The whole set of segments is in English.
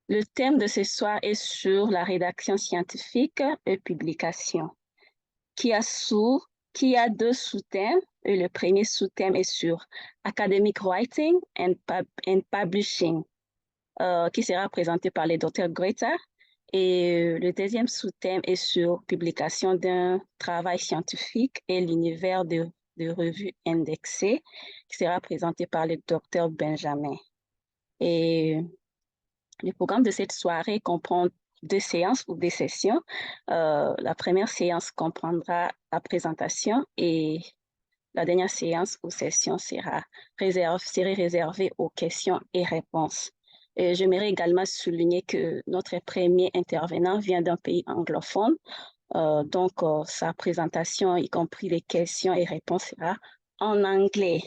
Le thème de ce soir est sur la rédaction scientifique et publication, qui a deux sous-thèmes. Et le premier sous-thème est sur Academic Writing and Publishing, qui sera présenté par le Dr. Greta. Et le deuxième sous-thème est sur publication d'un travail scientifique et l'univers de revues indexées, qui sera présenté par le Dr. Benjamin. Et le programme de cette soirée comprend 2 séances ou des sessions. La première séance comprendra la présentation et la dernière séance ou session serait réservée aux questions et réponses. Et j'aimerais également souligner que notre premier intervenant vient d'un pays anglophone. Donc, sa présentation, y compris les questions et réponses, sera en anglais.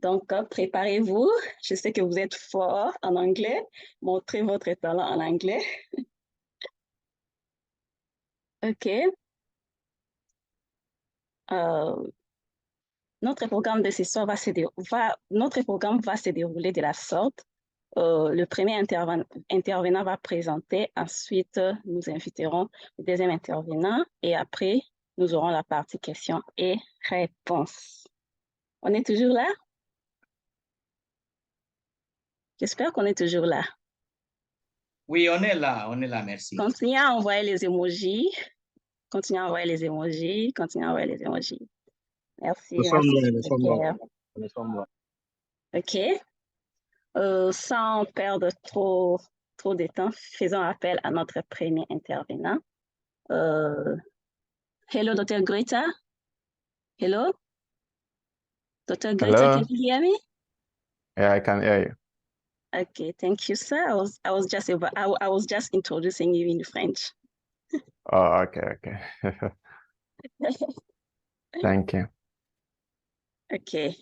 Donc, préparez-vous. Je sais que vous êtes fort en anglais. Montrez votre talent en anglais. OK. Notre programme de ce soir va se dérouler de la sorte. Le premier intervenant va présenter, ensuite nous inviterons le deuxième intervenant et après nous aurons la partie questions et réponses. On est toujours là? J'espère qu'on est toujours là. Oui, on est là, merci. Continuez à envoyer les emojis. Continuez à envoyer les emojis. Continuez à envoyer les emojis. Merci. Nous sommes là. OK. Sans perdre trop de temps, faisons appel à notre premier intervenant. Hello, Dr. Greta. Hello? Dr. Greta, Hello? can you hear me? Yeah, I can hear you. Okay, thank you, sir. I was just introducing you in French. Oh, okay. Thank you. Okay.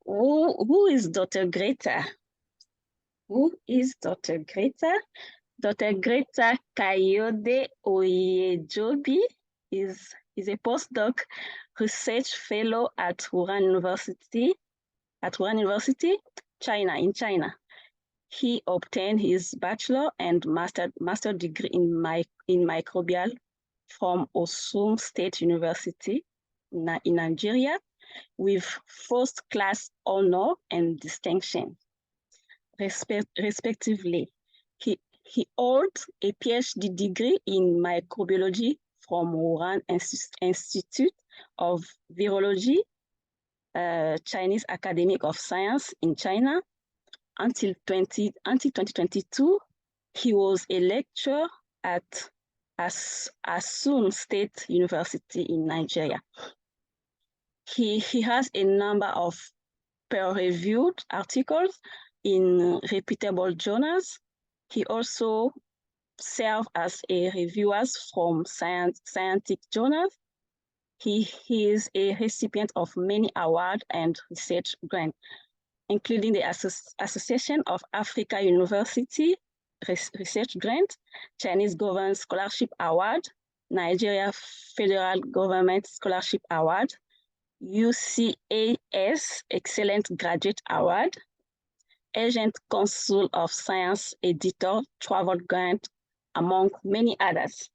Who is Dr. Greta? Who is Dr. Greta? Dr. Greta Kayode Oyejobi is a postdoc research fellow at Wuhan University, China, in China. He obtained his bachelor and master degree in microbial from Osum State University in Nigeria with first-class honor and distinction, respectively. He holds a PhD degree in microbiology from Wuhan Institute of Virology, Chinese Academy of Science in China. Until 2022, he was a lecturer at Osum State University in Nigeria. He has a number of peer-reviewed articles in reputable journals. He also served as a reviewer from scientific journals. He is a recipient of many awards and research grants, including the Association of Africa University Research Grant, Chinese Government Scholarship Award, Nigeria Federal Government Scholarship Award, UCAS Excellent Graduate Award, Agent Consul of Science Editor Travel Grant, among many others.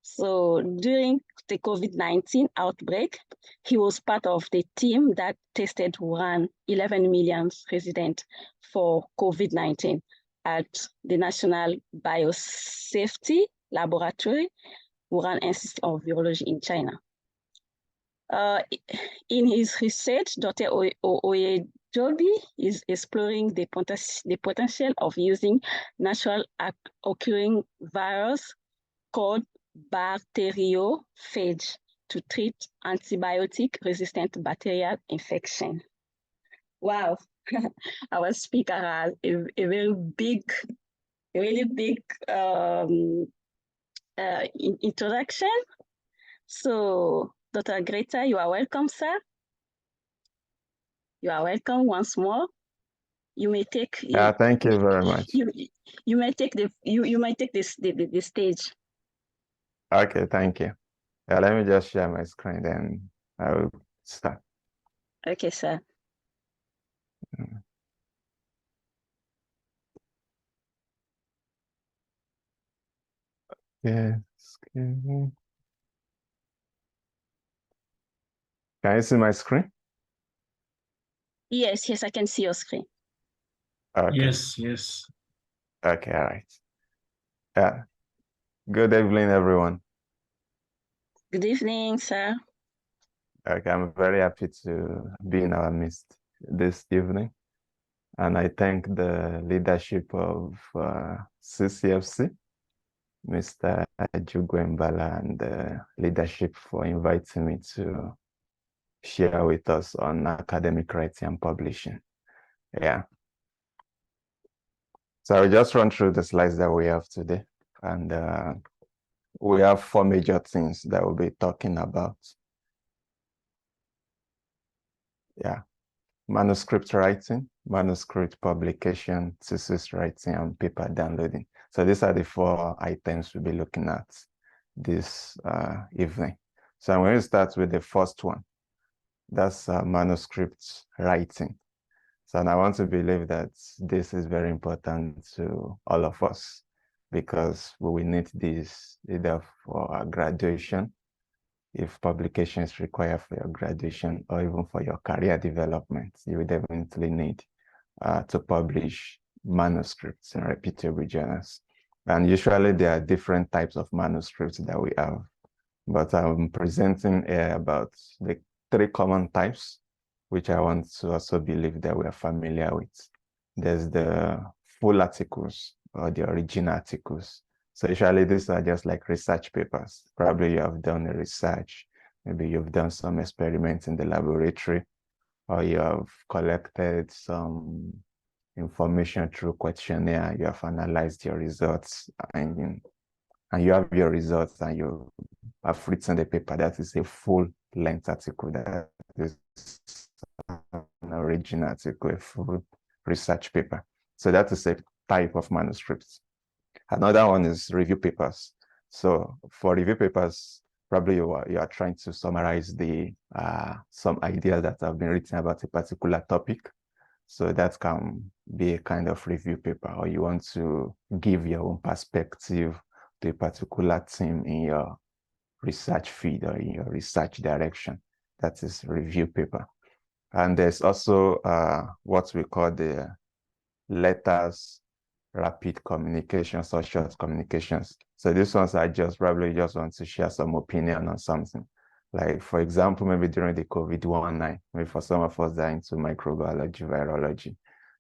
So during the COVID-19 outbreak, he was part of the team that tested Wuhan 11 million residents for COVID-19 at the National Biosafety Laboratory, Wuhan Institute of Virology in China. In his research, Dr. Oyejobi is exploring the potential of using natural occurring virus called bacteriophage to treat antibiotic-resistant bacterial infection. Wow, our speaker has a really big introduction. So, Dr. Greta, you are welcome, sir. You are welcome once more. You may take. Yeah, thank you very much. You may take the stage. Okay, thank you. Yeah, let me just share my screen, then I will start. Okay, sir. Yes. Excuse me. Can you see my screen? Yes, yes, I can see your screen. Okay. Yes, yes. Okay, all right. Yeah. Good evening, everyone. Good evening, sir. Okay, I'm very happy to be in our midst this evening. And I thank the leadership of CCFC, Mr. Jugwembala, and the leadership for inviting me to share with us on academic writing and publishing. Yeah. So I'll just run through the slides that we have today. And we have 4 major things that we'll be talking about. Yeah. Manuscript writing, manuscript publication, thesis writing, and paper downloading. So these are the 4 items we'll be looking at this evening. So I'm going to start with the first one. That's manuscript writing. So I want to believe that this is very important to all of us because we will need this either for our graduation, if publication is required for your graduation, or even for your career development. You will definitely need to publish manuscripts in reputable journals. And usually there are different types of manuscripts that we have, but I'm presenting here about the 3 common types, which I want to also believe that we are familiar with. There's the full articles or the original articles. So usually these are just like research papers. Probably you have done a research, maybe you've done some experiments in the laboratory, or you have collected some information through questionnaire, you have analyzed your results, and you have your results and you have written the paper. That is a full-length article. That is an original article, a full research paper. So that is a type of manuscripts. Another one is review papers. So for review papers, probably you are trying to summarize the some ideas that have been written about a particular topic. So that can be a kind of review paper, or you want to give your own perspective to a particular theme in your research field or in your research direction. That is review paper. And there's also what we call the letters, rapid communications, or short communications. So these ones I probably just want to share some opinion on something. Like, for example, maybe during the COVID-19, maybe for some of us that are into microbiology, virology,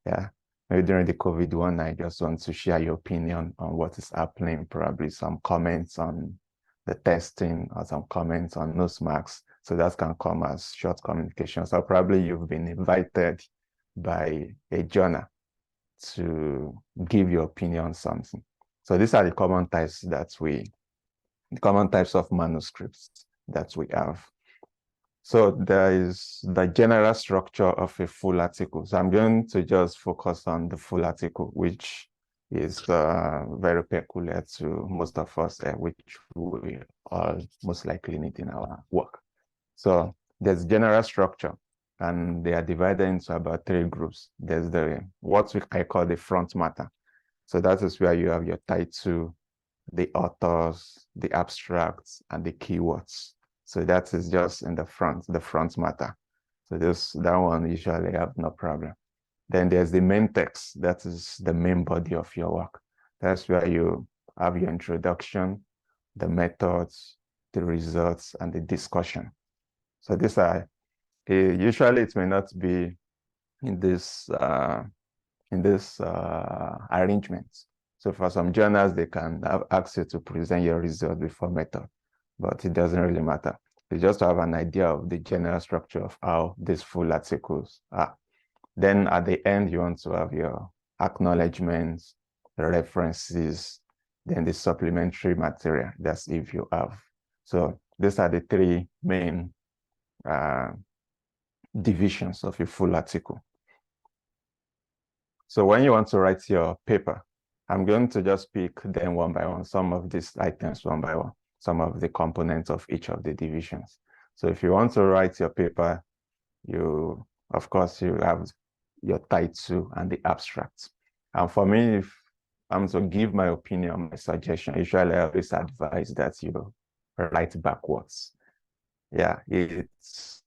yeah, maybe during the COVID-19, I just want to share your opinion on what is happening, probably some comments on the testing or some comments on nose marks. So that can come as short communications. Or probably you've been invited by a journal to give your opinion on something. So these are the common types of manuscripts that we have. So there is the general structure of a full article. So I'm going to just focus on the full article, which is very peculiar to most of us, which we all most likely need in our work. So there's general structure, and they are divided into about 3 groups. There's what I call the front matter. So that is where you have your title, the authors, the abstracts, and the keywords. So that is just in the front matter. So that one usually have no problem. Then there's the main text. That is the main body of your work. That's where you have your introduction, the methods, the results, and the discussion. So these are, usually it may not be in this arrangement. So for some journals, they can ask you to present your result before method, but it doesn't really matter. You just have an idea of the general structure of how these full articles are. Then at the end, you want to have your acknowledgements, the references, then the supplementary material. That's if you have. So these are the 3 main divisions of a full article. So when you want to write your paper, I'm going to just pick them one by one, some of these items one by one, some of the components of each of the divisions. So if you want to write your paper, of course, you have your title and the abstract. And for me, to give my opinion, my suggestion, usually I always advise that you write backwards. Yeah, it's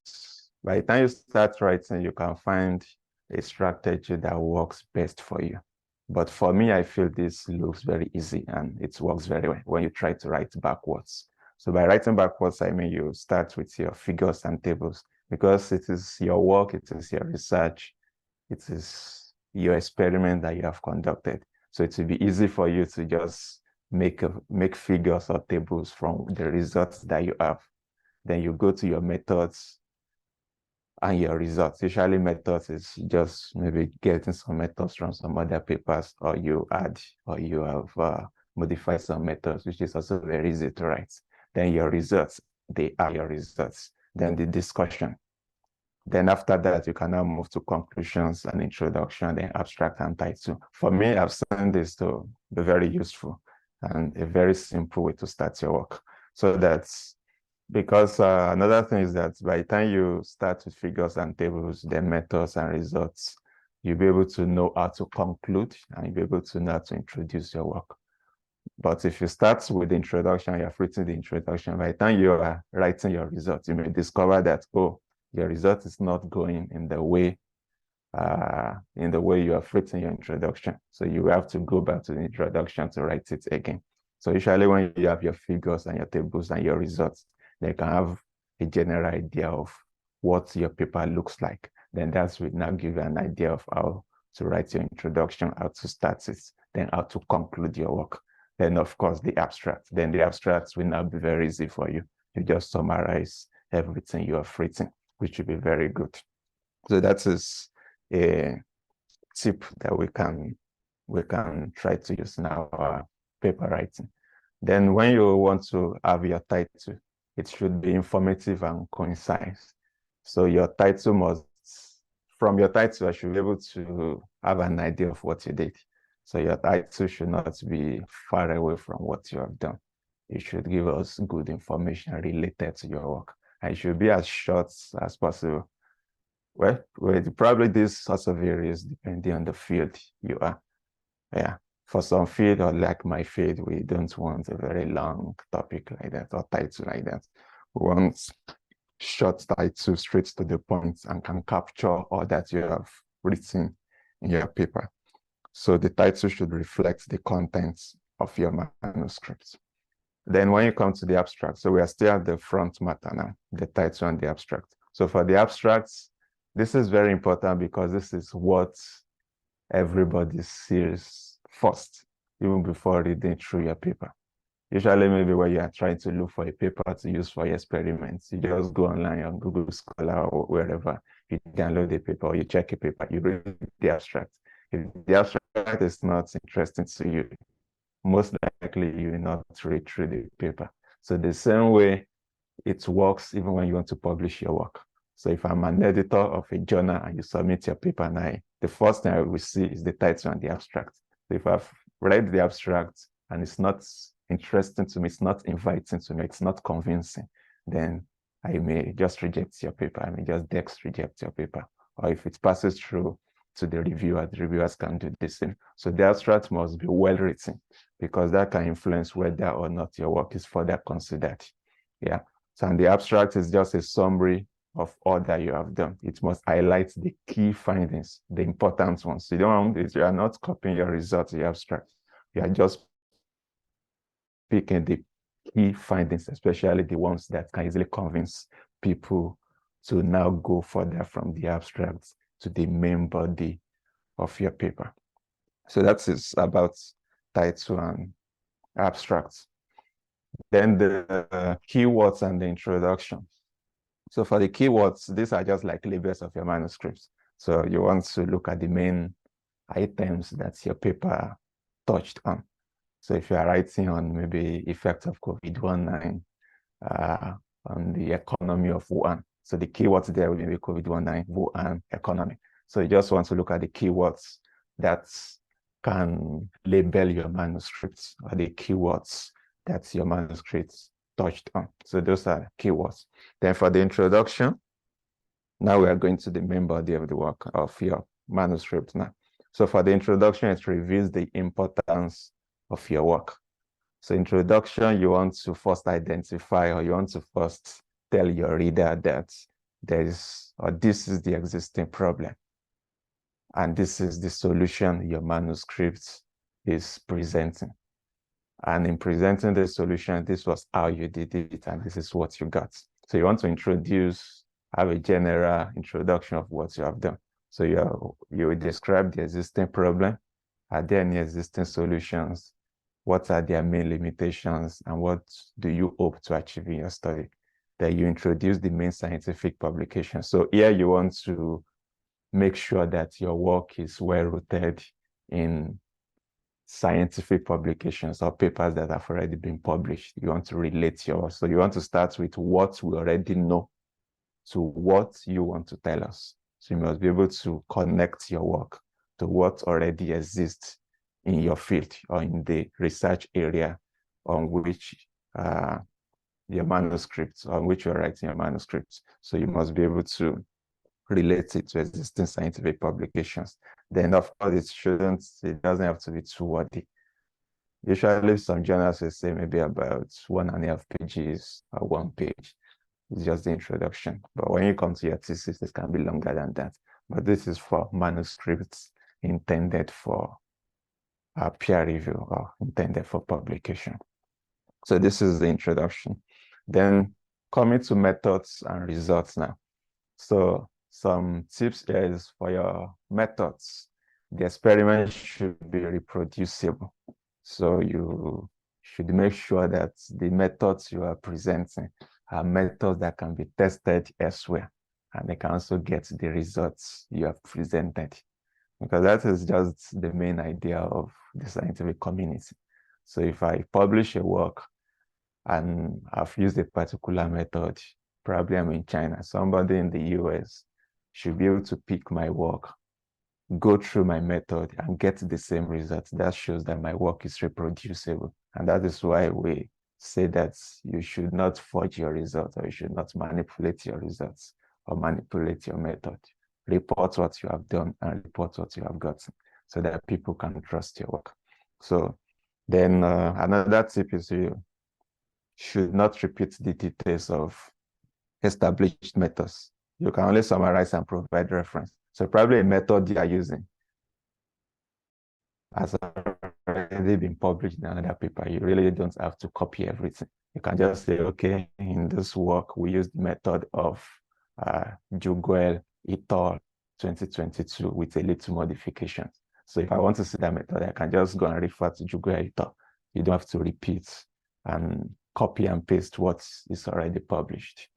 by the time you start writing, you can find a strategy that works best for you. But for me, I feel this looks very easy and it works very well when you try to write backwards. So by writing backwards, I mean you start with your figures and tables because it is your work, it is your research, it is your experiment that you have conducted. So it will be easy for you to just make figures or tables from the results that you have. Then you go to your methods and your results. Usually methods is just maybe getting some methods from some other papers, or you add, or you have modified some methods, which is also very easy to write. Then your results, they are your results. Then the discussion. Then after that, you can now move to conclusions and introduction, then abstract and title. For me, I've found this to be very useful and a very simple way to start your work. So that's because another thing is that by the time you start with figures and tables, the methods and results, you'll be able to know how to conclude and you'll be able to know how to introduce your work. But if you start with the introduction, you have written the introduction, by the time you are writing your results, you may discover that, oh, your result is not going in the way you have written your introduction. So you have to go back to the introduction to write it again. So usually when you have your figures and your tables and your results, they can have a general idea of what your paper looks like. Then that will now give you an idea of how to write your introduction, how to start it, then how to conclude your work. Then of course the abstract. Then the abstract will now be very easy for you. You just summarize everything you have written, which will be very good. So that is a tip that we can try to use in our paper writing. Then when you want to have your title, it should be informative and concise. So your title must, from your title, I should be able to have an idea of what you did. So your title should not be far away from what you have done. It should give us good information related to your work. And it should be as short as possible. Well, probably this also varies depending on the field you are. Yeah. For some field, or like my field, we don't want a very long topic like that or title like that. We want short title, straight to the point, and can capture all that you have written in your paper. So the title should reflect the contents of your manuscript. Then when you come to the abstract, so we are still at the front matter now, the title and the abstract. So for the abstracts, this is very important because this is what everybody sees first, even before reading through your paper. Usually maybe when you are trying to look for a paper to use for your experiments, you just go online on Google Scholar or wherever, you download the paper or you check a paper, you read the abstract. If the abstract is not interesting to you, most likely you will not read through the paper. So the same way it works even when you want to publish your work. So if I'm an editor of a journal and you submit your paper now, the first thing I will see is the title and the abstract. So if I've read the abstract and it's not interesting to me, it's not inviting to me, it's not convincing, then I may just reject your paper. I may just reject your paper. Or if it passes through to the reviewers can do the same. So the abstract must be well written because that can influence whether or not your work is further considered. Yeah. So and the abstract is just a summary of all that you have done. It must highlight the key findings, the important ones. You are not copying your results, the abstract. You are just picking the key findings, especially the ones that can easily convince people to now go further from the abstract to the main body of your paper. So that is about title and abstract. Then the keywords and the introduction. So for the keywords, these are just like labels of your manuscripts. So you want to look at the main items that your paper touched on. So if you are writing on maybe effects of COVID-19 on the economy of Wuhan, so the keywords there will be COVID-19, Wuhan economy. So you just want to look at the keywords that can label your manuscripts or the keywords that your manuscripts touched on. So those are keywords. Then for the introduction, now we are going to the main body of the work of your manuscript now. So for the introduction, it reveals the importance of your work. So introduction, you want to first identify, or you want to first tell your reader that there is, or this is the existing problem, and this is the solution your manuscript is presenting. And in presenting the solution, this was how you did it, and this is what you got. So you want to introduce, have a general introduction of what you have done. So you will describe the existing problem. Are there any existing solutions? What are their main limitations, and what do you hope to achieve in your study? Then you introduce the main scientific publication. So here you want to make sure that your work is well rooted in scientific publications or papers that have already been published. You want to relate so you want to start with what we already know to what you want to tell us. So you must be able to connect your work to what already exists in your field or in the research area on which your manuscripts, on which you're writing your manuscripts. So you must be able to relate it to existing scientific publications. Then of course it doesn't have to be too wordy. Usually some journals will say maybe about 1.5 pages or 1 page. It's just the introduction. But when you come to your thesis, it can be longer than that. But this is for manuscripts intended for peer review or intended for publication. So this is the introduction. Then coming to methods and results now. So some tips here is for your methods. The experiment should be reproducible. So you should make sure that the methods you are presenting are methods that can be tested elsewhere, and they can also get the results you have presented. Because that is just the main idea of the scientific community. So if I publish a work and I've used a particular method, probably I'm in China, somebody in the US should be able to pick my work, go through my method, and get the same results. That shows that my work is reproducible. And that is why we say that you should not forge your results, or you should not manipulate your results or manipulate your method. Report what you have done and report what you have gotten so that people can trust your work. So then another tip is you should not repeat the details of established methods. You can only summarize and provide reference. So probably a method you are using has already been published in another paper. You really don't have to copy everything. You can just say, okay, in this work, we use the method of Juguel et al. 2022 with a little modifications. So if I want to see that method, I can just go and refer to Juguel et al. You don't have to repeat and copy and paste what is already published.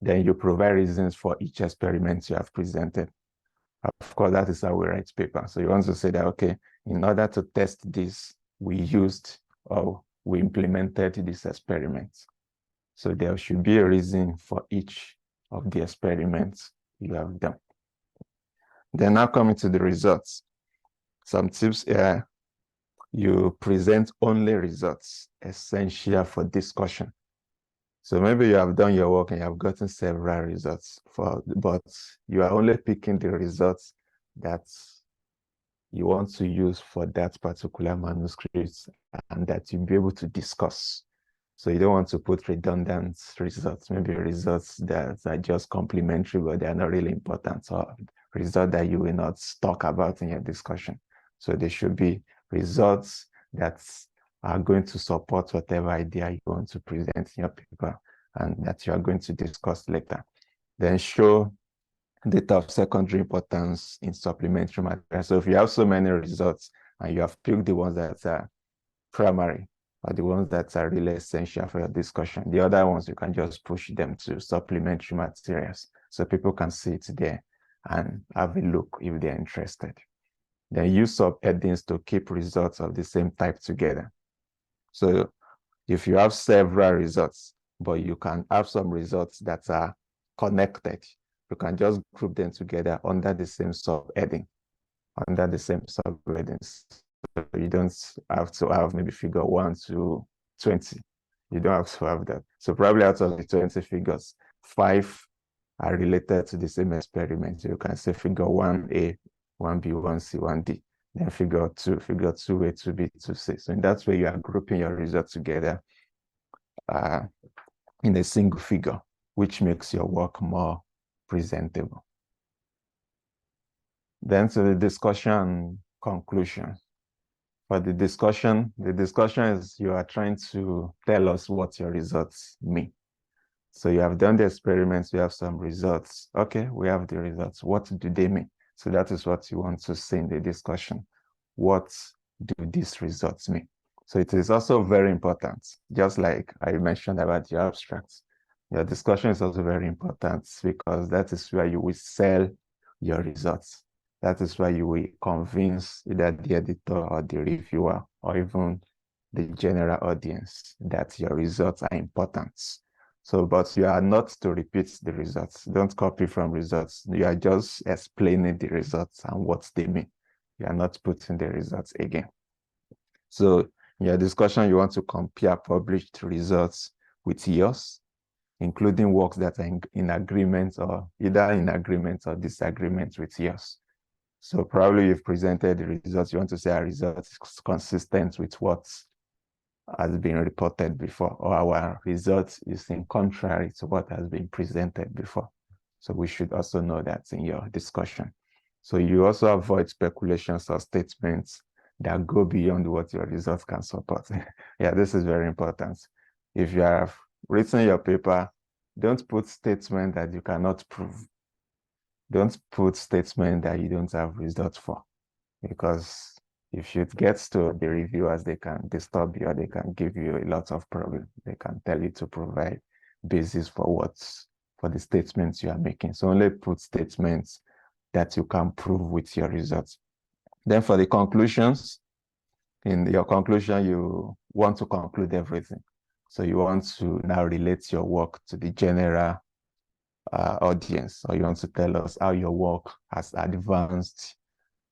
Then you provide reasons for each experiment you have presented. Of course, that is how we write paper. So you want to say that, okay, in order to test this, we used or we implemented this experiment. So there should be a reason for each of the experiments you have done. Then now coming to the results. Some tips here, you present only results essential for discussion. So maybe you have done your work and you have gotten several results, but you are only picking the results that you want to use for that particular manuscript and that you'll be able to discuss. So you don't want to put redundant results, maybe results that are just complementary, but they're not really important, or results that you will not talk about in your discussion. So there should be results that are going to support whatever idea you want to present in your paper and that you are going to discuss later. Then show data of secondary importance in supplementary material. So if you have so many results and you have picked the ones that are primary or the ones that are really essential for your discussion, the other ones you can just push them to supplementary materials so people can see it there and have a look if they're interested. Then use subheadings to keep results of the same type together. So if you have several results, but you can have some results that are connected, you can just group them together under the same subheading, under the same subheadings. So you don't have to have maybe figure 1 to 20. You don't have to have that. So probably out of the 20 figures, 5 are related to the same experiment. You can say figure 1A, 1B, 1C, 1D. then figure 2, figure 2A, 2B, 2C. So in that way, you are grouping your results together in a single figure, which makes your work more presentable. Then to the discussion conclusion. For the discussion is you are trying to tell us what your results mean. So you have done the experiments, you have some results. Okay, we have the results. What do they mean? So that is what you want to say in the discussion. What do these results mean? So it is also very important, just like I mentioned about your abstracts. Your discussion is also very important because that is where you will sell your results. That is why you will convince either the editor or the reviewer or even the general audience that your results are important. So, but you are not to repeat the results. Don't copy from results. You are just explaining the results and what they mean. You are not putting the results again. So in your discussion, you want to compare published results with yours, including works that are in agreement or either in agreement or disagreement with yours. So probably you've presented the results. You want to say our result is consistent with what has been reported before, or our result is in contrary to what has been presented before. So we should also know that in your discussion. So you also avoid speculations or statements that go beyond what your results can support. Yeah, this is very important. If you have written your paper, don't put statements that you cannot prove. Don't put statements that you don't have results for, because if it gets to the reviewers, they can disturb you, or they can give you a lot of problems. They can tell you to provide basis for the statements you are making. So only put statements that you can prove with your results. Then for the conclusions, in your conclusion, you want to conclude everything. So you want to now relate your work to the general audience, or you want to tell us how your work has advanced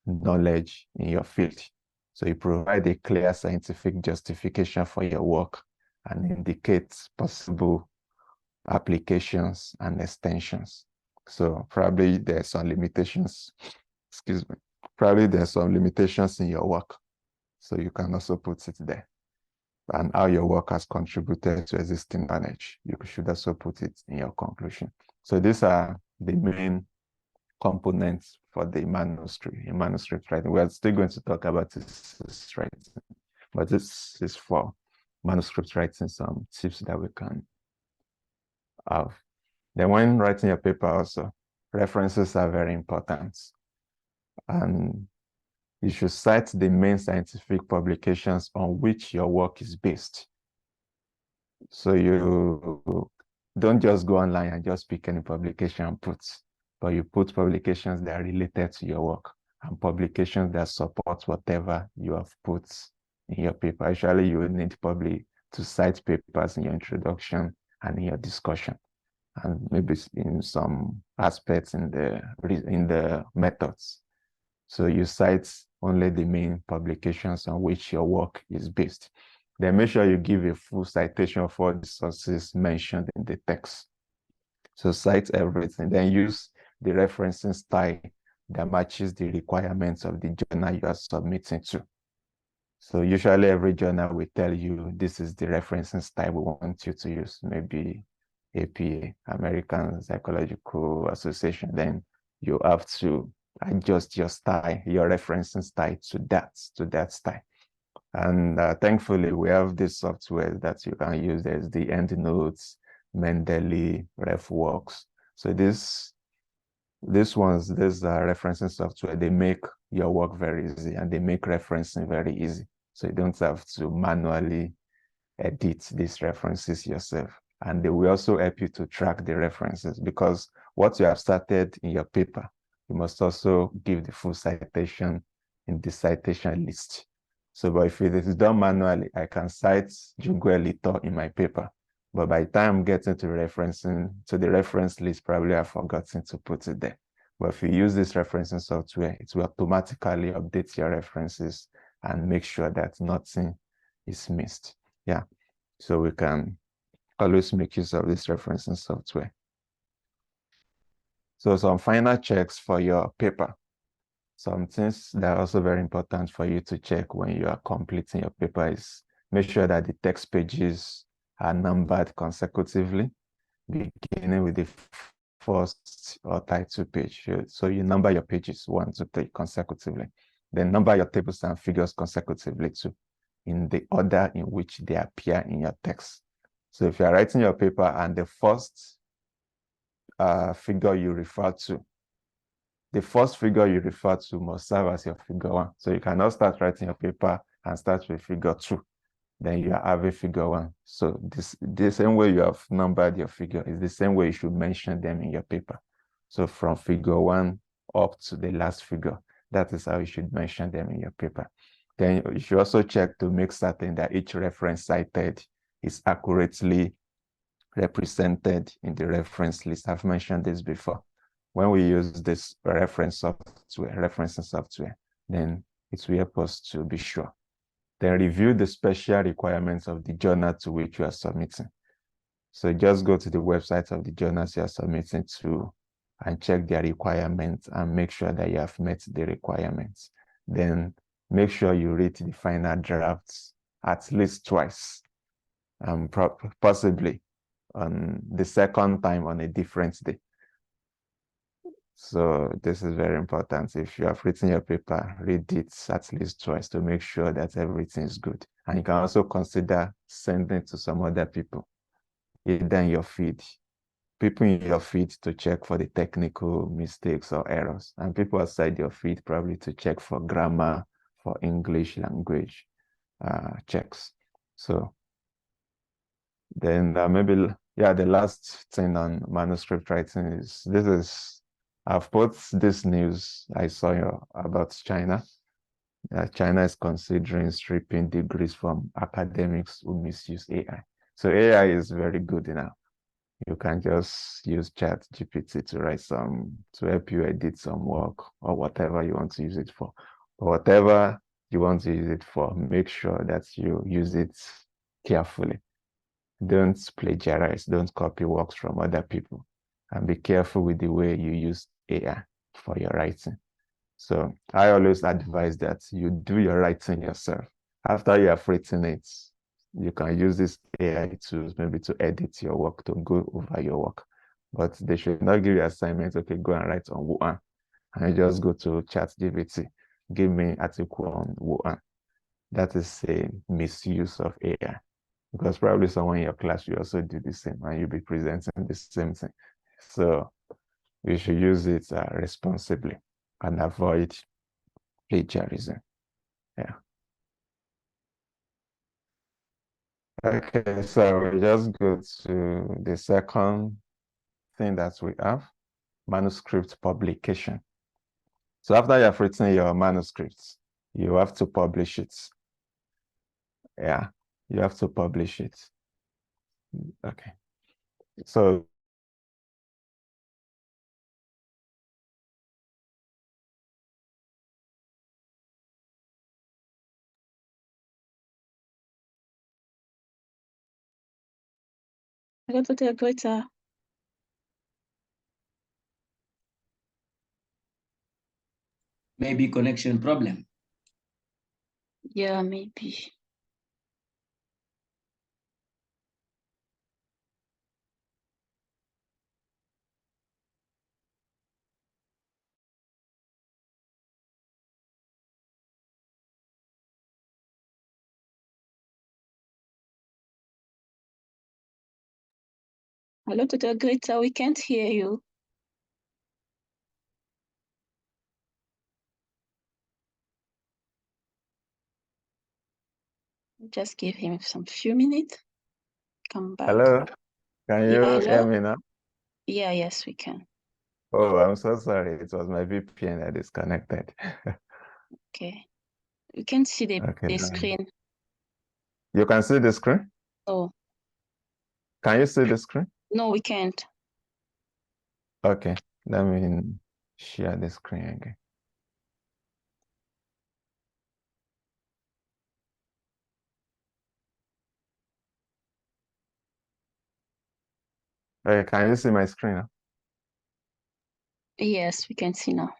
knowledge in your field. So you provide a clear scientific justification for your work and indicate possible applications and extensions. So probably there's some limitations, probably there's some limitations in your work. So you can also put it there. And how your work has contributed to existing knowledge. You should also put it in your conclusion. So these are the main components for the manuscript writing. We are still going to talk about this writing, but this is for manuscript writing, some tips that we can have. Then when writing your paper also, references are very important. And you should cite the main scientific publications on which your work is based. So you don't just go online and just pick any publication and put, but you put publications that are related to your work and publications that support whatever you have put in your paper. Actually, you will need probably to cite papers in your introduction and in your discussion, and maybe in some aspects in the methods. So you cite only the main publications on which your work is based. Then make sure you give a full citation of all the sources mentioned in the text. So cite everything. Then use the referencing style that matches the requirements of the journal you are submitting to. So usually every journal will tell you this is the referencing style we want you to use, maybe APA, American Psychological Association. Then you have to adjust your style, your referencing style to that style. And thankfully, we have this software that you can use. There's the EndNotes, Mendeley, RefWorks. So these referencing software, they make your work very easy, and they make referencing very easy. So you don't have to manually edit these references yourself. And they will also help you to track the references, because what you have started in your paper, you must also give the full citation in the citation list. So, but if it is done manually, I can cite Junguelito in my paper, but by the time I'm getting to the reference list, probably I've forgotten to put it there. But if you use this referencing software, it will automatically update your references and make sure that nothing is missed. Yeah, so we can always make use of this referencing software. So some final checks for your paper. some things that are also very important for you to check when you are completing your paper is make sure that the text pages are numbered consecutively, beginning with the first or title page. So you number your pages 1 to 3 consecutively. Then number your tables and figures consecutively too, in the order in which they appear in your text. So if you're writing your paper and the first figure you refer to, the first figure you refer to must serve as your figure 1. So you cannot start writing your paper and start with figure 2. Then you are having figure 1. So the same way you have numbered your figure is the same way you should mention them in your paper. So from figure 1 up to the last figure, that is how you should mention them in your paper. Then you should also check to make certain that each reference cited is accurately represented in the reference list. I've mentioned this before. When we use this referencing software, then it will help us to be sure. Then review the special requirements of the journal to which you are submitting. So just go to the website of the journals you are submitting to and check their requirements and make sure that you have met the requirements. Then make sure you read the final drafts at least twice, possibly on the second time on a different day. So this is very important. If you have written your paper, read it at least twice to make sure that everything is good. And you can also consider sending it to some other people, either in your feed, people in your feed to check for the technical mistakes or errors, and people outside your feed probably to check for grammar, for English language checks. So then maybe, yeah, the last thing on manuscript writing is I've put this news I saw about China. China is considering stripping degrees from academics who misuse AI. So AI is very good now. You can just use ChatGPT to help you edit some work or whatever you want to use it for. But whatever you want to use it for, make sure that you use it carefully. Don't plagiarize, don't copy works from other people, and be careful with the way you use AI for your writing. So I always advise that you do your writing yourself. After you have written it, you can use this AI tools maybe to edit your work, to go over your work. But they should not give you assignments, okay, go and write on Wuhan. And you just go to ChatGPT, give me an article on Wuhan. That is a misuse of AI. Because probably someone in your class will also do the same and you'll be presenting the same thing. So you should use it responsibly and avoid plagiarism. Yeah. Okay, so we just go to the second thing that we have, manuscript publication. So after you have written your manuscripts, you have to publish it. Yeah, you have to publish it. Okay. So Hello, Dr. Greta. Maybe connection problem. Yeah, maybe. Hello, Dr. Greta, we can't hear you. Just give him some few minutes. Come back. hello, can you Yeah, hear me now? Yeah, yes, we can. Oh, I'm so sorry. It was my VPN that disconnected. Okay. You can see the Okay. screen. You can see the screen? Oh, Can you see the screen? no, we can't. Okay, let me share the screen again. Okay, can you see my screen now? Yes, we can see now.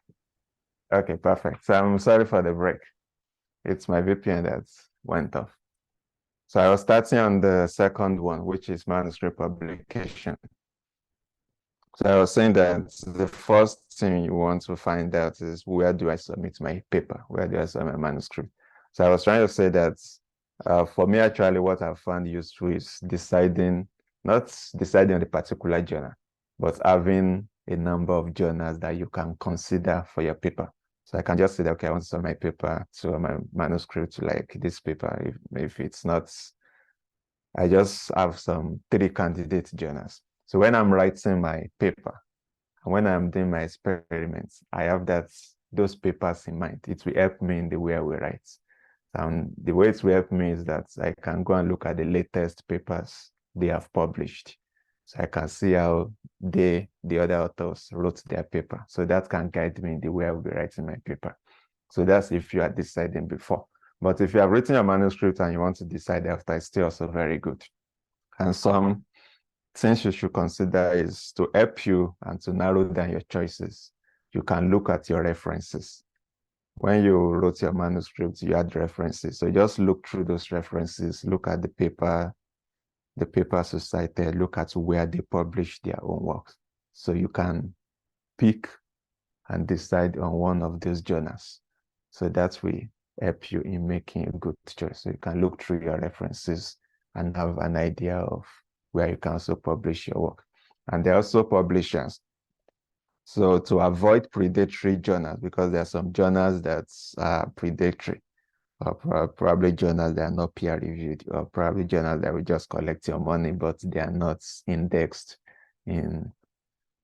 Okay, perfect. So I'm sorry for the break. It's my VPN that went off. So I was starting on the second one, which is manuscript publication. So I was saying that the first thing you want to find out is, where do I submit my paper? Where do I submit my manuscript? So I was trying to say that for me, actually, what I found useful is not deciding on a particular journal, but having a number of journals that you can consider for your paper. So I can just say that, okay, I want to submit my paper to my manuscript to like this paper. If it's not, I just have some 3 candidate journals. So when I'm writing my paper, and when I'm doing my experiments, I have those papers in mind. It will help me in the way I will write. The way it will help me is that I can go and look at the latest papers they have published. So I can see how the other authors wrote their paper. So that can guide me in the way I will be writing my paper. So that's if you are deciding before. But if you have written your manuscript and you want to decide after, it's still also very good. And some things you should consider is to help you and to narrow down your choices. You can look at your references. When you wrote your manuscript, you had references. So just look through those references, look at the paper society, look at where they publish their own works. So you can pick and decide on one of those journals. So that will help you in making a good choice. So you can look through your references and have an idea of where you can also publish your work. And there are also publishers. So to avoid predatory journals, because there are some journals that are predatory, or probably journals that are not peer reviewed, or probably journals that will just collect your money, but they are not indexed in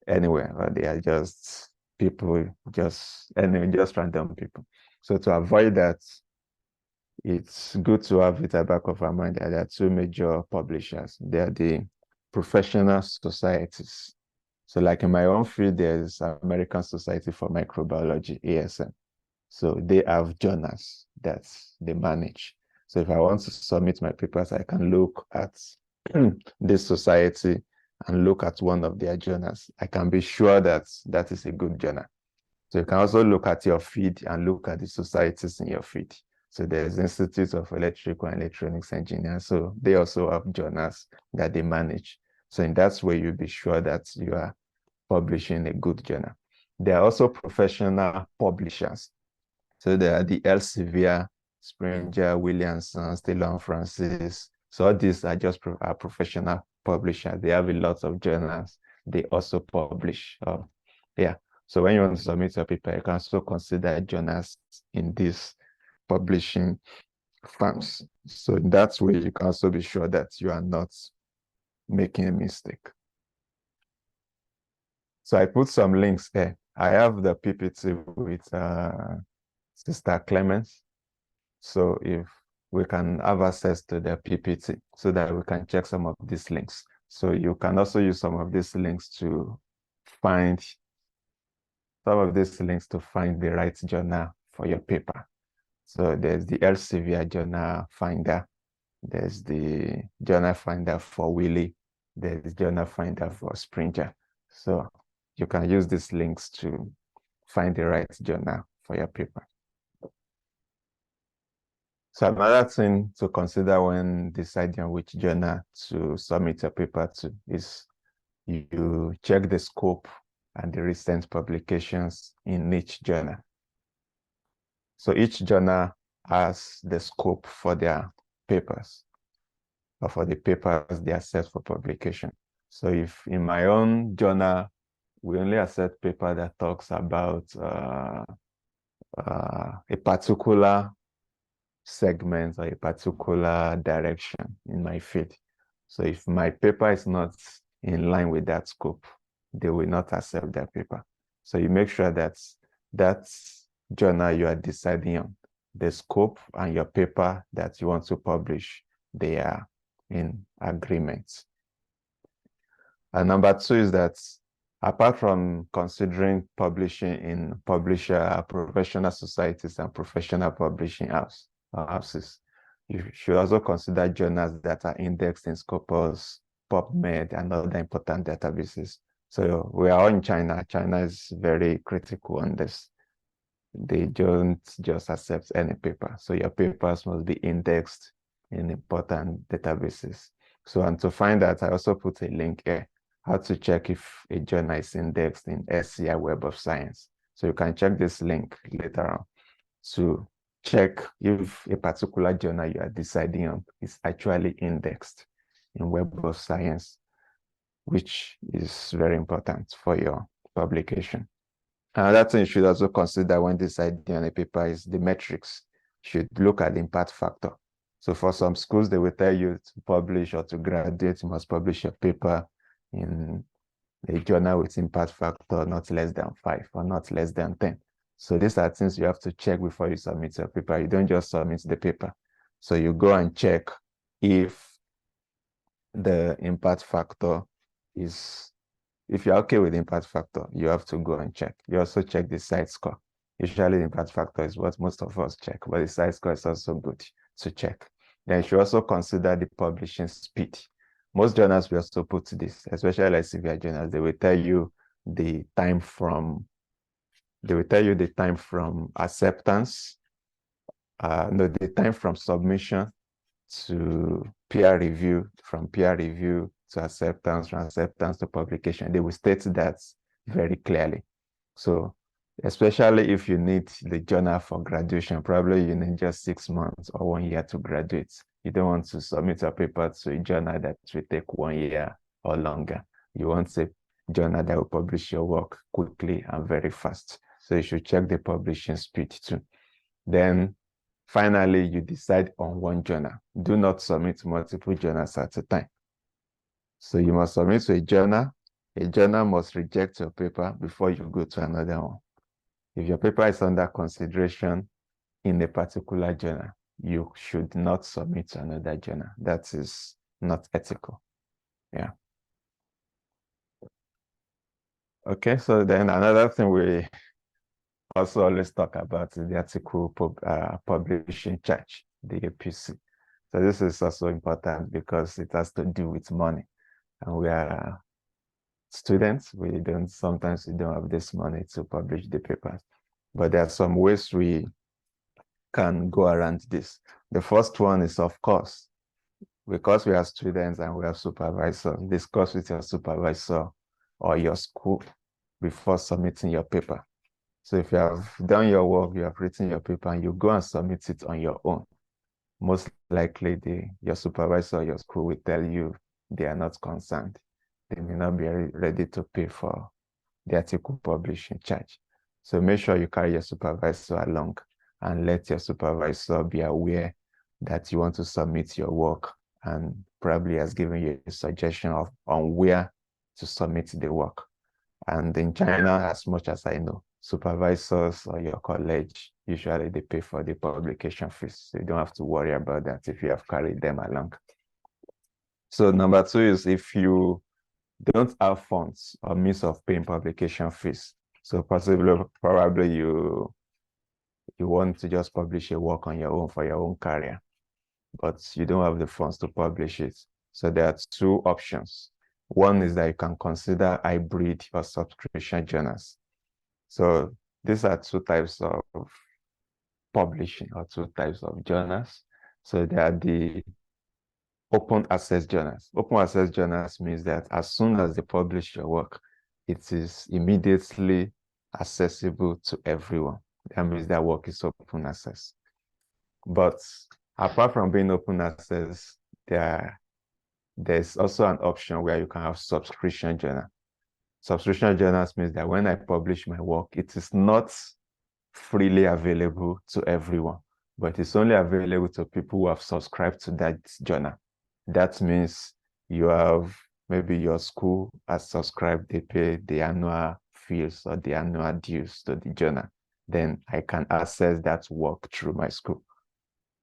anywhere, or they are just people, just random people. So to avoid that, it's good to have it at the back of our mind that there are 2 major publishers. They are the professional societies. So like in my own field, there's American Society for Microbiology, ASM. So they have journals that they manage. So if I want to submit my papers, I can look at this society and look at one of their journals. I can be sure that that is a good journal. So you can also look at your feed and look at the societies in your feed. So there's Institute of Electrical and Electronics Engineers. So they also have journals that they manage. So in that way, you'll be sure that you are publishing a good journal. There are also professional publishers. So there are the Elsevier, Springer, Williamson, Stillon Francis. So all these are just professional publishers. They have a lot of journals. They also publish. So when you want to submit your paper, you can also consider journals in these publishing firms. So in that way, you can also be sure that you are not making a mistake. So I put some links there. I have the PPT with Sister Clemens. So if we can have access to the PPT so that we can check some of these links. So you can also use some of these links to find the right journal for your paper. So there's the Elsevier Journal Finder. There's the Journal Finder for Willy. There's Journal Finder for Springer. So you can use these links to find the right journal for your paper. So another thing to consider when deciding which journal to submit your paper to is you check the scope and the recent publications in each journal. So each journal has the scope for their papers, or for the papers they are set for publication. So if in my own journal, we only accept paper that talks about a particular segment or a particular direction in my field. So if my paper is not in line with that scope, they will not accept that paper. So you make sure that that journal you are deciding on, the scope and your paper that you want to publish, they are in agreement. And number 2 is that apart from considering publishing in professional societies and professional publishing houses, you should also consider journals that are indexed in Scopus, PubMed, and other important databases. So we are all in China. China is very critical on this. they don't just accept any paper. So your papers must be indexed in important databases. So, and to find that, I also put a link here, how to check if a journal is indexed in SCI Web of Science. So you can check this link later on to check if a particular journal you are deciding on is actually indexed in Web of Science, which is very important for your publication. Another thing you should also consider when deciding on a paper is the metrics. You should look at the impact factor. So for some schools, they will tell you to publish or to graduate, you must publish your paper in a journal with impact factor not less than 5 or not less than 10. So these are things you have to check before you submit your paper. You don't just submit the paper. So you go and check if the impact factor is, if you're okay with the impact factor, you have to go and check. You also check the site score. Usually the impact factor is what most of us check, but the site score is also good to check. Then you should also consider the publishing speed. Most journals will also put this, especially like severe journals, they will tell you the time from acceptance, the time from submission to peer review, from peer review to acceptance, from acceptance to publication. They will state that very clearly. So especially if you need the journal for graduation, probably you need just 6 months or 1 year to graduate. You don't want to submit a paper to a journal that will take 1 year or longer. You want a journal that will publish your work quickly and very fast. So you should check the publishing speed too. Then finally, you decide on one journal. Do not submit multiple journals at a time. So you must submit to a journal. A journal must reject your paper before you go to another one. If your paper is under consideration in a particular journal, you should not submit to another journal. That is not ethical. Yeah. Okay, so then another thing we also always talk about the article publishing charge, the APC. So this is also important because it has to do with money. And we are students, sometimes we don't have this money to publish the papers. But there are some ways we can go around this. The first one is, of course, because we are students and we are supervisors, discuss with your supervisor or your school before submitting your paper. So if you have done your work, you have written your paper, and you go and submit it on your own, most likely your supervisor or your school will tell you they are not concerned. They may not be ready to pay for the article publishing charge. So make sure you carry your supervisor along and let your supervisor be aware that you want to submit your work and probably has given you a suggestion on where to submit the work. And in China, as much as I know, supervisors or your college, usually they pay for the publication fees. So you don't have to worry about that if you have carried them along. So number 2 is if you don't have funds or means of paying publication fees. So probably you want to just publish a work on your own for your own career, but you don't have the funds to publish it. So there are 2 options. One is that you can consider hybrid or subscription journals. So these are 2 types of publishing or 2 types of journals. So there are the open access journals. Open access journals means that as soon as they publish your work, it is immediately accessible to everyone. That means that work is open access. But apart from being open access, there's also an option where you can have subscription journal. Subscription journals means that when I publish my work, it is not freely available to everyone, but it's only available to people who have subscribed to that journal. That means you have, maybe your school has subscribed, they pay the annual fees or the annual dues to the journal. Then I can access that work through my school.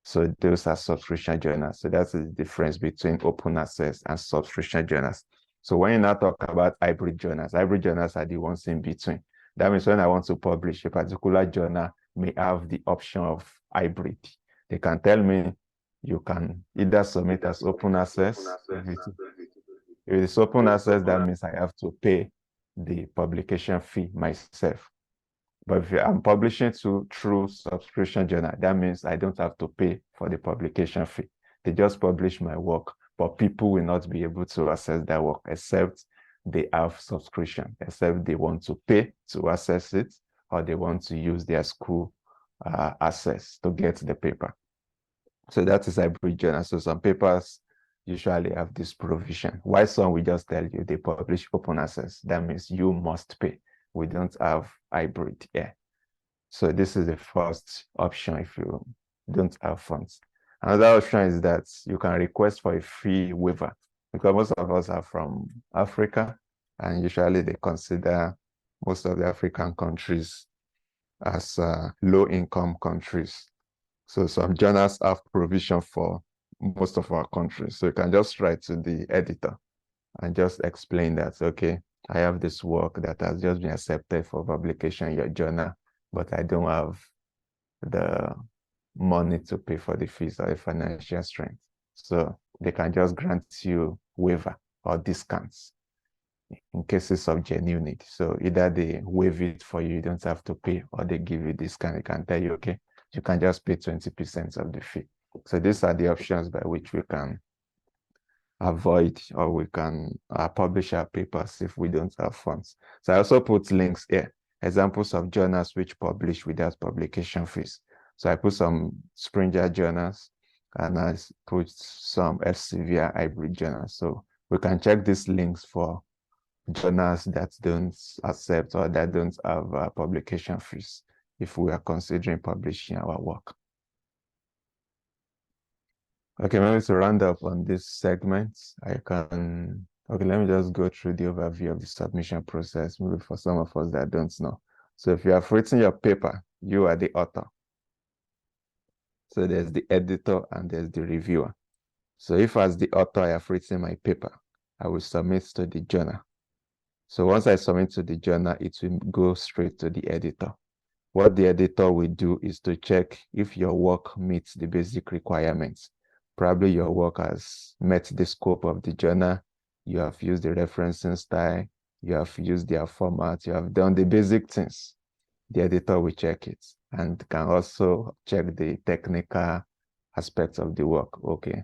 So those are subscription journals. So that's the difference between open access and subscription journals. So when you now talk about hybrid journals are the ones in between. That means when I want to publish a particular journal may have the option of hybrid. They can tell me you can either submit as open access. If it's open access, that means I have to pay the publication fee myself. But if I'm publishing through subscription journal, that means I don't have to pay for the publication fee. They just publish my work, but people will not be able to access that work except they have subscription, except they want to pay to access it, or they want to use their school access to get the paper. So that is hybrid journal. So some papers usually have this provision. Why some we just tell you they publish open access. That means you must pay. We don't have hybrid here. So this is the first option if you don't have funds. Another option is that you can request for a fee waiver, because most of us are from Africa, and usually they consider most of the African countries as low-income countries. So some journals have provision for most of our countries. So you can just write to the editor and just explain that, okay, I have this work that has just been accepted for publication in your journal, but I don't have the money to pay for the fees or the financial strength. So they can just grant you waiver or discounts in cases of genuine need. So either they waive it for you, you don't have to pay, or they give you discount. They can tell you, okay, you can just pay 20% of the fee. So these are the options by which we can avoid, or we can publish our papers if we don't have funds. So I also put links here, examples of journals which publish without publication fees. So I put some Springer journals, and I put some Elsevier hybrid journals. So we can check these links for journals that don't accept or that don't have publication fees if we are considering publishing our work. Okay, maybe to round up on this segment, let me just go through the overview of the submission process, maybe for some of us that don't know. So if you have written your paper, you are the author. So there's the editor and there's the reviewer. So if as the author I have written my paper, I will submit to the journal. So once I submit to the journal, it will go straight to the editor. What the editor will do is to check if your work meets the basic requirements. Probably your work has met the scope of the journal, you have used the referencing style, you have used their format, you have done the basic things. The editor will check it and can also check the technical aspects of the work. Okay,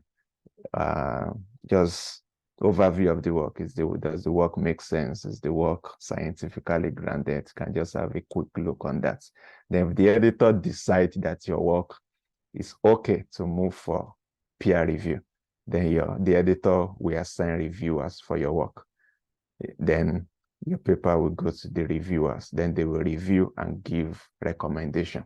just overview of the work. Does the work make sense? Is the work scientifically grounded? Can just have a quick look on that. Then if the editor decides that your work is okay to move for peer review, then the editor will assign reviewers for your work. Then your paper will go to the reviewers. Then they will review and give recommendation.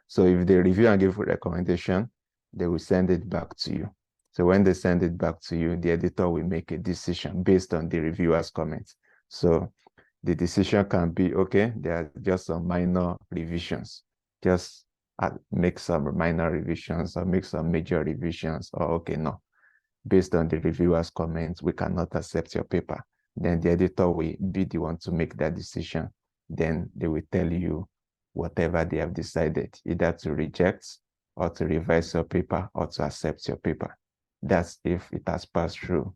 So if they review and give recommendation, they will send it back to you. So when they send it back to you, the editor will make a decision based on the reviewer's comments. So the decision can be, okay, there are just some minor revisions. Just make some minor revisions or make some major revisions, or okay, no. Based on the reviewer's comments, we cannot accept your paper. Then the editor will be the one to make that decision. Then they will tell you whatever they have decided, either to reject or to revise your paper or to accept your paper. That's if it has passed through,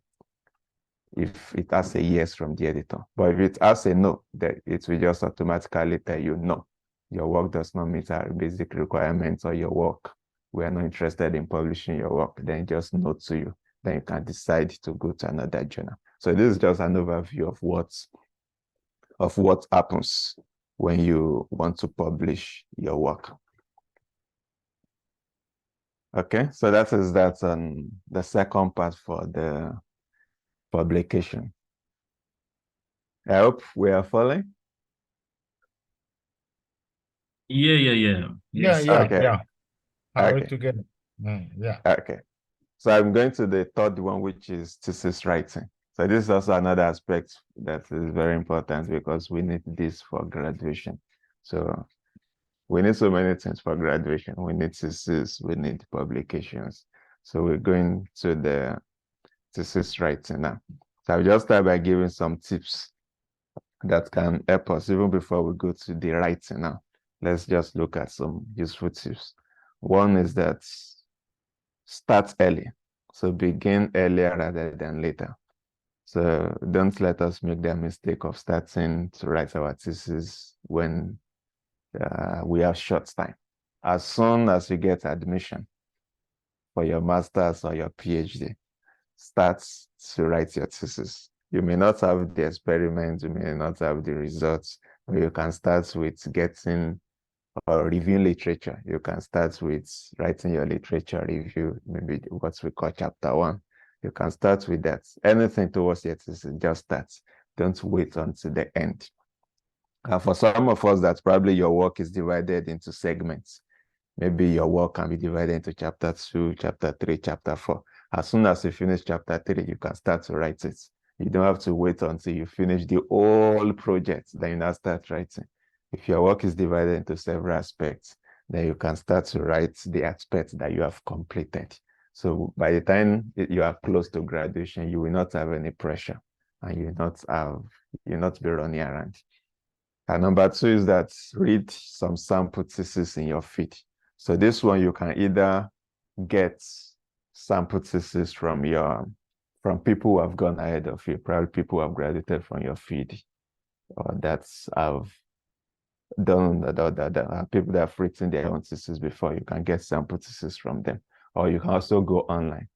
if it has a yes from the editor. But if it has a no, then it will just automatically tell you, no, your work does not meet our basic requirements, or your work, we are not interested in publishing your work. Then just note to you. Then you can decide to go to another journal. So this is just an overview of what happens when you want to publish your work. Okay, so that is on the second part for the publication. I hope we are following. Yeah. Okay. Are we Okay. together? Yeah. Okay. So I'm going to the third one, which is thesis writing. So this is also another aspect that is very important, because we need this for graduation. So we need so many things for graduation. We need thesis, we need publications. So we're going to the thesis writing now. So I'll just start by giving some tips that can help us even before we go to the writing now. Let's just look at some useful tips. One is that start early. So begin earlier rather than later. So don't let us make the mistake of starting to write our thesis when we have short time. As soon as you get admission for your master's or your PhD, start to write your thesis. You may not have the experiments, you may not have the results, but you can start with getting or reviewing literature. You can start with writing your literature review, maybe what we call chapter 1. You can start with that. Anything towards your thesis, just start. Don't wait until the end. For some of us, that probably your work is divided into segments. Maybe your work can be divided into chapter 2, chapter 3, chapter 4. As soon as you finish chapter 3, you can start to write it. You don't have to wait until you finish the whole project, then you now start writing. If your work is divided into several aspects, then you can start to write the aspects that you have completed. So by the time you are close to graduation, you will not have any pressure and you will not be running around. And number 2 is that read some sample thesis in your field. So this one, you can either get sample thesis from people who have gone ahead of you, probably people who have graduated from your field, or that have done people that have written their own thesis before. You can get sample thesis from them, or you can also go online.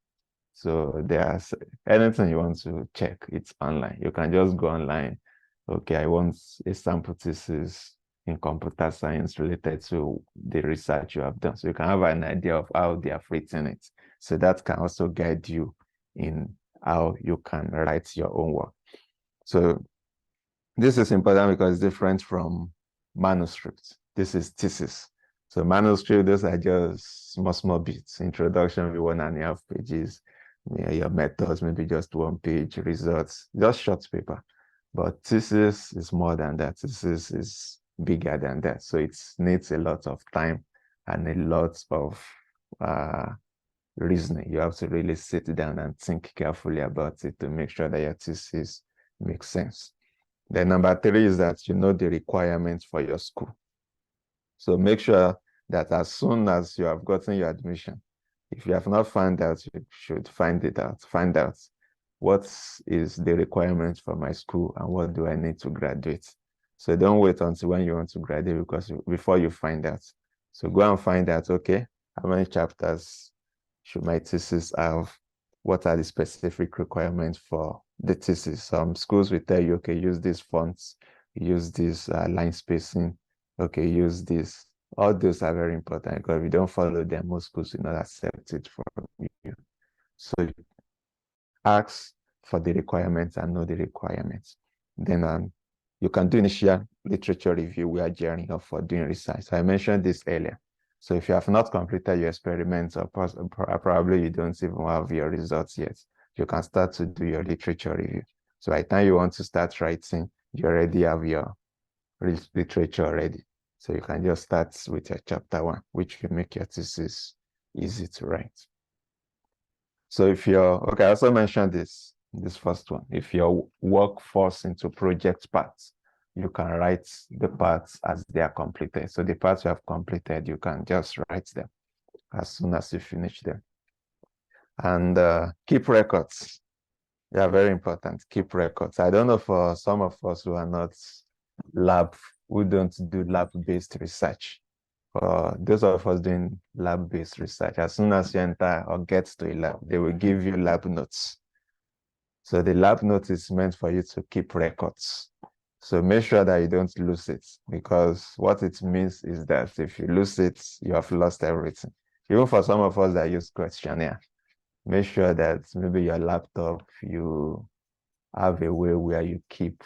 So there's anything you want to check, it's online. You can just go online. Okay, I want a sample thesis in computer science related to the research you have done. So you can have an idea of how they have written it. So that can also guide you in how you can write your own work. So this is important because it's different from manuscripts. This is thesis. So manuscript, those are just small bits. Introduction, maybe 1.5 pages. Your methods, maybe just 1 page. Results, just short paper. But thesis is more than that. Thesis is bigger than that. So it needs a lot of time and a lot of reasoning. You have to really sit down and think carefully about it to make sure that your thesis makes sense. Then number 3 is that you know the requirements for your school. So make sure that as soon as you have gotten your admission, if you have not found out, you should find out what is the requirement for my school and what do I need to graduate. So don't wait until when you want to graduate before you find out. So go and find out, okay, how many chapters should my thesis have? What are the specific requirements for the thesis? Some schools will tell you, okay, use these fonts, use this line spacing, okay, use this. All those are very important because if you don't follow them, most schools will not accept it from you. So ask for the requirements and know the requirements. Then you can do initial literature review. We are gearing up for doing research. So I mentioned this earlier. So if you have not completed your experiments, or probably you don't even have your results yet, you can start to do your literature review. So by the time you want to start writing, you already have your literature ready. So you can just start with your chapter 1, which will make your thesis easy to write. So if I also mentioned this first one. If your work falls into project parts, you can write the parts as they are completed. So the parts you have completed, you can just write them as soon as you finish them. And keep records. They are very important. Keep records. I don't know for some of us who are not who don't do lab-based research. For those of us doing lab-based research, as soon as you enter or get to a lab, they will give you lab notes. So the lab note is meant for you to keep records. So make sure that you don't lose it, because what it means is that if you lose it, you have lost everything. Even for some of us that use questionnaire, make sure that maybe your laptop, you have a way where you keep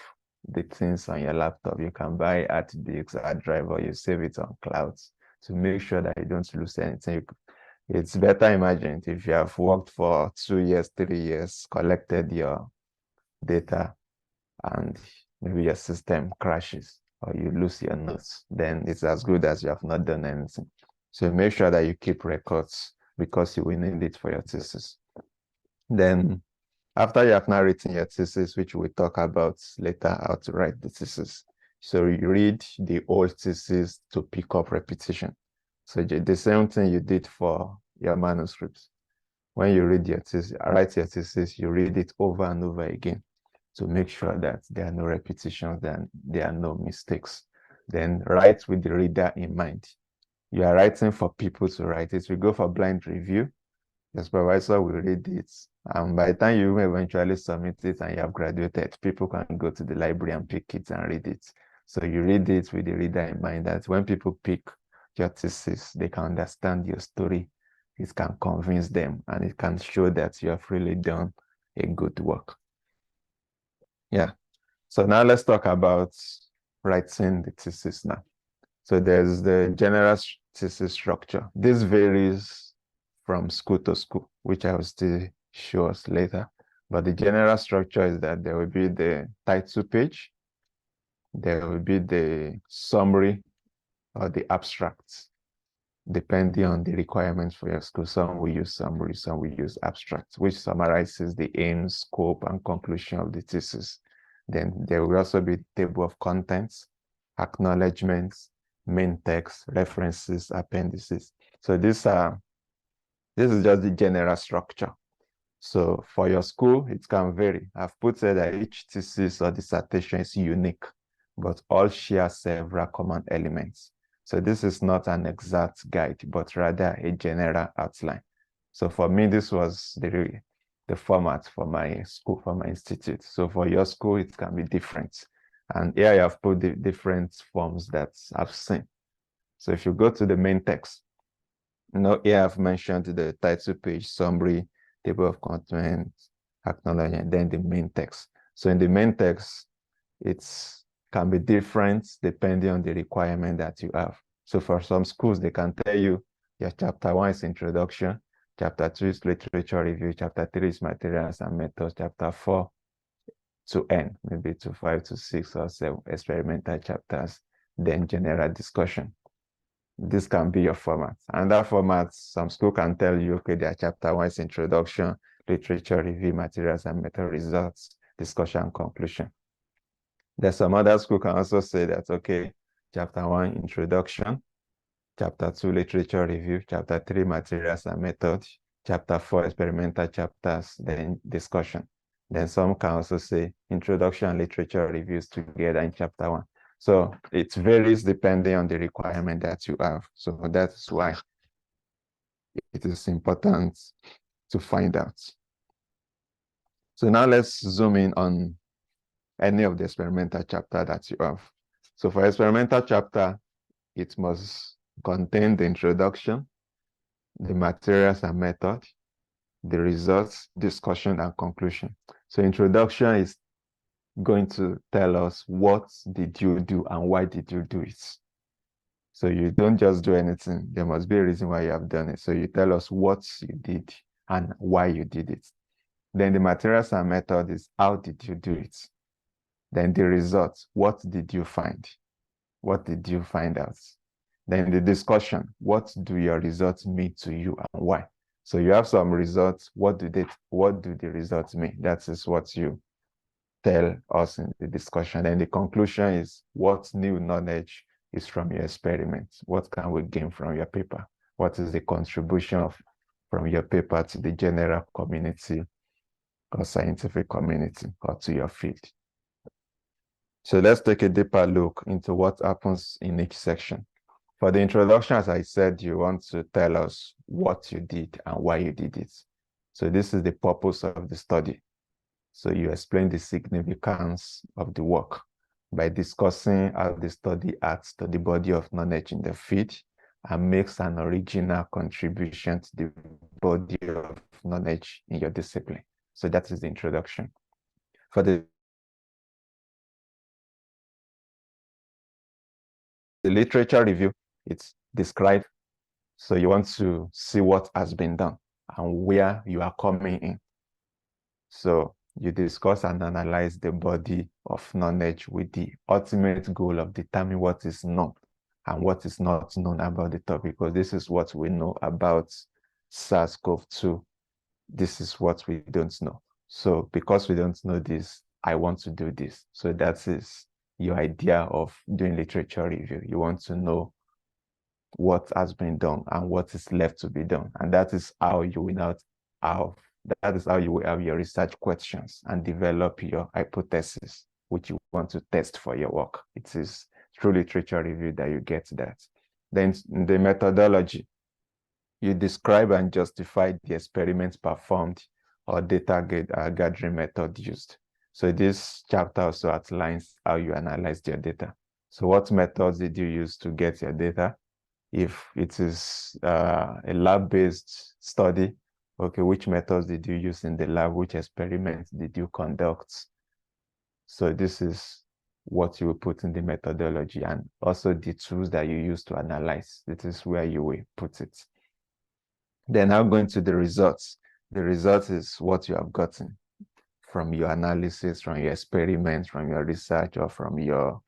the things on your laptop. You can buy hard disks, hard drive, or you save it on clouds to make sure that you don't lose anything. It's better imagined if you have worked for 2 years, 3 years, collected your data, and maybe your system crashes or you lose your notes, then it's as good as you have not done anything. So make sure that you keep records because you will need it for your thesis. Then after you have now written your thesis, which we'll talk about later, how to write the thesis. So you read the old thesis to pick up repetition. So the same thing you did for your manuscripts. When you read your thesis, write your thesis, you read it over and over again to make sure that there are no repetitions, that there are no mistakes. Then write with the reader in mind. You are writing for people to write it. We go for blind review. The supervisor will read it. And by the time you eventually submit it and you have graduated, people can go to the library and pick it and read it. So you read it with the reader in mind, that when people pick your thesis, they can understand your story. It can convince them, and it can show that you have really done a good work. Yeah. So now let's talk about writing the thesis now. So there's the general thesis structure. This varies from school to school, which I will still show us later. But the general structure is that there will be the title page, there will be the summary or the abstracts, depending on the requirements for your school. Some will use summary, some will use abstract, which summarizes the aim, scope, and conclusion of the thesis. Then there will also be table of contents, acknowledgements, main text, references, appendices. So this is just the general structure. So for your school, it can vary. I've put it that each thesis or dissertation is unique, but all share several common elements. So this is not an exact guide, but rather a general outline. So for me, this was the format for my school, for my institute. So for your school, it can be different. And here I have put the different forms that I've seen. So if you go to the main text, here I've mentioned the title page, summary, table of contents, acknowledgement, then the main text. So in the main text, it can be different depending on the requirement that you have. So for some schools, they can tell you your chapter 1 is introduction, chapter 2 is literature review, chapter 3 is materials and methods, chapter 4 to N, maybe to 5 to 6 or 7 experimental chapters, then general discussion. This can be your format. And that format, some school can tell you, okay, their chapter 1 is introduction, literature review, materials and method results, discussion, conclusion. There's some other school can also say that, okay, chapter 1, introduction, chapter 2, literature review, chapter 3, materials and methods, chapter 4, experimental chapters, then discussion. Then some can also say introduction and literature reviews together in chapter 1. So it varies depending on the requirement that you have. So that's why it is important to find out. So now let's zoom in on any of the experimental chapter that you have. So for experimental chapter, it must contain the introduction, the materials and method, the results, discussion, and conclusion. So introduction is going to tell us what did you do and why did you do it. So you don't just do anything. There must be a reason why you have done it. So you tell us what you did and why you did it. Then the materials and method is how did you do it? Then the results, what did you find? What did you find out? Then the discussion, what do your results mean to you and why? So you have some results, what do the results mean? That is what you tell us in the discussion. And the conclusion is what new knowledge is from your experiment? What can we gain from your paper? What is the contribution from your paper to the general community or scientific community or to your field? So let's take a deeper look into what happens in each section. For the introduction, as I said, you want to tell us what you did and why you did it. So this is the purpose of the study. So you explain the significance of the work by discussing how the study adds to the body of knowledge in the field and makes an original contribution to the body of knowledge in your discipline. So that is the introduction. For the literature review, it's described. So you want to see what has been done and where you are coming in. So you discuss and analyze the body of knowledge with the ultimate goal of determining what is known and what is not known about the topic, because this is what we know about SARS-CoV-2. This is what we don't know. So because we don't know this, I want to do this. So that is your idea of doing literature review. You want to know what has been done and what is left to be done. And that is how you will have your research questions and develop your hypothesis, which you want to test for your work. It is through literature review that you get that. Then the methodology, you describe and justify the experiments performed or data gathering method used. So this chapter also outlines how you analyze your data. So what methods did you use to get your data? If it is a lab-based study, okay, which methods did you use in the lab? Which experiments did you conduct? So this is what you will put in the methodology, and also the tools that you use to analyze. This is where you will put it. Then now going to the results. The result is what you have gotten from your analysis, from your experiments, from your research, or from your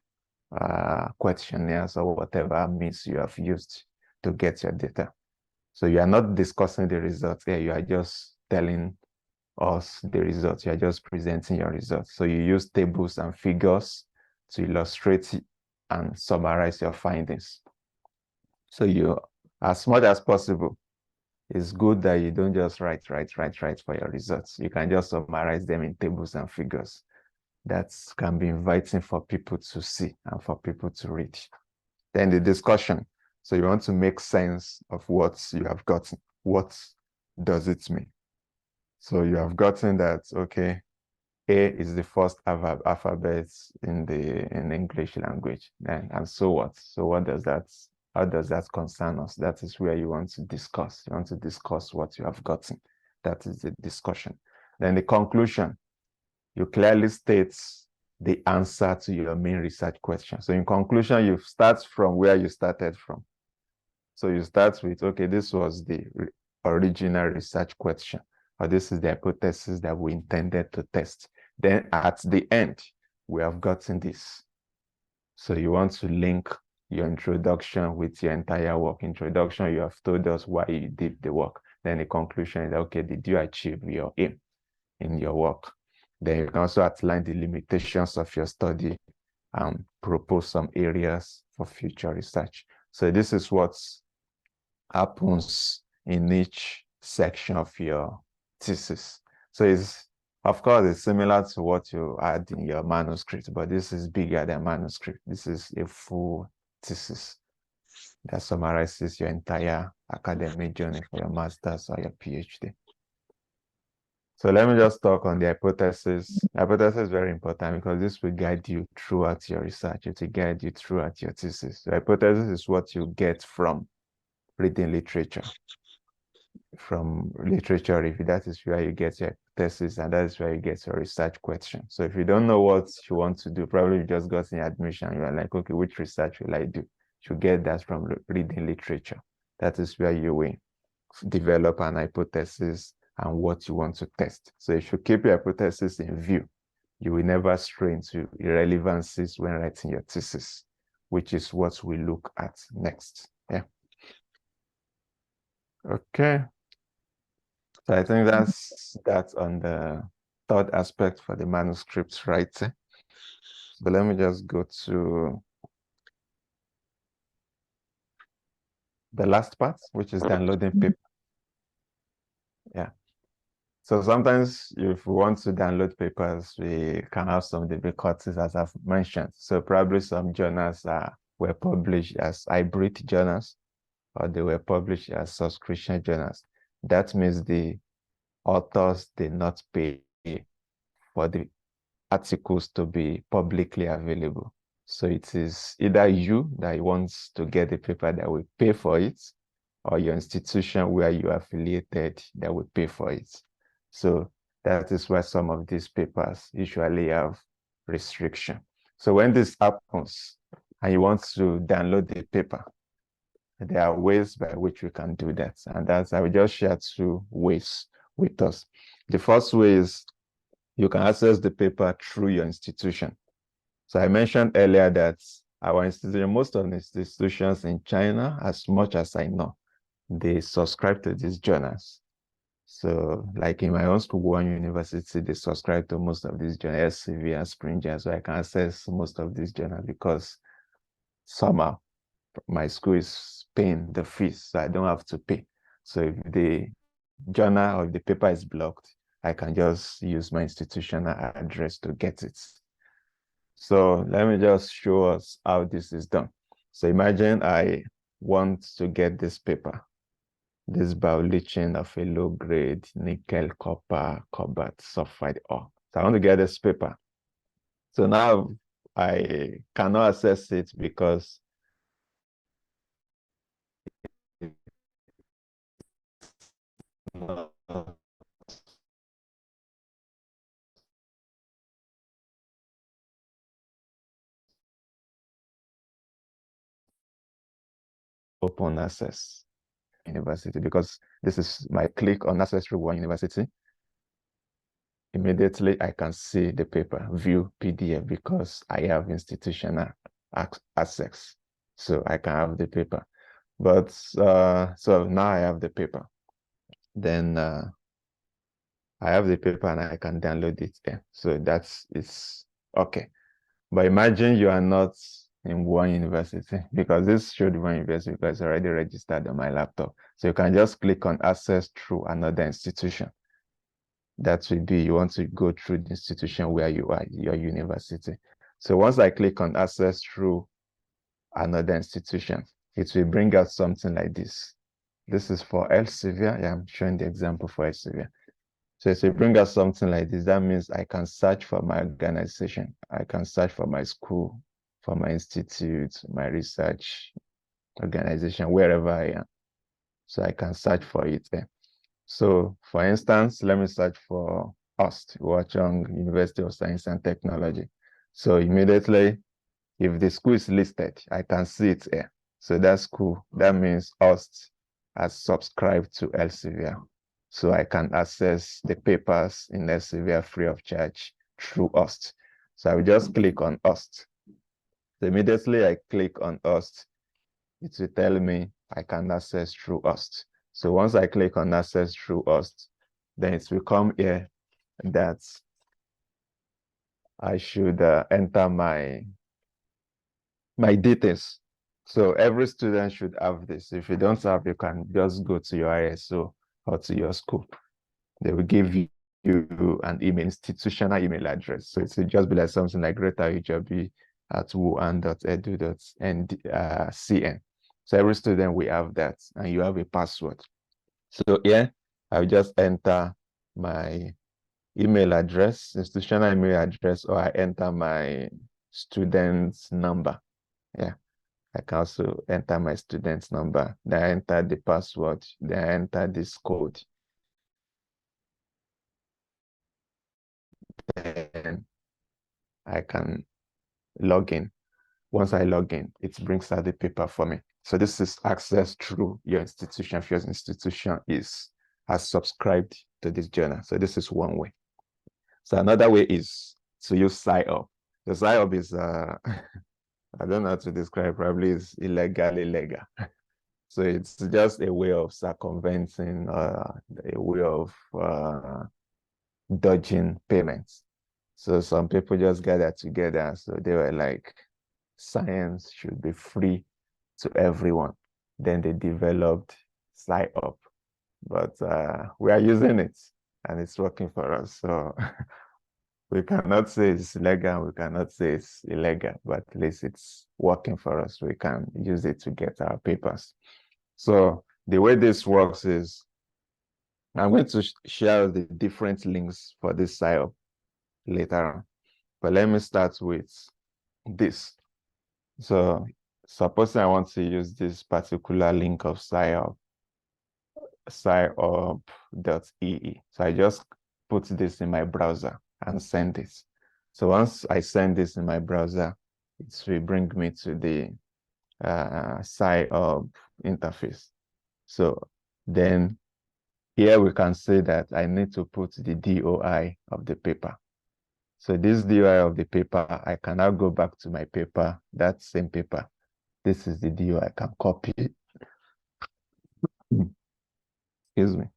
questionnaires, or whatever means you have used to get your data. So you are not discussing the results here, you are just telling us the results, you are just presenting your results. So you use tables and figures to illustrate and summarize your findings. So you, as much as possible, it's good that you don't just write for your results. You can just summarize them in tables and figures. That can be inviting for people to see and for people to read. Then the discussion. So you want to make sense of what you have gotten. What does it mean? So you have gotten that, okay, A is the first alphabet in the English language, and so what? So what does that, how does that concern us? That is where you want to discuss. You want to discuss what you have gotten. That is the discussion. Then the conclusion. You clearly state the answer to your main research question. So in conclusion, you start from where you started from. So you start with, okay, this was the original research question, or this is the hypothesis that we intended to test. Then at the end, we have gotten this. So you want to link your introduction with your entire work. Introduction, you have told us why you did the work. Then the conclusion is, okay, did you achieve your aim in your work? Then you can also outline the limitations of your study and propose some areas for future research. So this is what happens in each section of your thesis. So it's, of course, it's similar to what you had in your manuscript, but this is bigger than manuscript. This is a full thesis that summarizes your entire academic journey for your master's or your PhD. So let me just talk on the hypothesis. Hypothesis is very important because this will guide you throughout your research. It will guide you throughout your thesis. The hypothesis is what you get from reading literature, from literature review. That is where you get your hypothesis, and that is where you get your research question. So if you don't know what you want to do, probably you just got in admission, you are like, okay, which research will I do? You get that from reading literature. That is where you will develop an hypothesis and what you want to test. So if you keep your hypothesis in view, you will never stray into irrelevancies when writing your thesis, which is what we look at next. Yeah. Okay. So I think that's on the third aspect for the manuscript writing. But let me just go to the last part, which is downloading paper. Yeah. So sometimes if we want to download papers, we can have some difficulties, as I've mentioned. So probably some journals were published as hybrid journals, or they were published as subscription journals. That means the authors did not pay for the articles to be publicly available. So it is either you that wants to get the paper that will pay for it, or your institution where you are affiliated that will pay for it. So that is why some of these papers usually have restriction. So when this happens and you want to download the paper, there are ways by which we can do that. And that's, I will just share 2 ways with us. The first way is you can access the paper through your institution. So I mentioned earlier that our institution, most of the institutions in China, as much as I know, they subscribe to these journals. So like in my own school, One University, they subscribe to most of these journals, SCV and Springer, so I can access most of these journals because somehow my school is paying the fees, so I don't have to pay. So if the journal or if the paper is blocked, I can just use my institutional address to get it. So let me just show us how this is done. So imagine I want to get this paper, this biology of a low grade nickel, copper, cobalt, sulfide ore. So I want to get this paper. So now I cannot access it because open access university, because this is my click on access through one university. Immediately I can see the paper, view PDF, because I have institutional access. So I can have the paper. But so now I have the paper. Then I have the paper and I can download it there. So it's okay. But imagine you are not in one university, because this showed one university because it's already registered on my laptop. So you can just click on access through another institution. That will be, you want to go through the institution where you are, your university. So once I click on access through another institution, it will bring out something like this. This is for Elsevier. Yeah, I'm showing the example for Elsevier. So it will bring out something like this. That means I can search for my organization. I can search for my school, for my institute, my research organization, wherever I am. So I can search for it there. So for instance, let me search for UST, Wachong University of Science and Technology. So immediately, if the school is listed, I can see it here. So that's cool. That means UST has subscribed to Elsevier. So I can access the papers in Elsevier free of charge through UST. So I will just click on UST. So immediately I click on UST, it will tell me I can access through UST. So once I click on access through UST, then it will come here that I should enter my details. So every student should have this. If you don't have, you can just go to your ISO or to your school. They will give you an email, institutional email address. So it will just be like something like greateroyejobi@wuhan.edu.cn. So every student will have that, and you have a password. So here, I'll just enter my email address, institutional email address, or I enter my student's number. Yeah, I can also enter my student's number. Then I enter the password. Then I enter this code. Then I can log in. Once I log in, it brings out the paper for me. So this is access through your institution. If your institution has subscribed to this journal. So this is one way. So another way is to use PsyOp. The PsyOp is, I don't know how to describe, probably is illegal. So it's just a way of circumventing, a way of dodging payments. So some people just gathered together. So they were like, science should be free to everyone. Then they developed PsyOp, but we are using it and it's working for us. So we cannot say it's legal, we cannot say it's illegal, but at least it's working for us. We can use it to get our papers. So the way this works is, I'm going to share the different links for this PsyOp later on. But let me start with this. So suppose I want to use this particular link of PsyOp, psyop.ee. So I just put this in my browser and send it. So once I send this in my browser, it will bring me to the PsyOp interface. So then here we can say that I need to put the DOI of the paper. So this DOI of the paper, I can now go back to my paper, that same paper. This is the DOI, I can copy it. Excuse me.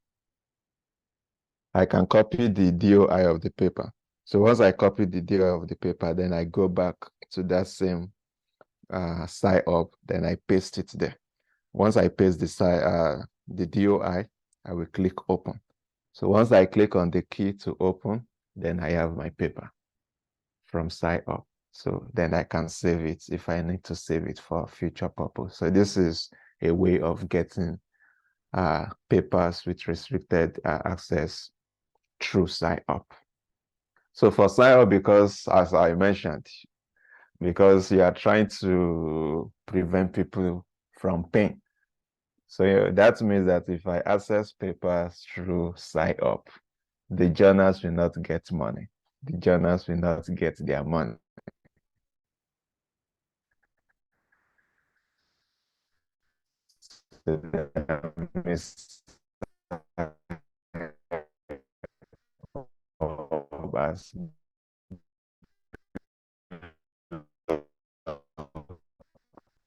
I can copy the DOI of the paper. So once I copy the DOI of the paper, then I go back to that same PsyOp, then I paste it there. Once I paste the DOI, I will click open. So once I click on the key to open, then I have my paper from PsyOp. So then I can save it if I need to save it for future purpose. So this is a way of getting papers with restricted access through sign-up. So for sign-up, because as I mentioned, because you are trying to prevent people from paying. So that means that if I access papers through sign-up, the journals will not get money. The journals will not get their money. So that means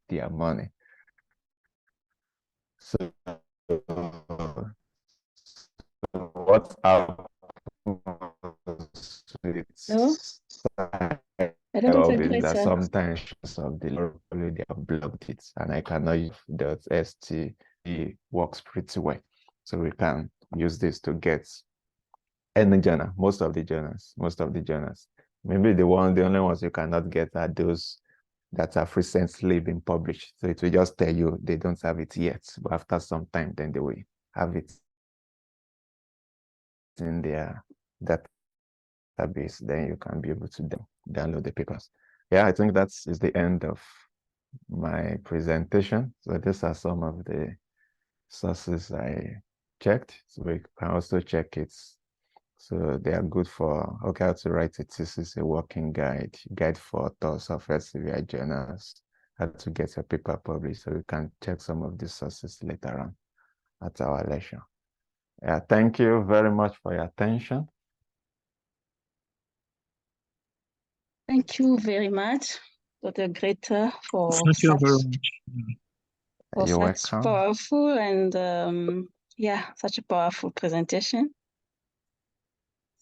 their money. So what happens with is that sometimes of the they have blocked it, and I cannot use .st. It works pretty well, so we can use this to get any journal, most of the journals. Maybe the only ones you cannot get are those that have recently been published. So it will just tell you they don't have it yet, but after some time, then they will have it in their database. Then you can be able to download the papers. Yeah, I think that is the end of my presentation. So these are some of the sources I checked. So we can also check it. So they are good for how to write a thesis, a working guide for authors of Elsevier journals, how to get your paper published. So we can check some of these sources later on at our lecture. Yeah, thank you very much for your attention. Thank you very much, Dr. Greta, for Thank you very much. You're such welcome. powerful and such a powerful presentation.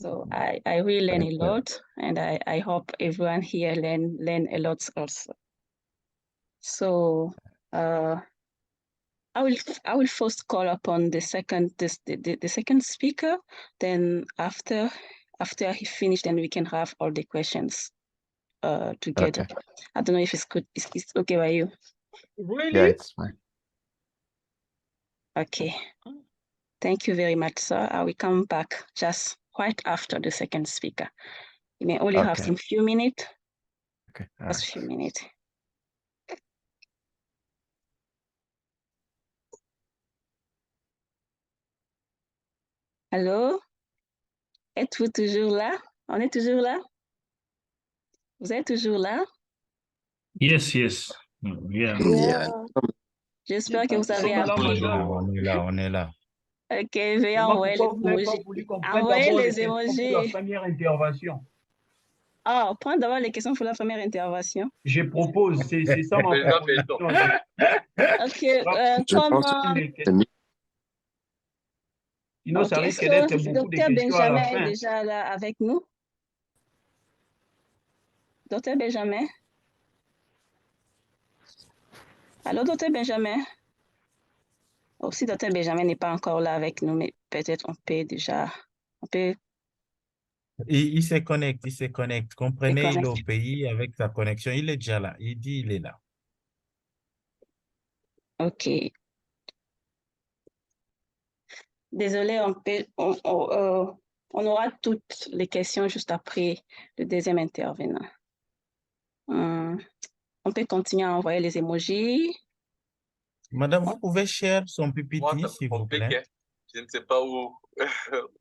So I really learn a lot, and I hope everyone here learn a lot also. So I will first call upon the second speaker. Then after he finished, then we can have all the questions together. Okay. I don't know if it's good. It's okay by you? Really? Yeah, it's fine. Okay. Thank you very much, sir. I will come back just right after the second speaker. You may only have some few minutes. Okay. Just few minutes. Allô? Êtes-vous toujours là? On est toujours là? Vous êtes toujours là? Yes. Yeah. Yeah. J'espère que vous avez appris. On est là. Ok, veuillez envoyer les emojis. Envoyez les emojis. Pour la première intervention. Ah, prendre d'abord les questions pour la première intervention. Je propose, c'est ça ma proposition. Ok, comment... Sinon, ça risque d'être beaucoup de Docteur questions à la Benjamin fin. est déjà là avec nous. Docteur Benjamin? Allô, Docteur Benjamin? Aussi, Docteur Benjamin n'est pas encore là avec nous, mais peut-être on peut... Il se connecte. Comprenez, il est au pays avec sa connexion. Il est déjà là. Il dit il est là. Ok. Désolé, on aura toutes les questions juste après le deuxième intervenant. On peut continuer à envoyer les emojis. Madame, vous pouvez share son PPT, s'il vous plaît. Je ne sais pas où,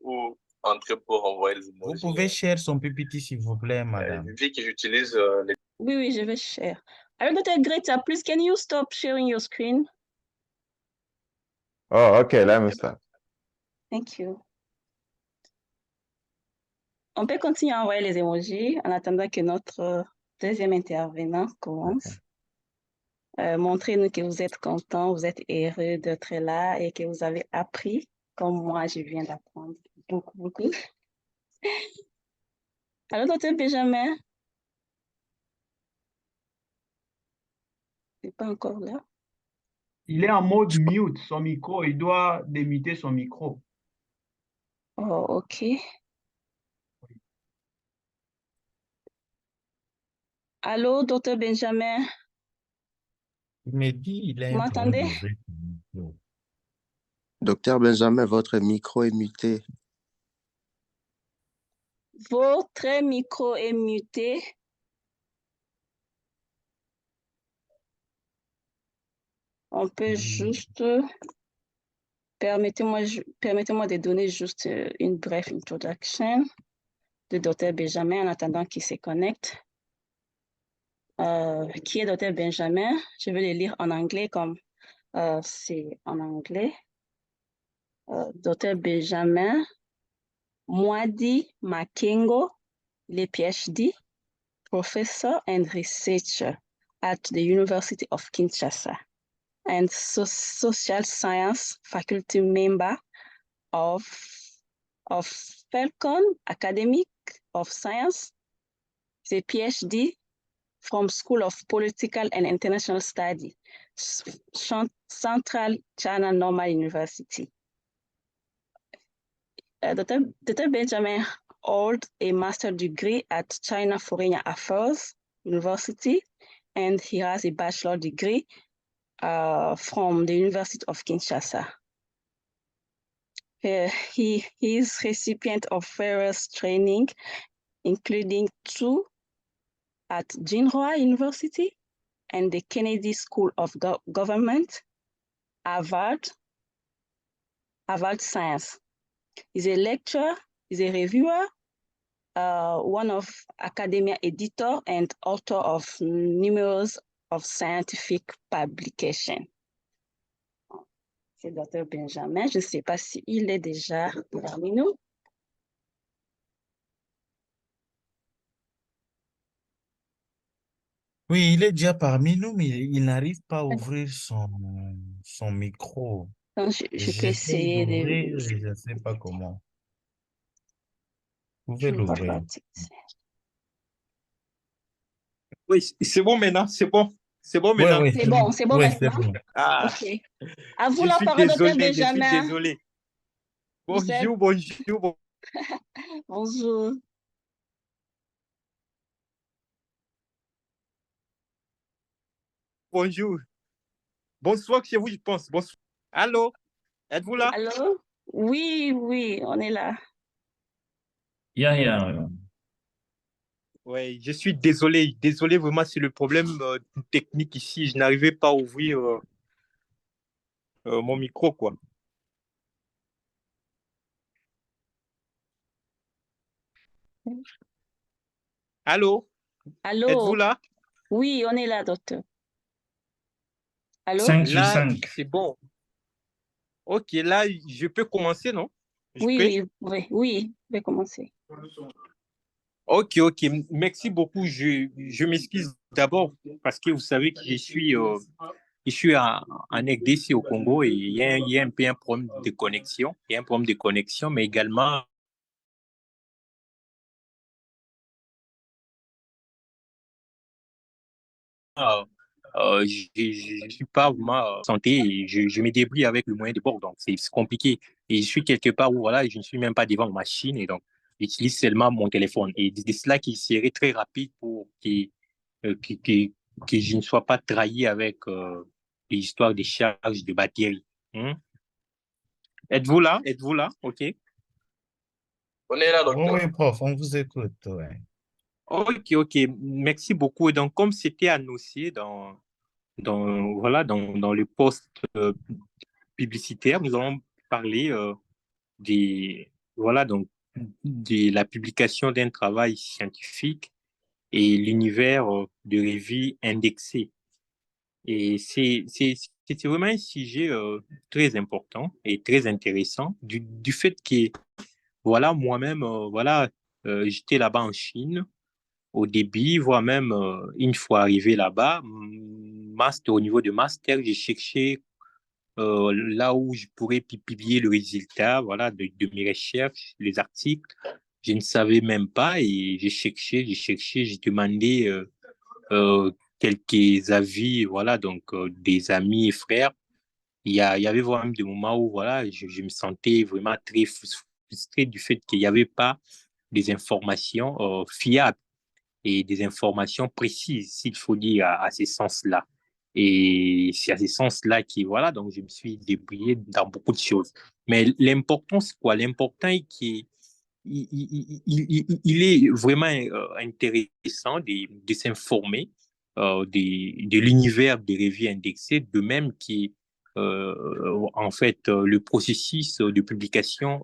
où entrer pour envoyer les emojis. Vous pouvez share son PPT, s'il vous plaît, madame. Vu que j'utilise les... Oui, je vais share. Alors, Dr. Greta, please, can you stop sharing your screen? Oh, okay, let me start. Thank you. On peut continuer à envoyer les emojis en attendant que notre deuxième intervenant commence. Okay. Montrez-nous que vous êtes content, vous êtes heureux d'être là et que vous avez appris, comme moi, je viens d'apprendre beaucoup. Alors, Dr. Benjamin? Il n'est pas encore là. Il est en mode mute, son micro. Il doit démuter son micro. Oh, OK. Allô, docteur Benjamin, Il me dit il a vous un problème m'entendez? d'ouvrir son micro. Docteur Benjamin, votre micro est muté. Votre micro est muté. On peut juste... Permettez-moi de donner juste une brève introduction de Dr. Benjamin en attendant qu'il se connecte. Qui est Dr. Benjamin? Je vais le lire en anglais comme c'est en anglais. Dr. Benjamin Mwadi Makengo, il est PhD, professor and researcher at the University of Kinshasa and social science faculty member of Falcon Academy of Science. He's a PhD from School of Political and International Study, Central China Normal University. Dr. Benjamin holds a master's degree at China Foreign Affairs University, and he has a bachelor's degree from the University of Kinshasa. He is recipient of various training, including 2 at Jinhua University and the Kennedy School of Government, Harvard Science. He's a lecturer, he's a reviewer, one of academia editor and author of numerous of scientific publications. C'est Dr. Benjamin. Je ne sais pas s'il est déjà parmi nous. Oui, il est déjà parmi nous, mais il n'arrive pas à ouvrir son micro. Donc, je peux J'essaie essayer d'ouvrir, de... je ne sais pas comment. Vous Je pouvez ne vois pas. l'ouvrir. Oui, c'est bon maintenant, c'est bon. C'est bon Oui, maintenant. oui, C'est bon, c'est bon oui, c'est maintenant. bon. Ah, OK. À vous je la suis parole, Dr. désolé, je suis Benjamin. désolé. Vous êtes... Bonjour. Bonjour. Bonjour. Bonsoir chez vous, je pense. Bonsoir. Allô, êtes-vous là? Allô? Oui, on est là. Yeah. Oui, je suis désolé. Désolé, vraiment, c'est le problème technique ici. Je n'arrivais pas à ouvrir mon micro, quoi. Allô, Allô? êtes-vous là? Oui, on est là, docteur. Allô? 5 sur Là, 5. c'est bon. Ok, là, je peux commencer, non? Je peux? Oui, je vais commencer. Ok. Merci beaucoup. Je m'excuse d'abord parce que vous savez que je suis en RDC au Congo et il y a un peu un problème de connexion. Il y a un problème de connexion, mais également je suis pas vraiment santé et je me débrouille avec le moyen de bord, donc c'est compliqué. Et je suis quelque part où voilà, je ne suis même pas devant ma machine et donc j'utilise seulement mon téléphone. Et de cela qui serait très rapide pour que je ne sois pas trahi avec les histoires de charge de batterie. Êtes-vous là? Êtes-vous là? OK. On est là, Oui, docteur. oui, prof, on vous écoute. Ouais. OK. Merci beaucoup. Et donc, comme c'était annoncé dans le poste publicitaire, nous allons parler donc, de la publication d'un travail scientifique et l'univers de revues indexées. Et c'est vraiment un sujet très important et très intéressant du fait que, voilà, moi-même, j'étais là-bas en Chine au début, voire même une fois arrivé là-bas, au niveau de master, j'ai cherché là où je pourrais publier le résultat, voilà, de mes recherches, les articles. Je ne savais même pas et j'ai cherché, j'ai demandé quelques avis, voilà, donc des amis et frères. Il y avait vraiment des moments où, voilà, je me sentais vraiment très frustré du fait qu'il n'y avait pas des informations fiables. et des informations précises, s'il faut dire, à ces sens-là. Et c'est à ces sens-là qui, voilà, donc je me suis débrouillé dans beaucoup de choses. Mais l'important, c'est quoi? L'important est qu'il il est vraiment intéressant de s'informer de l'univers des revues indexées, de même en fait, le processus de publication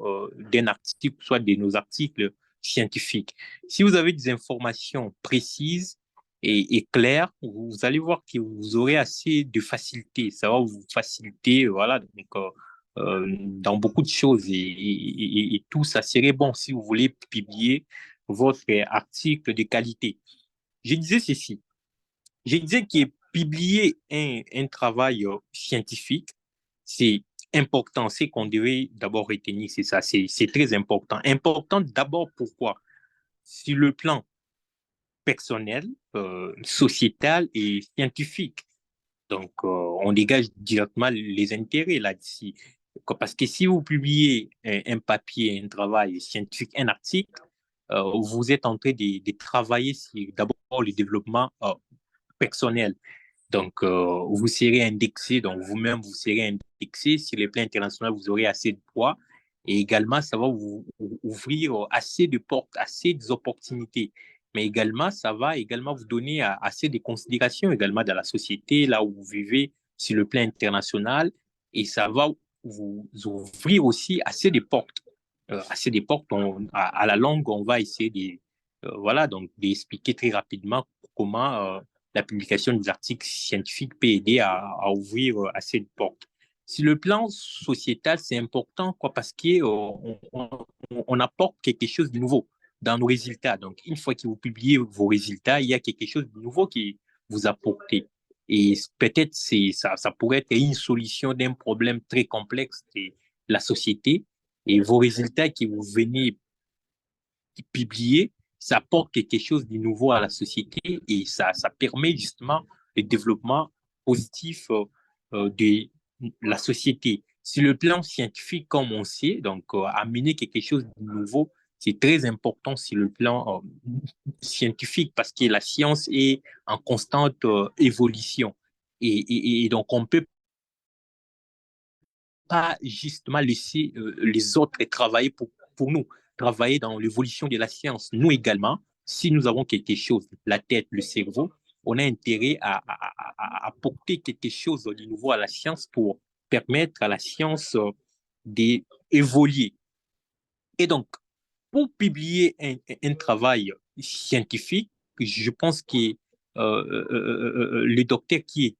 d'un article, soit de nos articles scientifiques. Si vous avez des informations précises et claires, vous allez voir que vous aurez assez de facilité. Ça va vous faciliter, voilà, donc, dans beaucoup de choses et tout ça serait bon si vous voulez publier votre article de qualité. Je disais ceci, je disais que publier un travail scientifique, c'est important, c'est qu'on devrait d'abord retenir, c'est ça, c'est très important. Important d'abord pourquoi? Sur le plan personnel, sociétal et scientifique. Donc, on dégage directement les intérêts là-dessus. Parce que si vous publiez un papier, un travail scientifique, un article, vous êtes en train de travailler sur d'abord le développement personnel. Donc, vous serez indexé, donc vous-même, vous serez indexé. Sur les plans internationaux, vous aurez assez de poids. Et également, ça va vous ouvrir assez de portes, assez d'opportunités. Mais également, ça va également vous donner assez de considérations également dans la société, là où vous vivez sur le plan international. Et ça va vous ouvrir aussi assez de portes. Assez de portes, à la longue, on va essayer voilà, donc d'expliquer très rapidement comment la publication des articles scientifiques peut aider à ouvrir assez de portes. Sur le plan sociétal, c'est important quoi, parce qu'on apporte quelque chose de nouveau dans nos résultats. Donc, une fois que vous publiez vos résultats, il y a quelque chose de nouveau qui vous apportez. Et peut-être ça pourrait être une solution d'un problème très complexe de la société. Et vos résultats que vous venez publier, ça apporte quelque chose de nouveau à la société et ça permet justement le développement positif de la société. Sur le plan scientifique, comme on sait, donc amener quelque chose de nouveau, c'est très important sur le plan scientifique parce que la science est en constante évolution. Et donc, on ne peut pas justement laisser les autres travailler pour nous, travailler dans l'évolution de la science. Nous également, si nous avons quelque chose, la tête, le cerveau, on a intérêt à apporter quelque chose de nouveau à la science pour permettre à la science d'évoluer. Et donc, pour publier un travail scientifique, je pense que le docteur qui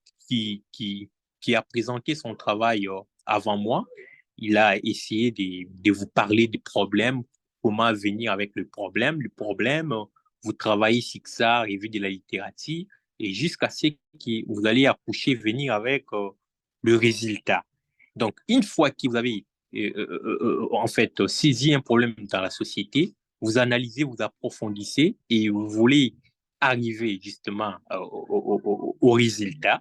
a présenté son travail avant moi, il a essayé de vous parler des problèmes, comment venir avec le problème. Le problème, vous travaillez sur ça, revue de la littérature, et jusqu'à ce que vous allez accoucher, venir avec le résultat. Donc, une fois que vous avez en fait saisi un problème dans la société, vous analysez, vous approfondissez et vous voulez arriver justement au résultat.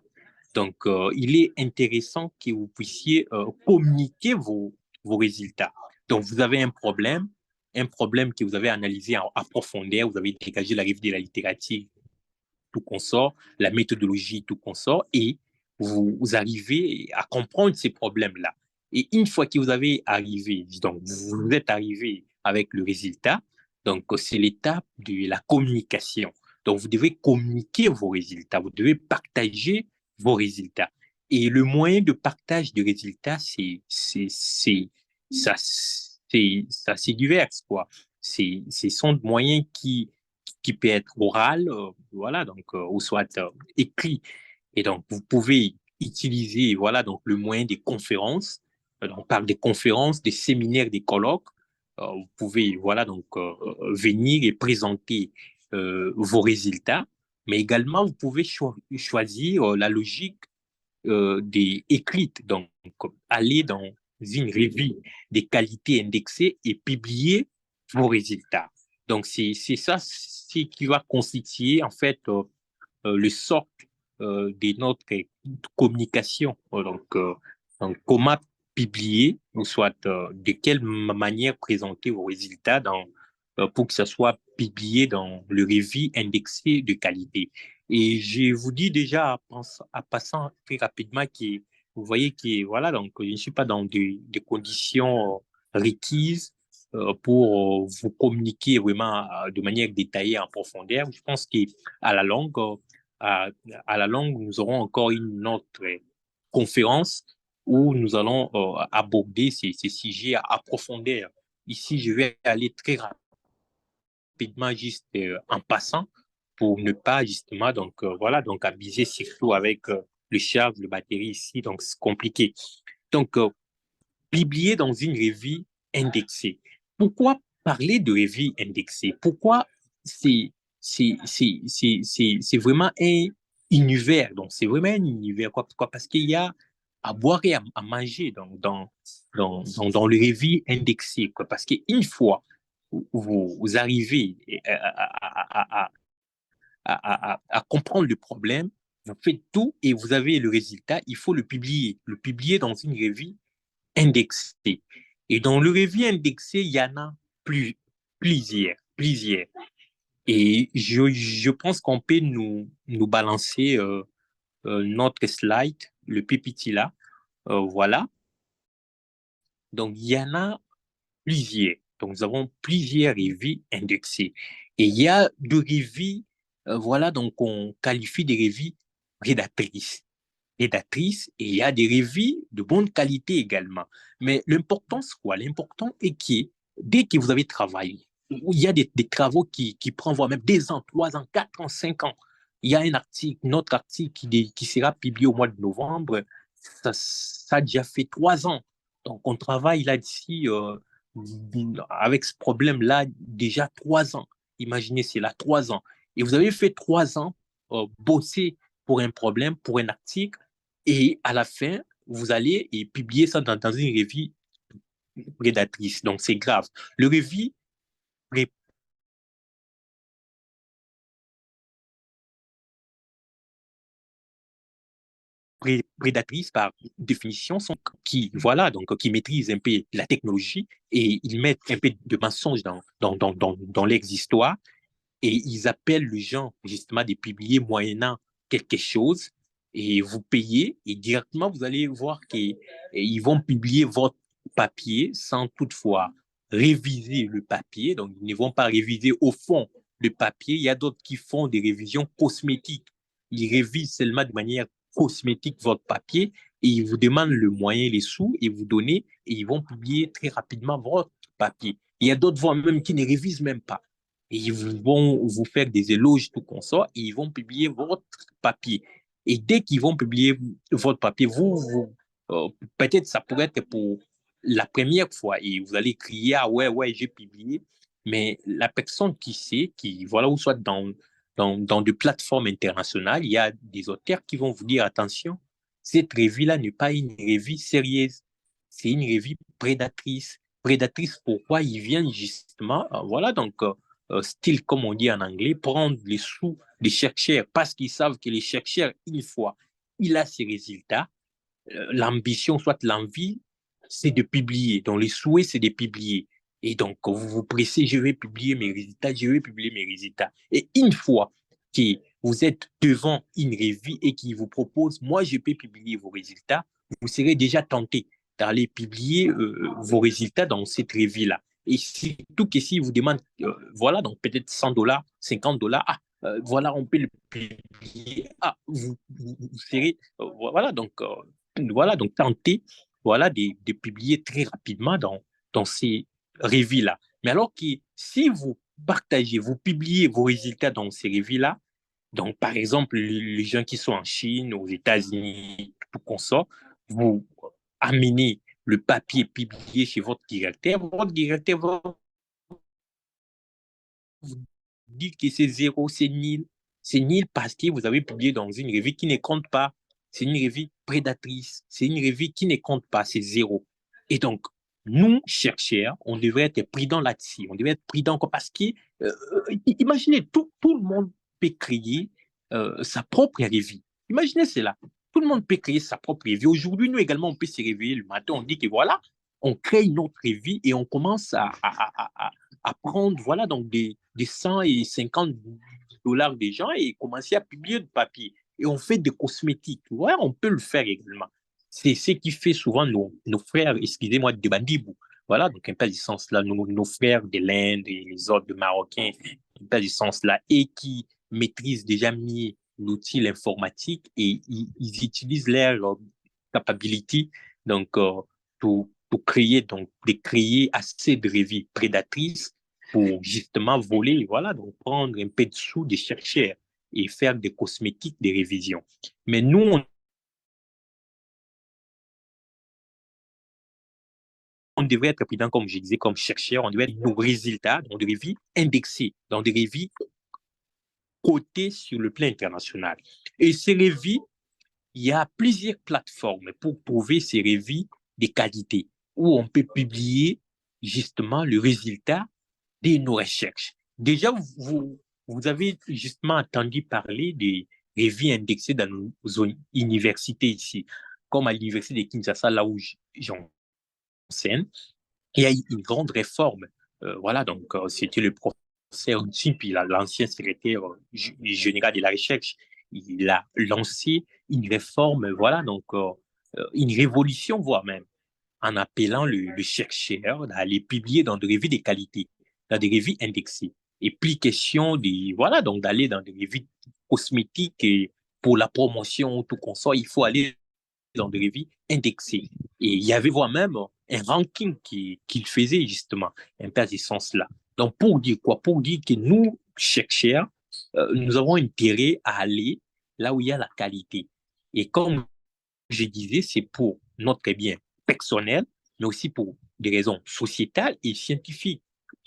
Donc, il est intéressant que vous puissiez communiquer vos résultats. Donc, vous avez un problème que vous avez analysé en profondeur, vous avez dégagé la revue de la littérature, tout consort, la méthodologie, tout consort, et vous arrivez à comprendre ces problèmes-là. Et une fois que vous avez arrivé, donc vous êtes arrivé avec le résultat, donc c'est l'étape de la communication. Donc vous devez communiquer vos résultats, vous devez partager vos résultats. Et le moyen de partage de résultats, ça, c'est divers, quoi. Ce sont des moyens qui peut être oral, voilà, donc, ou soit écrit. Et donc, vous pouvez utiliser, voilà, donc, le moyen des conférences. On parle des conférences, des séminaires, des colloques. Vous pouvez, voilà, donc, venir et présenter vos résultats. Mais également, vous pouvez choisir la logique des écrites. Donc, aller dans une revue des qualités indexées et publier vos résultats. Donc, c'est ça qui va constituer, en fait, le socle de notre communication. Donc, comment publier, ou soit de quelle manière présenter vos résultats dans pour que ça soit publié dans le revue indexé de qualité. Et je vous dis déjà, en passant très rapidement, que vous voyez que voilà, donc je ne suis pas dans des conditions requises pour vous communiquer vraiment de manière détaillée en profondeur. Je pense qu'à la longue, à la longue, nous aurons encore une autre conférence où nous allons aborder ces sujets à profondeur. Ici, je vais aller très rapidement, juste en passant, pour ne pas justement, donc voilà, donc abuser surtout avec le charge de batterie ici, donc c'est compliqué. Donc, publier dans une revue indexée. Pourquoi parler de revue indexée? Pourquoi c'est vraiment un univers? Donc, c'est vraiment un univers. Pourquoi? Parce qu'il y a à boire et à manger dans le revue indexé. Parce qu'une fois vous arrivez à comprendre le problème, vous faites tout et vous avez le résultat, il faut le publier dans une revue indexée. Et dans le revue indexé, il y en a plusieurs. Et je pense qu'on peut nous balancer notre slide, le PPT là. Voilà. Donc, il y en a plusieurs. Donc, nous avons plusieurs revues indexées. Et il y a deux revues, voilà, donc on qualifie des revues rédactrices. Et il y a des revues de bonne qualité également. Mais l'important, c'est quoi? L'important est que dès que vous avez travaillé, il y a des travaux qui prennent voire même 2 ans, 3 ans, 4 ans, 5 ans. Il y a notre article qui sera publié au mois de novembre. Ça a déjà fait 3 ans. Donc, on travaille là-dessus avec ce problème-là déjà 3 ans. Imaginez, c'est là 3 ans. Et vous avez fait 3 ans bosser pour un problème, pour un article, et à la fin, vous allez publier ça dans une revue prédatrice. Donc, c'est grave. Le revue prédatrices, par définition, sont qui, voilà, donc qui maîtrisent un peu la technologie et ils mettent un peu de mensonges dans leurs histoires et ils appellent les gens justement de publier moyennant quelque chose et vous payez et directement vous allez voir qu'ils vont publier votre papier sans toutefois réviser le papier. Donc, ils ne vont pas réviser au fond le papier. Il y a d'autres qui font des révisions cosmétiques. Ils révisent seulement de manière cosmétique votre papier et ils vous demandent le moyen, les sous et vous donnez et ils vont publier très rapidement votre papier. Il y a d'autres voix même qui ne révisent même pas. Et ils vont vous faire des éloges tout consort et ils vont publier votre papier. Et dès qu'ils vont publier votre papier, peut-être ça pourrait être pour la première fois et vous allez crier, ah ouais, j'ai publié. Mais la personne qui sait, voilà, ou soit dans des plateformes internationales, il y a des auteurs qui vont vous dire, attention, cette revue-là n'est pas une revue sérieuse, c'est une revue prédatrice. Prédatrice, pourquoi? Ils viennent justement, voilà, donc, style, comme on dit en anglais, prendre les sous des chercheurs parce qu'ils savent que les chercheurs, une fois, il a ses résultats, l'ambition, soit l'envie, c'est de publier. Donc, les souhaits, c'est de publier. Et donc, quand vous vous pressez, je vais publier mes résultats, je vais publier mes résultats. Et une fois que vous êtes devant une revue et qui vous propose, moi, je peux publier vos résultats, vous serez déjà tenté d'aller publier vos résultats dans cette revue-là. Et surtout que si vous demandez, voilà, donc peut-être $100, $50, voilà, on peut le publier. Vous serez, voilà, donc tenter voilà, de publier très rapidement dans ces revues-là. Mais alors que si vous partagez, vous publiez vos résultats dans ces revues-là, donc par exemple, les gens qui sont en Chine, aux États-Unis, tout consort, vous amenez le papier publié chez votre directeur va vous dire que c'est zéro, c'est nul. C'est nul parce que vous avez publié dans une revue qui ne compte pas. C'est une revue prédatrice. C'est une revue qui ne compte pas. C'est zéro. Et donc, nous, chercheurs, on devrait être prudents là-dessus. On devrait être prudents parce que, imaginez, tout le monde peut créer sa propre revue. Imaginez cela. Tout le monde peut créer sa propre revue. Aujourd'hui, nous également, on peut se réveiller le matin. On dit que voilà, on crée une autre revue et on commence à prendre, voilà, donc des 100 et 50 dollars des gens et commencer à publier de papier. Et on fait des cosmétiques. Ouais, on peut le faire également. C'est ce qui fait souvent nos frères, excusez-moi, de Bandibou. Voilà, donc un peu du sens là, nos frères de l'Inde et les autres de Marocains, un peu du sens là, et qui maîtrisent déjà mieux l'outil informatique et ils utilisent leur capability donc pour créer donc de créer assez de revues prédatrices pour justement voler, voilà, donc prendre un peu de sous des chercheurs et faire des cosmétiques, des révisions. Mais nous, on devrait être prudent, comme je disais, comme chercheur, on devrait être nos résultats dans des revues indexées, dans des revues cotées sur le plan international. Et ces revues, il y a plusieurs plateformes pour trouver ces revues de qualité où on peut publier justement le résultat de nos recherches. Déjà, vous avez justement entendu parler des revues indexées dans nos universités ici, comme à l'université de Kinshasa, là où j'enseigne. Il y a une grande réforme. Voilà, donc c'était le professeur Nsimpi, l'ancien secrétaire général de la recherche. Il a lancé une réforme, voilà, donc une révolution, voire même, en appelant le chercheur à les publier dans des revues de qualité, dans des revues indexées. Et puis, question de, voilà, donc d'aller dans des revues cosmétiques et pour la promotion, tout consort, il faut aller dans des revues indexées. Et il y avait voire même un ranking qu'il faisait justement, un peu à ce sens-là. Donc, pour dire quoi? Pour dire que nous, chercheurs, nous avons intérêt à aller là où il y a la qualité. Et comme je disais, c'est pour notre bien personnel, mais aussi pour des raisons sociétales et scientifiques.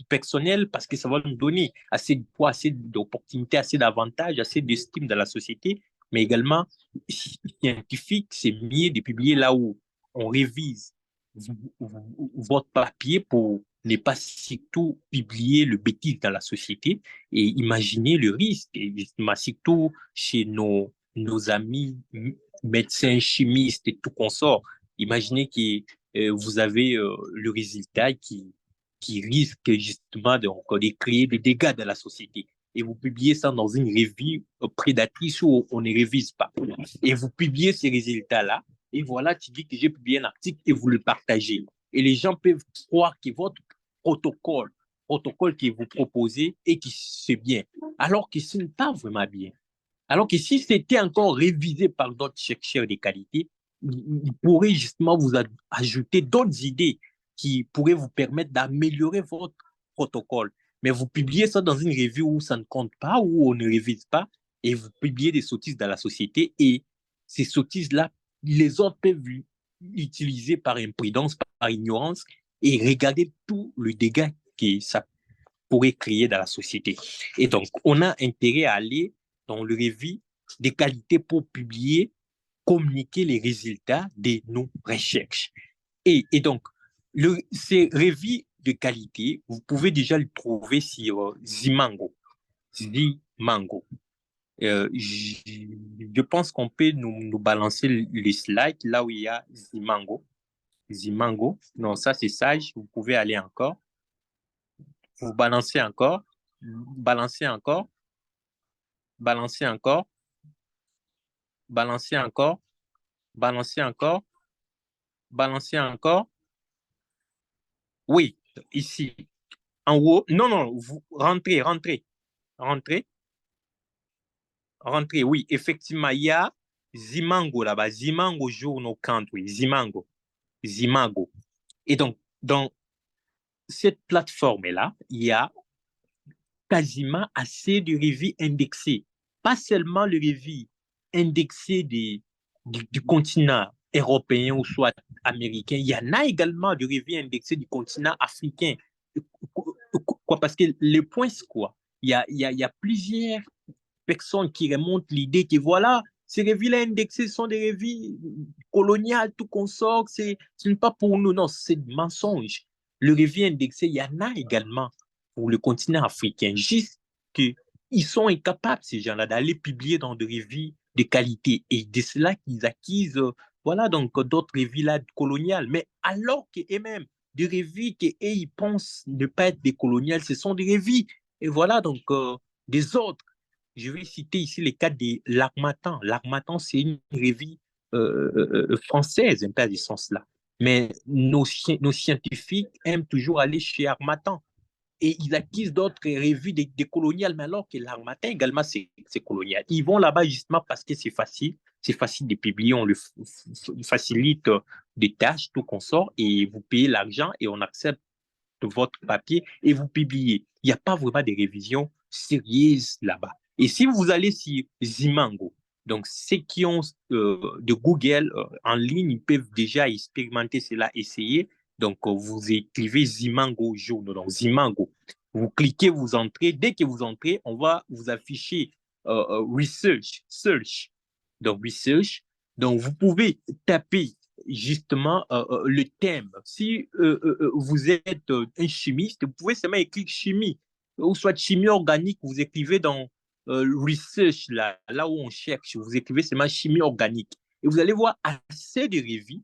Personnel parce que ça va nous donner assez de poids, assez d'opportunités, assez d'avantages, assez d'estime dans la société, mais également scientifique, c'est mieux de publier là où on révise votre papier pour ne pas surtout publier le bêtise dans la société et imaginer le risque, et surtout chez nos amis médecins, chimistes et tout consort. Imaginez que vous avez le résultat qui risque justement de créer des dégâts dans la société. Et vous publiez ça dans une revue prédatrice où on ne révise pas. Et vous publiez ces résultats-là, et voilà, tu dis que j'ai publié un article et vous le partagez. Et les gens peuvent croire que votre protocole que vous proposez et que c'est bien, alors que ce n'est pas vraiment bien. Alors que si c'était encore révisé par d'autres chercheurs de qualité, ils pourraient justement vous ajouter d'autres idées qui pourraient vous permettre d'améliorer votre protocole. Mais vous publiez ça dans une revue où ça ne compte pas, où on ne révise pas, et vous publiez des sottises dans la société, et ces sottises-là, les autres peuvent l'utiliser par imprudence, par ignorance, et regarder tout le dégât que ça pourrait créer dans la société. Et donc, on a intérêt à aller dans le revue des qualités pour publier, communiquer les résultats de nos recherches. Et donc, ces revues de qualité, vous pouvez déjà le trouver sur Zimango. Zimango. Je pense qu'on peut nous balancer les slides là où il y a Zimango. Zimango. Non, ça c'est sage. Vous pouvez aller encore. Vous balancez encore. Balancez encore. Balancez encore. Balancez encore. Balancez encore. Balancez encore. Oui, ici. En haut. Non, non, vous rentrez. Rentrez, oui, effectivement, il y a Zimango là-bas. Zimango Journal Country. Zimango. Et donc, dans cette plateforme-là, il y a quasiment assez de revues indexées. Pas seulement le revue indexé du continent européen ou soit américain, il y en a également de revues indexées du continent africain. Quoi, parce que le point, c'est quoi? Il y a plusieurs personnes qui remontent l'idée que voilà, ces revues-là indexées sont des revues coloniales, tout consort, ce n'est pas pour nous, non, c'est du mensonge. Le revue indexé, il y en a également pour le continent africain, juste qu'ils sont incapables, ces gens-là, d'aller publier dans des revues de qualité, et de cela qu'ils acquisent, voilà, donc d'autres revues là coloniales, mais alors qu'eux-mêmes, des revues et ils pensent ne pas être des coloniales, ce sont des revues. Et voilà, donc, des autres. Je vais citer ici les cas de l'Harmattan. L'Harmattan, c'est une revue française, un peu à ce sens-là. Mais nos scientifiques aiment toujours aller chez Harmattan. Et ils acquisent d'autres revues des coloniales, mais alors que l'Harmattan également, c'est colonial. Ils vont là-bas justement parce que c'est facile de publier, on le facilite des tâches, tout consort, et vous payez l'argent et on accepte votre papier et vous publiez. Il n'y a pas vraiment de révisions sérieuses là-bas. Et si vous allez sur Zimango, donc ceux qui ont de Google en ligne, ils peuvent déjà expérimenter cela, essayer. Donc vous écrivez Zimango Journal, donc Zimango. Vous cliquez, vous entrez. Dès que vous entrez, on va vous afficher Research, Search. Donc Research. Donc vous pouvez taper justement le thème. Si vous êtes un chimiste, vous pouvez seulement écrire chimie, ou soit chimie organique, vous écrivez dans research, là où on cherche, vous écrivez seulement chimie organique. Et vous allez voir assez de revues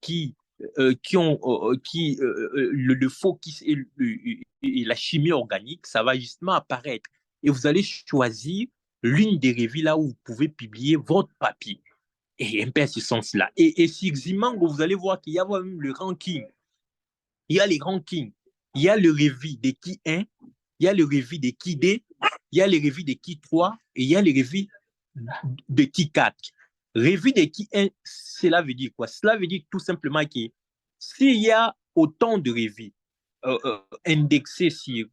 qui ont le focus et la chimie organique, ça va justement apparaître. Et vous allez choisir l'une des revues là où vous pouvez publier votre papier. Et un peu à ce sens-là. Et sur Zimango, vous allez voir qu'il y a même le ranking. Il y a les rankings. Il y a le revue des qui 1, il y a le revue des qui 2, il y a les revues des qui 3 et il y a les revues de qui 4. Revue des qui 1, cela veut dire quoi? Cela veut dire tout simplement que s'il y a autant de revues indexées sur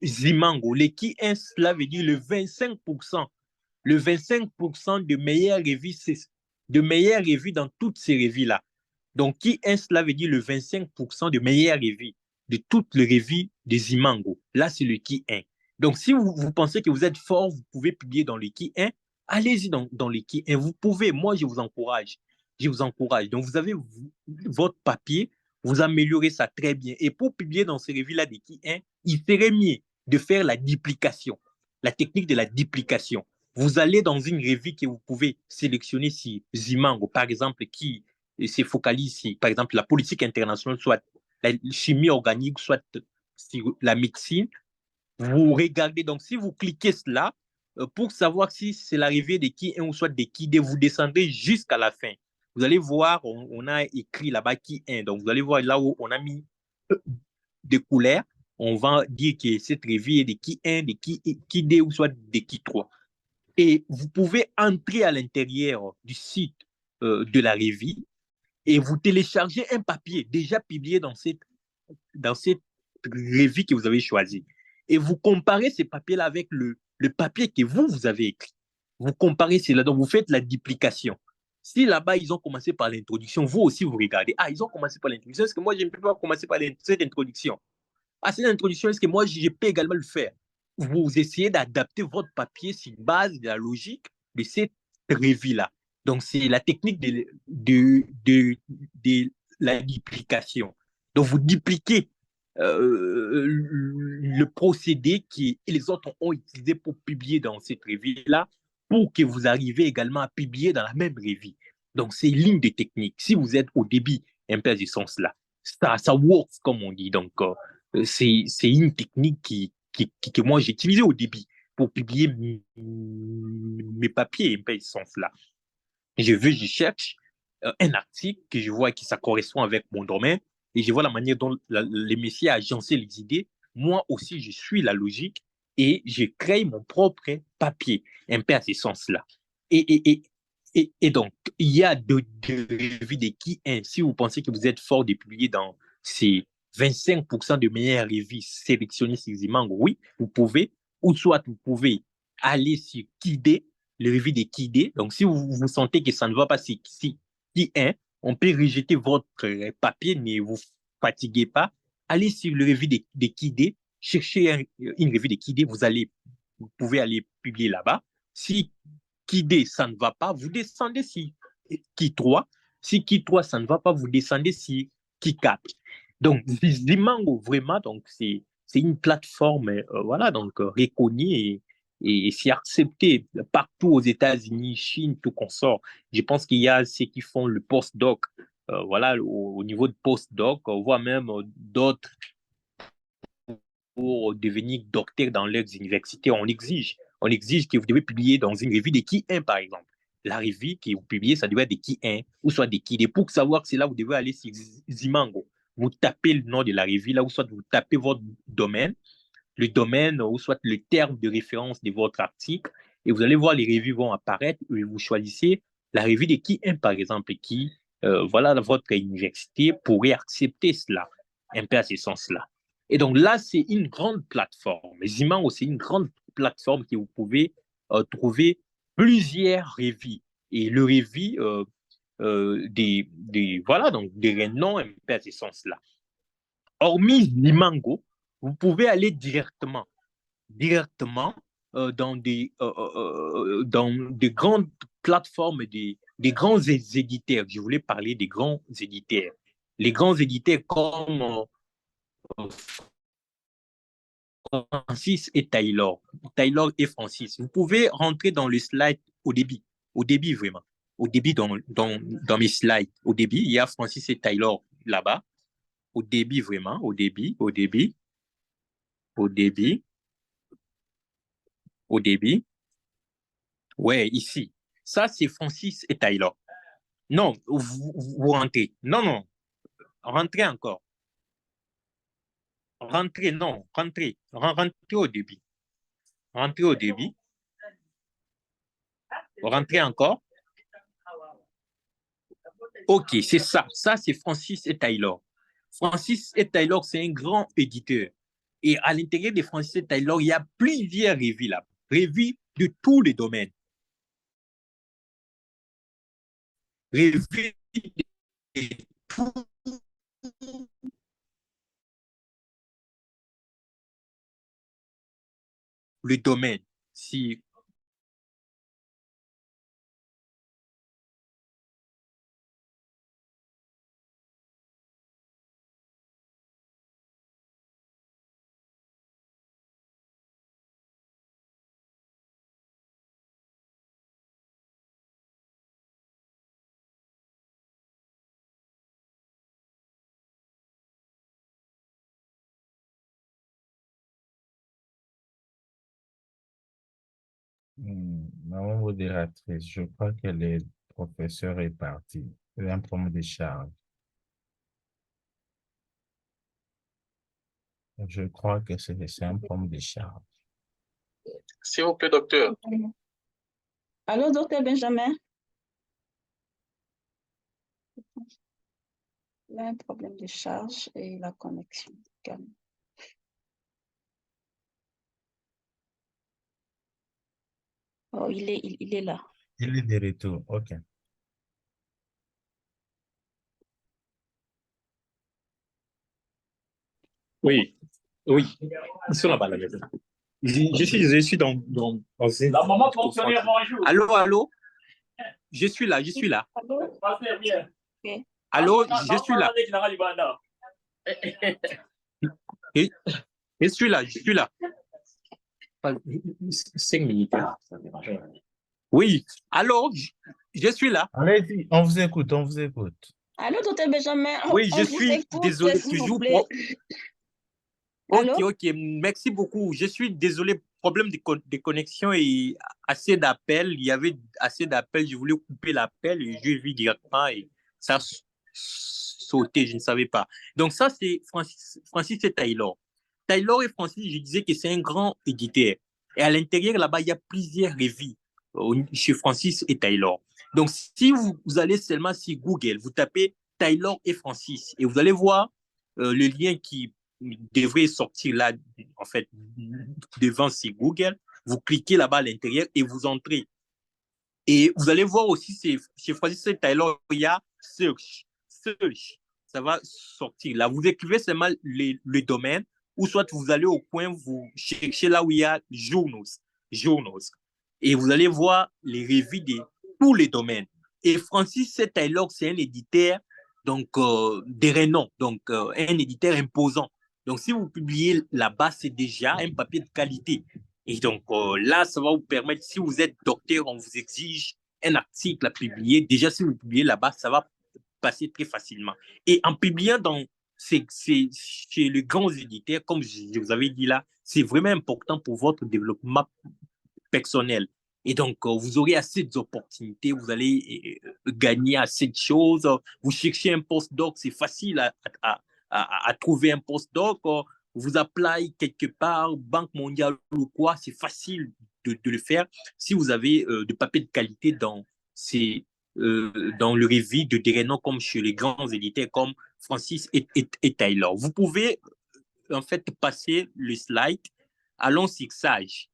Zimango, les qui 1, cela veut dire le 25%. Le 25% de meilleures revues, de meilleures revues dans toutes ces revues-là. Donc, qui est cela veut dire le 25% de meilleures revues de toutes les revues des Zimango. Là, c'est le qui 1. Donc, si vous pensez que vous êtes fort, vous pouvez publier dans le qui 1, allez-y dans le qui 1. Vous pouvez, moi, je vous encourage. Je vous encourage. Donc, vous avez votre papier, vous améliorez ça très bien. Et pour publier dans ces revues-là des qui 1, il serait mieux de faire la duplication, la technique de la duplication. Vous allez dans une revue que vous pouvez sélectionner si Zimango, par exemple, qui se focalise sur, par exemple, la politique internationale, soit la chimie organique, soit sur la médecine. Vous regardez, donc si vous cliquez cela, pour savoir si c'est l'arrivée de qui 1 ou soit de qui 2, vous descendez jusqu'à la fin. Vous allez voir, on a écrit là-bas qui 1. Donc, vous allez voir là où on a mis des couleurs. On va dire que cette revue est de qui 1, de qui 2 ou soit de qui 3. Et vous pouvez entrer à l'intérieur du site de la revue et vous téléchargez un papier déjà publié dans cette revue que vous avez choisi. Et vous comparez ce papier-là avec le papier que vous avez écrit. Vous comparez cela, donc vous faites la duplication. Si là-bas, ils ont commencé par l'introduction, vous aussi, vous regardez. Ah, ils ont commencé par l'introduction. Est-ce que moi, je ne peux pas commencer par cette introduction? Ah, cette introduction, est-ce que moi, je peux également le faire? Vous essayez d'adapter votre papier sur base de la logique de cette revue-là. Donc, c'est la technique de la duplication. Donc, vous dupliquez le procédé que les autres ont utilisé pour publier dans cette revue-là pour que vous arriviez également à publier dans la même revue. Donc, c'est une ligne de technique. Si vous êtes au début, un peu de ce sens-là, ça works, comme on dit. Donc, c'est une technique que moi j'ai utilisée au début pour publier mes papiers, un peu de ce sens-là. Je cherche un article que je vois que ça correspond avec mon domaine et je vois la manière dont les messieurs agencent les idées. Moi aussi, je suis la logique et je crée mon propre papier, un peu à ce sens-là. Et donc, il y a deux revues de qui un. Si vous pensez que vous êtes fort de publier dans ces 25% de meilleures revues sélectionnées sur Zimango, oui, vous pouvez, ou soit vous pouvez aller sur Kidé, le revue de Kidé. Donc, si vous sentez que ça ne va pas sur Ki1, on peut rejeter votre papier, ne vous fatiguez pas. Allez sur le revue de Kidé, cherchez une revue de Kidé, vous pouvez aller publier là-bas. Si Ki2, ça ne va pas, vous descendez sur Ki3. Si Ki3, ça ne va pas, vous descendez sur Ki4. Donc, Zimango, vraiment, donc c'est une plateforme voilà, donc, reconnue et c'est accepté partout aux États-Unis, Chine, tout consort. Je pense qu'il y a ceux qui font le postdoc voilà, au niveau de postdoc, voire même d'autres pour devenir docteur dans leurs universités. On exige que vous devez publier dans une revue de qui un, par exemple. La revue que vous publiez, ça devait être de qui un, ou soit de qui des. Pour savoir que c'est là, vous devez aller sur Zimango. Vous tapez le nom de la revue, là, ou soit vous tapez votre domaine, le domaine, ou soit le terme de référence de votre article, et vous allez voir les revues vont apparaître, et vous choisissez la revue de qui un, par exemple, qui, voilà, votre université pourrait accepter cela, un peu à ce sens-là. Et donc là, c'est une grande plateforme. Zimango, c'est une grande plateforme que vous pouvez trouver plusieurs revues. Et le revue voilà, donc des renoms un peu à ce sens-là. Hormis Zimango, vous pouvez aller directement dans des grandes plateformes, des grands éditeurs. Je voulais parler des grands éditeurs. Les grands éditeurs comme Francis et Taylor. Taylor et Francis. Vous pouvez rentrer dans le slide au début vraiment. Au début dans mes slides. Au début, il y a Francis et Taylor là-bas. Au début vraiment, au début. Ouais, ici. Ça, c'est Francis et Taylor. Non, vous rentrez. Non. Rentrez encore. Rentrez, non. Rentrez. Rentrez au début. Rentrez au début. Rentrez encore. OK, c'est ça. Ça, c'est Francis et Taylor. Francis et Taylor, c'est un grand éditeur. Et à l'intérieur de Francis et Taylor, il y a plusieurs revues là. Revues de tous les domaines. Revues de tous les domaines. Si Maman modératrice, je crois que le professeur est parti. Il y a un problème de charge. Je crois que c'est un problème de charge. S'il vous plaît, docteur. Allô, docteur Benjamin? Il y a un problème de charge et la connexion. Oh, il est là. Il est de retour, OK. oui, ils sont là-bas, la maison. Je suis dans une... La maman fonctionnaire, bonjour. Allô? Je suis là. Allô? Okay. Allô, je suis là. Je suis là. 5 minutes. Oui, allô, je suis là. Allez-y, on vous écoute. Allô, docteur Benjamin? Oui, je suis désolé, toujours. Ok, merci beaucoup. Je suis désolé, problème de connexion et assez d'appels. Il y avait assez d'appels, je voulais couper l'appel et je vis directement et ça a sauté, je ne savais pas. Donc ça, c'est Francis et Taylor. Taylor et Francis, je disais que c'est un grand éditeur. Et à l'intérieur, là-bas, il y a plusieurs revues chez Francis et Taylor. Donc, si vous allez seulement sur Google, vous tapez Taylor et Francis et vous allez voir le lien qui devrait sortir là, en fait, devant sur Google. Vous cliquez là-bas à l'intérieur et vous entrez. Et vous allez voir aussi, chez Francis et Taylor, il y a search. Ça va sortir. Là, vous écrivez seulement le domaine ou soit vous allez au coin, vous cherchez là où il y a journaux. Et vous allez voir les revues de tous les domaines. Et Francis et Taylor, c'est un éditeur donc, de renom, donc un éditeur imposant. Donc, si vous publiez là-bas, c'est déjà un papier de qualité. Et donc, là, ça va vous permettre, si vous êtes docteur, on vous exige un article à publier. Déjà, si vous publiez là-bas, ça va passer très facilement. Et en publiant chez les grands éditeurs, comme je vous avais dit là, c'est vraiment important pour votre développement personnel. Et donc, vous aurez assez d'opportunités, vous allez gagner assez de choses. Vous cherchez un postdoc, c'est facile à trouver un postdoc. Vous appelez quelque part, Banque mondiale ou quoi, c'est facile de le faire si vous avez de papier de qualité dans le revue de des noms comme chez les grands éditeurs comme Francis et Taylor. Vous pouvez en fait passer le slide. Allons sur Sage.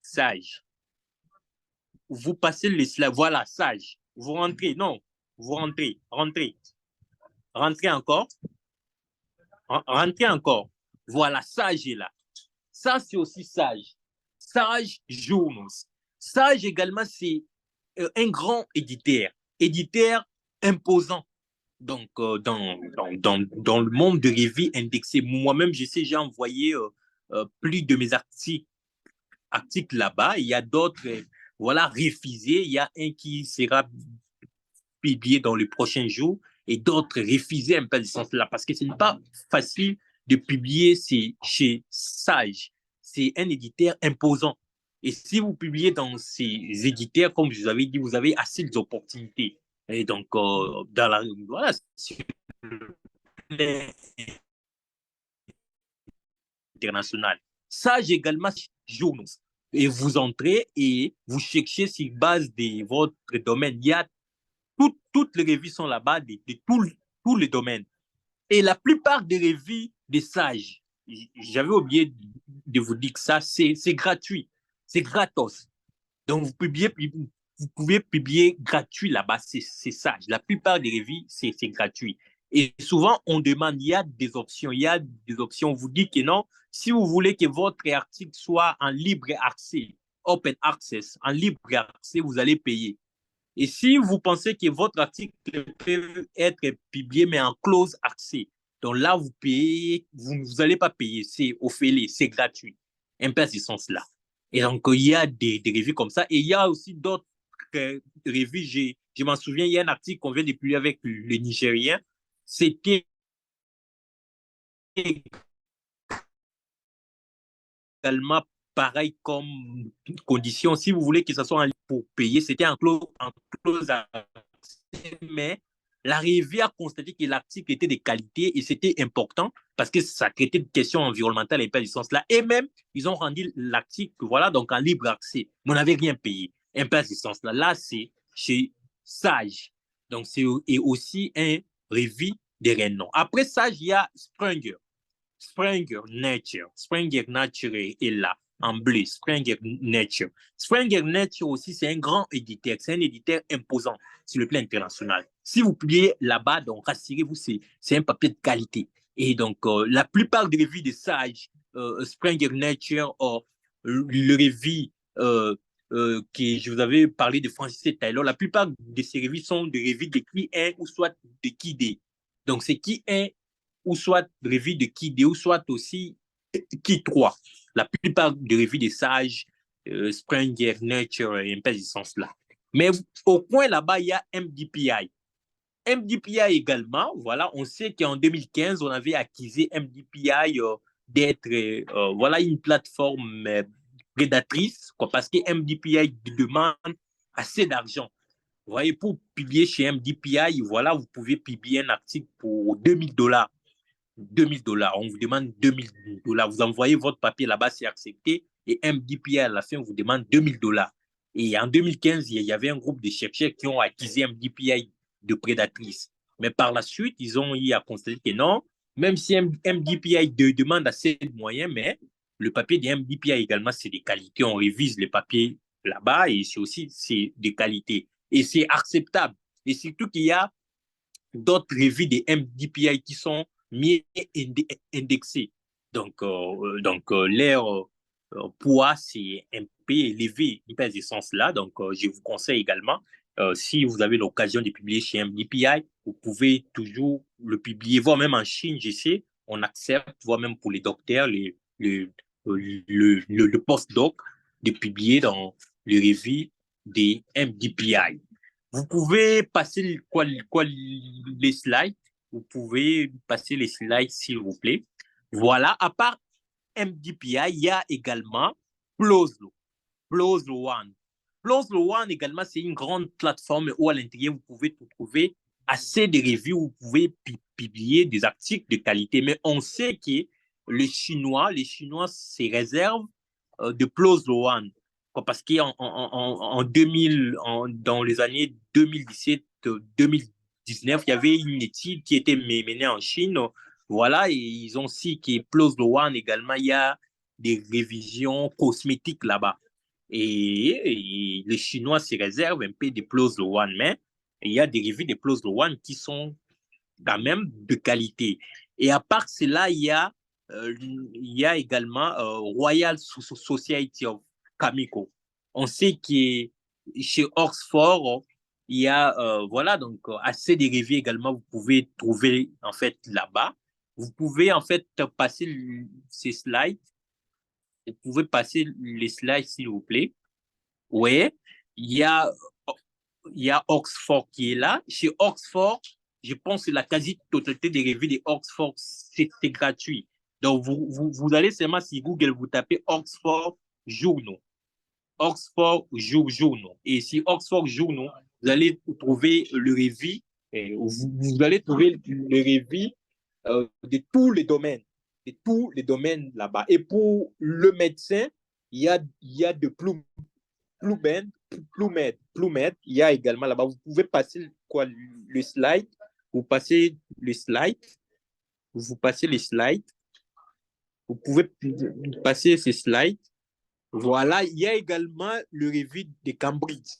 Sage. Vous passez le slide. Voilà, Sage. Vous rentrez. Non, vous rentrez. Rentrez encore. Rentrez encore. Voilà, Sage est là. Ça, c'est aussi Sage. Sage Journals. Sage également, c'est un grand éditeur imposant. Donc, dans le monde de revues indexées, moi-même, je sais, j'ai envoyé plus de mes articles là-bas. Il y a d'autres, voilà, refusés. Il y a un qui sera publié dans les prochains jours et d'autres refusés un peu de ce sens-là parce que ce n'est pas facile de publier chez Sage. C'est un éditeur imposant. Et si vous publiez dans ces éditeurs, comme je vous avais dit, vous avez assez d'opportunités. Et donc, voilà, international. Sage également, journaux. Et vous entrez et vous cherchez sur base de votre domaine. Il y a toutes les revues sont là-bas de tous les domaines. Et la plupart des revues des sages, j'avais oublié de vous dire que ça, c'est gratuit. C'est gratos. Donc, vous pouvez publier gratuit là-bas, c'est sage. La plupart des revues, c'est gratuit. Et souvent, on demande, il y a des options. On vous dit que non, si vous voulez que votre article soit en libre accès, open access, en libre accès, vous allez payer. Et si vous pensez que votre article peut être publié, mais en close accès, donc là, vous payez, vous n'allez pas payer, c'est offert, c'est gratuit. Un peu à ce sens-là. Et donc, il y a des revues comme ça. Et il y a aussi d'autres revues. Je m'en souviens, il y a un article qu'on vient de publier avec le Nigérien. C'était également pareil comme condition. Si vous voulez que ce soit en ligne pour payer, c'était en close accès, mais la revue a constaté que l'article était de qualité et c'était important parce que ça traitait de questions environnementales et pas du sens là. Et même, ils ont rendu l'article, voilà, donc en libre accès. Mais on n'avait rien payé. Un peu à ce sens-là. Là, c'est chez Sage. Donc, c'est aussi un revue de renom. Après Sage, il y a Springer. Springer Nature. Springer Nature est là, en bleu. Springer Nature. Springer Nature aussi, c'est un grand éditeur. C'est un éditeur imposant sur le plan international. Si vous publiez là-bas, donc rassurez-vous, c'est un papier de qualité. Et donc, la plupart des revues de Sage, Springer Nature, le revue que je vous avais parlé de Francis et Taylor, la plupart de ces revues sont des revues de qui un ou soit de qui des. Donc, c'est qui un ou soit revue de qui deux, ou soit aussi qui trois. La plupart des revues des sages, Springer, Nature, et un peu de ce sens-là. Mais au coin là-bas, il y a MDPI. MDPI également, voilà, on sait qu'en 2015, on avait accusé MDPI d'être voilà, une plateforme prédatrice, quoi, parce que MDPI demande assez d'argent. Vous voyez, pour publier chez MDPI, voilà, vous pouvez publier un article pour $2000. $2000. On vous demande $2000. Vous envoyez votre papier là-bas, c'est accepté. Et MDPI, à la fin, vous demande $2000. Et en 2015, il y avait un groupe de chercheurs qui ont accusé MDPI de prédatrice. Mais par la suite, ils ont eu à constater que non, même si MDPI demande assez de moyens, mais le papier de MDPI également, c'est des qualités. On révise les papiers là-bas et c'est aussi des qualités. Et c'est acceptable. Et surtout qu'il y a d'autres revues de MDPI qui sont mieux indexés. Donc leur poids, c'est un peu élevé dans ce sens-là. Donc, je vous conseille également, si vous avez l'occasion de publier chez MDPI, vous pouvez toujours le publier, voire même en Chine, je sais, on accepte, voire même pour les docteurs, le postdoc, de publier dans les revues des MDPI. Vous pouvez passer les slides. Vous pouvez passer les slides, s'il vous plaît. Voilà, à part MDPI, il y a également Ploslo. Ploslo One. Ploslo One également, c'est une grande plateforme où à l'intérieur, vous pouvez trouver assez de reviews, vous pouvez publier des articles de qualité. Mais on sait que les Chinois se réservent de Ploslo One. Parce qu'en 2000, dans les années 2017-2019, il y avait une étude qui était menée en Chine. Voilà, et ils ont aussi que Ploslo One également, il y a des révisions cosmétiques là-bas. Et les Chinois se réservent un peu de Ploslo One, mais il y a des revues de Ploslo One qui sont quand même de qualité. Et à part cela, il y a également Royal Society of Kamiko. On sait que chez Oxford, il y a voilà, donc assez de revues également, vous pouvez trouver en fait là-bas. Vous pouvez en fait passer ces slides. Vous pouvez passer les slides, s'il vous plaît. Oui, il y a Oxford qui est là. Chez Oxford, je pense que la quasi-totalité des revues de Oxford, c'est gratuit. Donc, vous allez seulement sur Google, vous tapez Oxford Journaux. Oxford Journaux. Et si Oxford Journaux, vous allez trouver le revue, vous allez trouver le revue de tous les domaines. De tous les domaines là-bas. Et pour le médecin, il y a de Plumed, il y a également là-bas. Vous pouvez passer le slide. Vous passez le slide. Vous passez les slides. Vous pouvez passer ces slides. Voilà, il y a également le revue de Cambridge.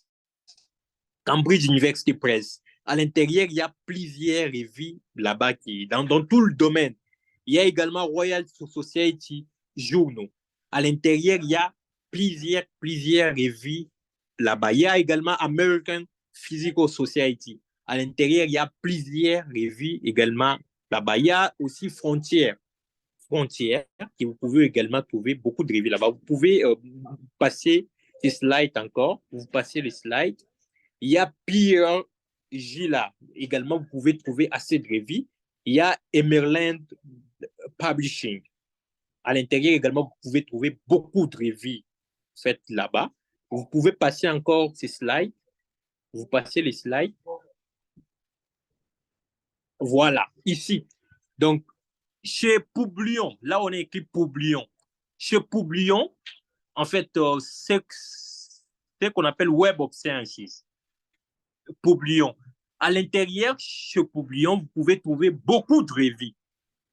Cambridge University Press. À l'intérieur, il y a plusieurs revues là-bas dans tout le domaine. Il y a également Royal Society Journaux. À l'intérieur, il y a plusieurs revues là-bas. Il y a également American Physical Society. À l'intérieur, il y a plusieurs revues également là-bas. Il y a aussi Frontières, que vous pouvez également trouver beaucoup de revues là-bas. Vous pouvez passer ces slides encore. Vous passez les slides. Il y a Pierre Gila. Également, vous pouvez trouver assez de revues. Il y a Emerald Publishing. À l'intérieur également, vous pouvez trouver beaucoup de revues faites là-bas. Vous pouvez passer encore ces slides. Vous passez les slides. Voilà, ici. Donc, chez Publion, là, on est écrit Publion. Chez Publion, en fait, c'est ce qu'on appelle Web of Sciences. Publion. À l'intérieur, chez Publion, vous pouvez trouver beaucoup de revues.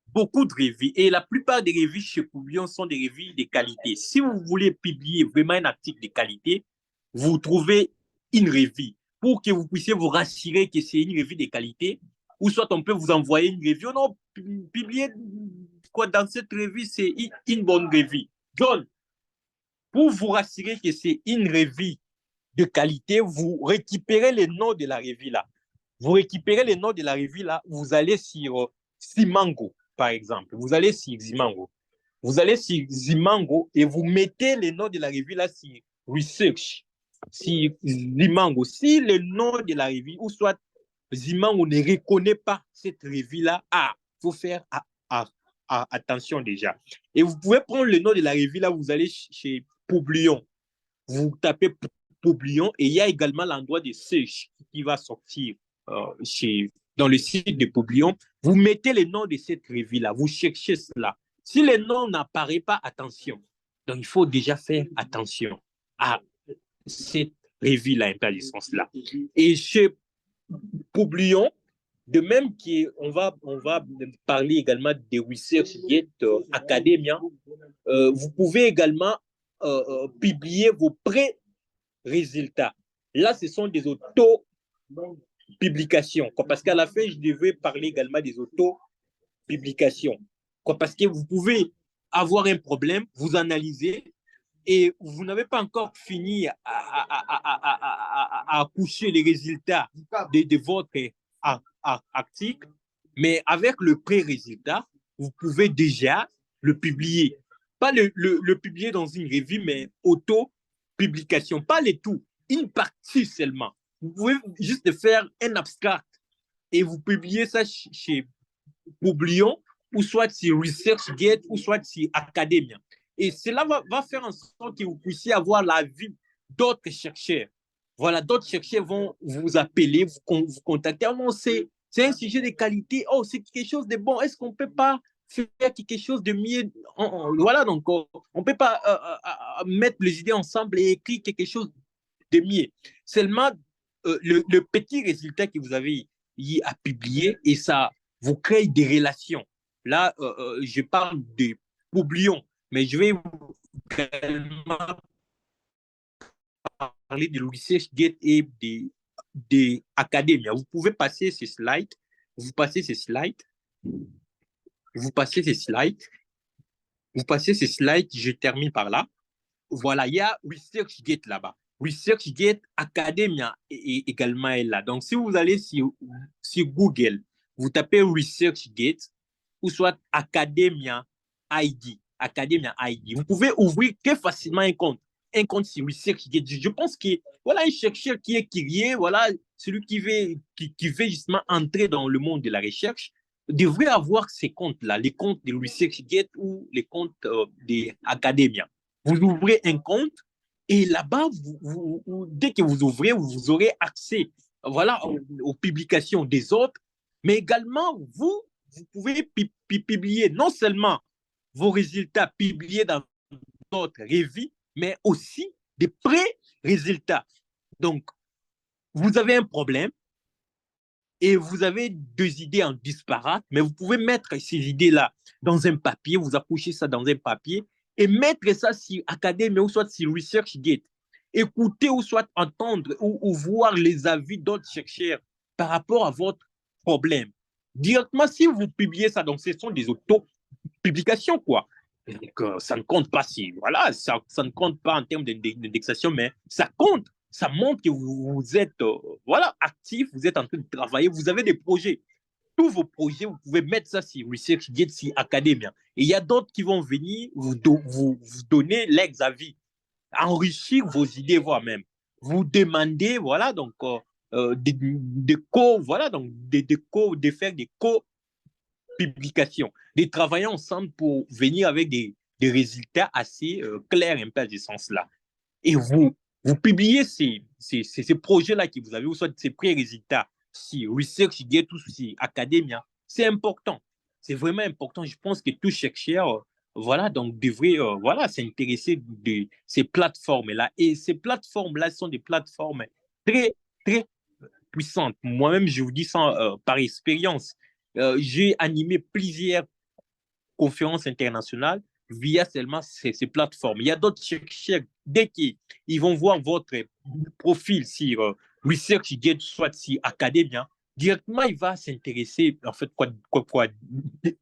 Beaucoup de revues. Et la plupart des revues chez Publion sont des revues de qualité. Si vous voulez publier vraiment un article de qualité, vous trouvez une revue pour que vous puissiez vous rassurer que c'est une revue de qualité, ou soit on peut vous envoyer une revue. Non, publier quoi dans cette revue, c'est une bonne revue. John, pour vous rassurer que c'est une revue de qualité, vous récupérez les noms de la revue là. Vous récupérez les noms de la revue là, vous allez sur Simango, par exemple. Vous allez sur Zimango. Vous allez sur Zimango et vous mettez les noms de la revue là sur Research. Si Zimango, si le nom de la revue, ou soit Zimango ne reconnaît pas cette revue là, il faut faire attention déjà. Et vous pouvez prendre le nom de la revue là, vous allez chez Publion. Vous tapez Publion et il y a également l'endroit de search qui va sortir dans le site de Publion. Vous mettez le nom de cette revue-là, vous cherchez cela. Si le nom n'apparaît pas, attention. Donc, il faut déjà faire attention à cette revue-là, interdistance-là. Et chez Publion, de même qu'on va parler également des Research Academia, vous pouvez également publier vos pré-résultats. Là, ce sont des auto-publications. Parce qu'à la fin, je devais parler également des auto-publications. Parce que vous pouvez avoir un problème, vous analysez, et vous n'avez pas encore fini à coucher les résultats de votre article, mais avec le pré-résultat, vous pouvez déjà le publier. Pas le publier dans une revue, mais auto-publication. Pas le tout, une partie seulement. Vous pouvez juste faire un abstract et vous publiez ça chez Publion, ou soit sur ResearchGate, ou soit sur Academia. Et cela va faire en sorte que vous puissiez avoir l'avis d'autres chercheurs. Voilà, d'autres chercheurs vont vous appeler, vous contacter. Oh non, c'est un sujet de qualité. Oh, c'est quelque chose de bon. Est-ce qu'on ne peut pas faire quelque chose de mieux? Voilà, donc on ne peut pas mettre les idées ensemble et écrire quelque chose de mieux. Seulement, le petit résultat que vous avez à publier, et ça vous crée des relations. Là, je parle de Publion, mais je vais également parler de ResearchGate et de Academia. Vous pouvez passer ces slides. Vous passez ces slides. Vous passez ces slides. Vous passez ces slides. Je termine par là. Voilà, il y a ResearchGate là-bas. ResearchGate, Academia également est là. Donc, si vous allez sur Google, vous tapez ResearchGate ou soit Academia ID. Academia ID. Vous pouvez ouvrir très facilement un compte sur ResearchGate. Je pense que voilà un chercheur qui est curieux, voilà celui qui veut justement entrer dans le monde de la recherche, devrait avoir ces comptes-là, les comptes de ResearchGate ou les comptes d'Academia. Vous ouvrez un compte et là-bas, dès que vous ouvrez, vous aurez accès voilà, aux publications des autres, mais également, vous pouvez publier non seulement vos résultats publiés dans notre revue, mais aussi des pré-résultats. Donc, vous avez un problème et vous avez deux idées en disparate, mais vous pouvez mettre ces idées-là dans un papier, vous accouchez ça dans un papier et mettre ça sur Academia ou soit sur ResearchGate. Écouter ou soit entendre ou voir les avis d'autres chercheurs par rapport à votre problème. Directement, si vous publiez ça, donc ce sont des auto-publications, quoi. Donc, ça ne compte pas si, voilà, ça ne compte pas en termes d'indexation, mais ça compte. Ça montre que vous êtes voilà, actif, vous êtes en train de travailler, vous avez des projets. Tous vos projets, vous pouvez mettre ça sur ResearchGate, sur Academia. Et il y a d'autres qui vont venir vous donner leurs avis, enrichir vos idées, voire même. Vous demandez, voilà, donc, voilà, donc, de faire des publications, de travailler ensemble pour venir avec des résultats assez clairs un peu à ce sens-là. Et vous publiez ces projets-là que vous avez, ou soit ces pré-résultats sur ResearchGate ou sur Academia. C'est important. C'est vraiment important. Je pense que tout chercheur voilà, donc devrait voilà, s'intéresser de ces plateformes-là. Et ces plateformes-là sont des plateformes très, très puissantes. Moi-même, je vous dis ça par expérience. J'ai animé plusieurs conférences internationales via seulement ces plateformes. Il y a d'autres chercheurs, dès qu'ils vont voir votre profil sur ResearchGate, soit sur Academia, directement, il va s'intéresser, en fait,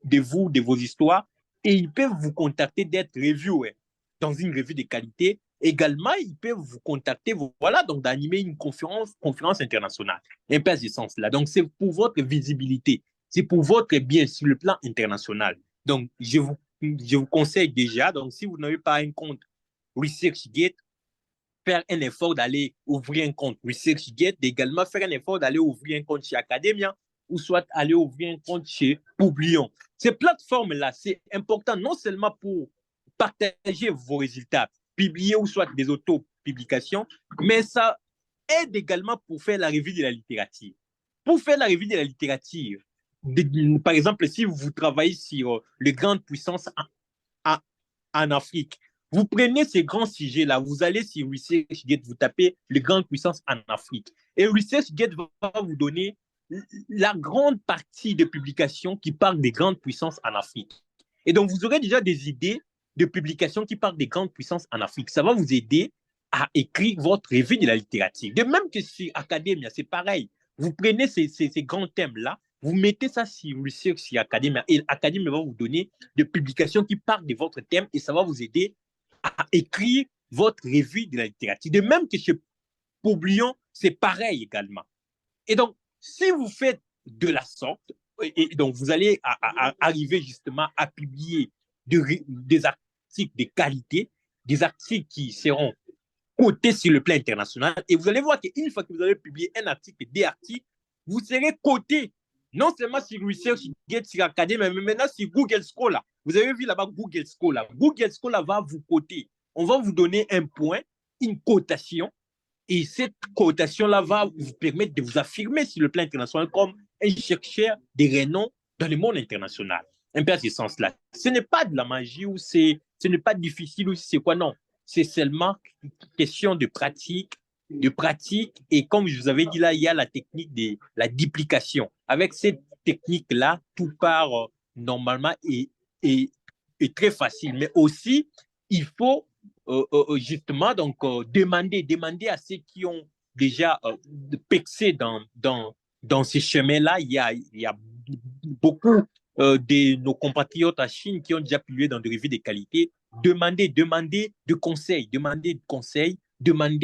de vous, de vos histoires, et ils peuvent vous contacter d'être reviewer dans une revue de qualité. Également, ils peuvent vous contacter, voilà, donc d'animer une conférence internationale. Un peu à ce sens-là. Donc, c'est pour votre visibilité, c'est pour votre bien sur le plan international. Donc, je vous conseille déjà, donc si vous n'avez pas un compte ResearchGate, faire un effort d'aller ouvrir un compte ResearchGate, également faire un effort d'aller ouvrir un compte chez Academia ou soit aller ouvrir un compte chez Publion. Ces plateformes-là, c'est important non seulement pour partager vos résultats, publier ou soit des auto-publications, mais ça aide également pour faire la revue de la littérature. Pour faire la revue de la littérature, par exemple, si vous travaillez sur les grandes puissances en Afrique, vous prenez ces grands sujets-là, vous allez sur ResearchGate, vous tapez les grandes puissances en Afrique. Et ResearchGate va vous donner la grande partie des publications qui parlent des grandes puissances en Afrique. Et donc, vous aurez déjà des idées de publications qui parlent des grandes puissances en Afrique. Ça va vous aider à écrire votre revue de la littérature. De même que sur Academia, c'est pareil. Vous prenez ces grands thèmes-là, vous mettez ça sur Research, sur Academia, et Academia va vous donner des publications qui parlent de votre thème et ça va vous aider à écrire votre revue de la littérature. De même que chez Publion, c'est pareil également. Et donc, si vous faites de la sorte, et donc vous allez arriver justement à publier des articles de qualité, des articles qui seront coté sur le plan international. Et vous allez voir qu'une fois que vous avez publié un article, des articles, vous serez coté non seulement sur ResearchGate, sur Academy, mais maintenant sur Google Scholar. Vous avez vu là-bas Google Scholar. Google Scholar va vous coter. On va vous donner un point, une cotation. Et cette cotation-là va vous permettre de vous affirmer sur le plan international comme un chercheur de renom dans le monde international. Un peu à ce sens-là. Ce n'est pas de la magie ou ce n'est pas difficile ou c'est quoi, non. C'est seulement une question de pratique. Et comme je vous avais dit là, il y a la technique de la duplication. Avec cette technique-là, tout part normalement et très facile. Mais aussi, il faut justement donc demander à ceux qui ont déjà pexé dans ces chemins-là. Il y a beaucoup de nos compatriotes à Chine qui ont déjà publié dans des revues de qualité. Demander de conseils, demander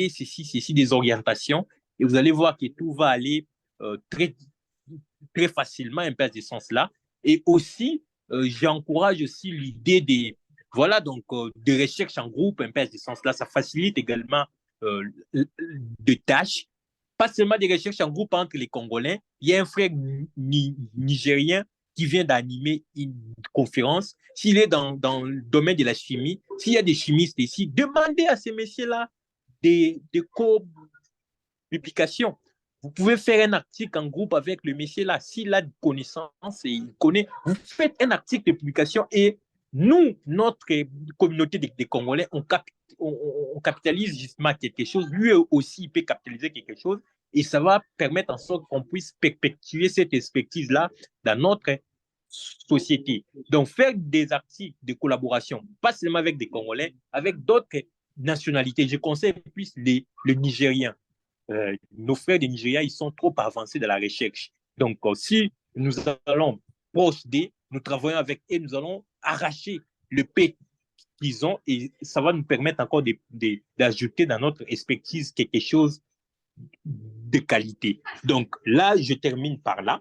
ceci, des orientations. Et vous allez voir que tout va aller très, très facilement un peu à ce sens-là. Et aussi, j'encourage aussi l'idée des voilà, donc, des recherches en groupe, un peu à ce sens-là, ça facilite également des tâches. Pas seulement des recherches en groupe entre les Congolais. Il y a un frère nigérien qui vient d'animer une conférence. S'il est dans le domaine de la chimie, s'il y a des chimistes ici, demandez à ces messieurs-là des co-publications. Vous pouvez faire un article en groupe avec le monsieur-là. S'il a de connaissances et il connaît, vous faites un article de publication et nous, notre communauté des Congolais, on capitalise justement quelque chose. Lui aussi, il peut capitaliser quelque chose et ça va permettre en sorte qu'on puisse perpétuer cette expertise-là dans notre société. Donc, faire des articles de collaboration, pas seulement avec des Congolais, avec d'autres nationalités. Je conseille plus les Nigériens. Nos frères des Nigeria, ils sont trop avancés dans la recherche. Donc, si nous allons procéder, nous travaillons avec eux, nous allons arracher le paix qu'ils ont et ça va nous permettre encore d'ajouter dans notre expertise quelque chose de qualité. Donc là, je termine par là.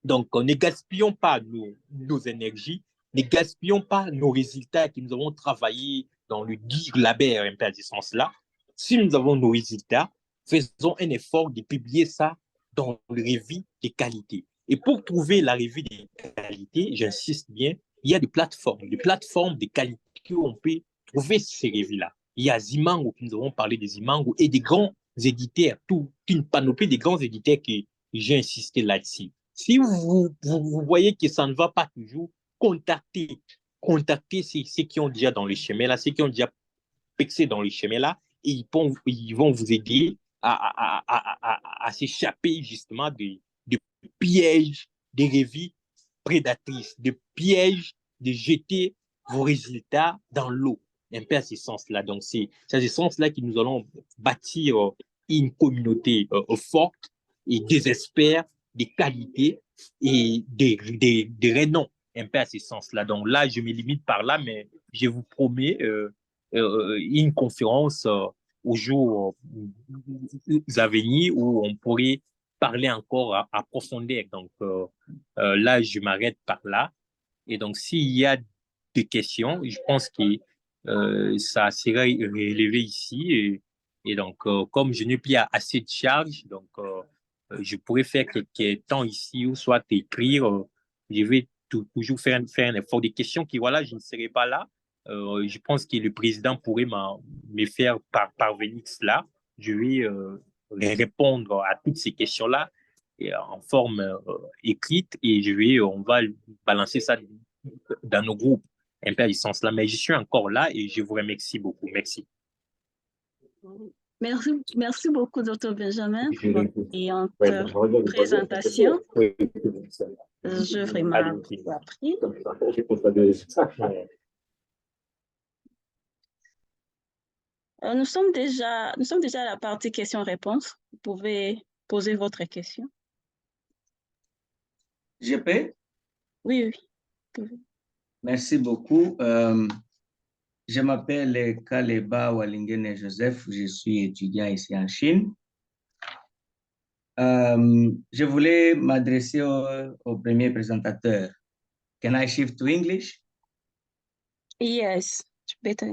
Donc, ne gaspillons pas nos énergies, ne gaspillons pas nos résultats que nous avons travaillé dans le dur labeur, un peu à ce sens-là. Si nous avons nos résultats, faisons un effort de publier ça dans le revue de qualité. Et pour trouver la revue de qualité, j'insiste bien, il y a des plateformes de qualité où on peut trouver ces revues-là. Il y a Zimango, nous avons parlé des Zimango, et des grands éditeurs, toute une panoplie de grands éditeurs que j'ai insisté là-dessus. Si vous voyez que ça ne va pas toujours, contactez ceux qui ont déjà dans les chemins là, ceux qui ont déjà pexé dans les chemins là, et ils vont vous aider à s'échapper justement de pièges, des revues prédatrices, de pièges, de jeter vos résultats dans l'eau. Un peu à ce sens-là. Donc, c'est à ce sens-là que nous allons bâtir une communauté forte et des experts, des qualités et des renoms. Un peu à ce sens-là. Donc là, je me limite par là, mais je vous promets une conférence aux jours à venir où on pourrait parler encore à profondeur. Donc là, je m'arrête par là. Et donc, s'il y a des questions, je pense que ça sera relevé ici. Et donc, comme je n'ai plus assez de charge, donc je pourrais faire quelques temps ici ou soit écrire. Je vais toujours faire un effort. Des questions qui, voilà, je ne serai pas là. Je pense que le président pourrait me faire parvenir cela. Je vais répondre à toutes ces questions-là en forme écrite et on va balancer ça dans nos groupes un peu à distance là. Mais je suis encore là et je vous remercie beaucoup. Merci. Merci beaucoup, Dr. Benjamin, pour votre brillante présentation. J'ai vraiment appris. Nous sommes déjà à la partie questions-réponses. Vous pouvez poser votre question. Je peux? Oui. Merci beaucoup. Je m'appelle Kaleba Walingene Joseph. Je suis étudiant ici en Chine. Je voulais m'adresser au premier présentateur. Can I shift to English? Yes, better.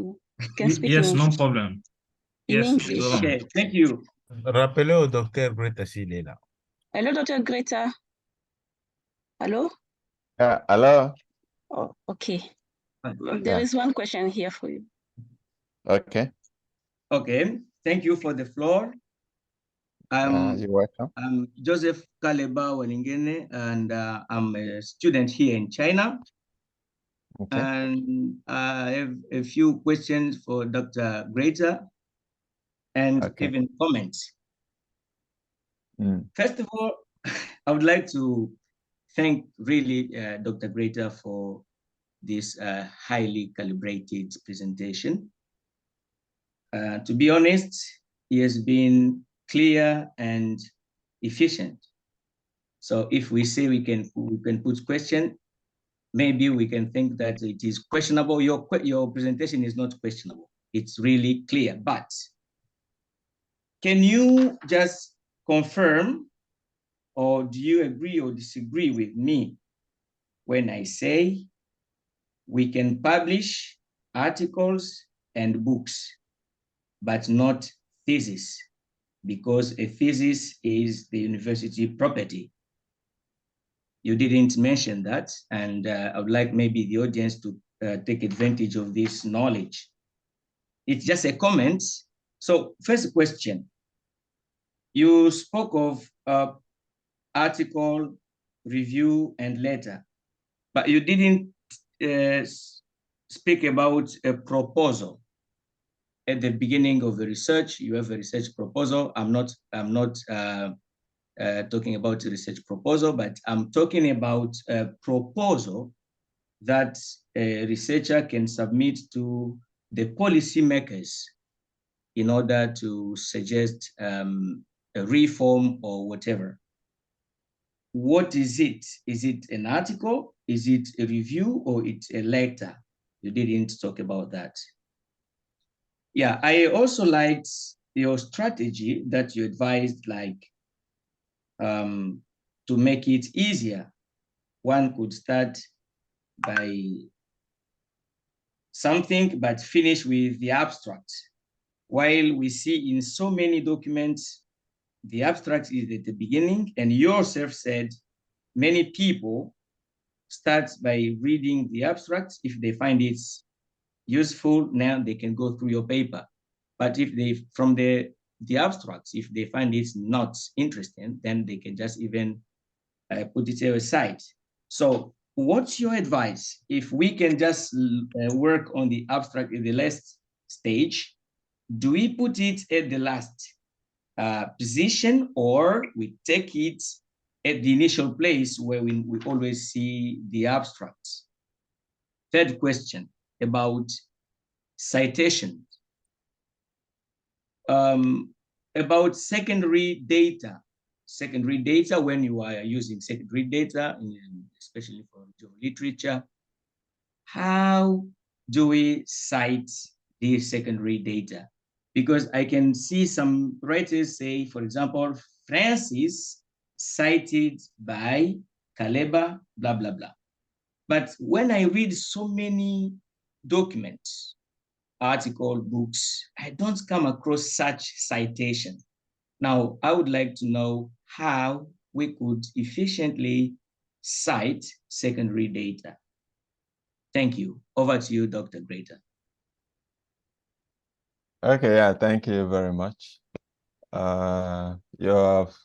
Yes, no problem. in Yes, English. Okay, thank you. Rappelez au docteur Greta s'il est là. Hello, Dr. Greta. Hello? Hello? Oh, okay. There Yeah. is one question here for you. Okay. Okay, thank you for the floor. You're welcome. I'm Joseph Kaleba Walingene, and I'm a student here in China. Okay. And I have a few questions for Dr. Greta and even comments. First of all, I would like to thank really Dr. Greta for this highly calibrated presentation. To be honest, he has been clear and efficient. So if we say we can put question, maybe we can think that it is questionable. Your presentation is not questionable. It's really clear. But can you just confirm, or do you agree or disagree with me when I say we can publish articles and books, but not thesis, because a thesis is the university property? You didn't mention that, and I would like maybe the audience to take advantage of this knowledge. It's just a comment. So first question, you spoke of article, review, and letter, but you didn't speak about a proposal. At the beginning of the research, you have a research proposal. I'm not talking about a research proposal, but I'm talking about a proposal that a researcher can submit to the policymakers in order to suggest a reform or whatever. What is it? Is it an article? Is it a review, or it's a letter? You didn't talk about that. Yeah, I also liked your strategy that you advised, like to make it easier. One could start by something but finish with the abstract. While we see in so many documents, the abstract is at the beginning, and yourself said many people start by reading the abstract. If they find it useful, now they can go through your paper. But if they, from the abstracts, if they find it not interesting, then they can just even put it aside. So what's your advice? If we can just work on the abstract at the last stage, do we put it at the last position, or we take it at the initial place where we always see the abstracts? Third question about citation. About secondary data. Secondary data, when you are using secondary data, especially for literature, how do we cite the secondary data? Because I can see some writers say, for example, Francis cited by Kaleba, blah, blah, blah. But when I read so many documents, article, books, I don't come across such citation. Now, I would like to know how we could efficiently cite secondary data. Thank you. Over to you, Dr. Greta. Okay, yeah, thank you very much. You have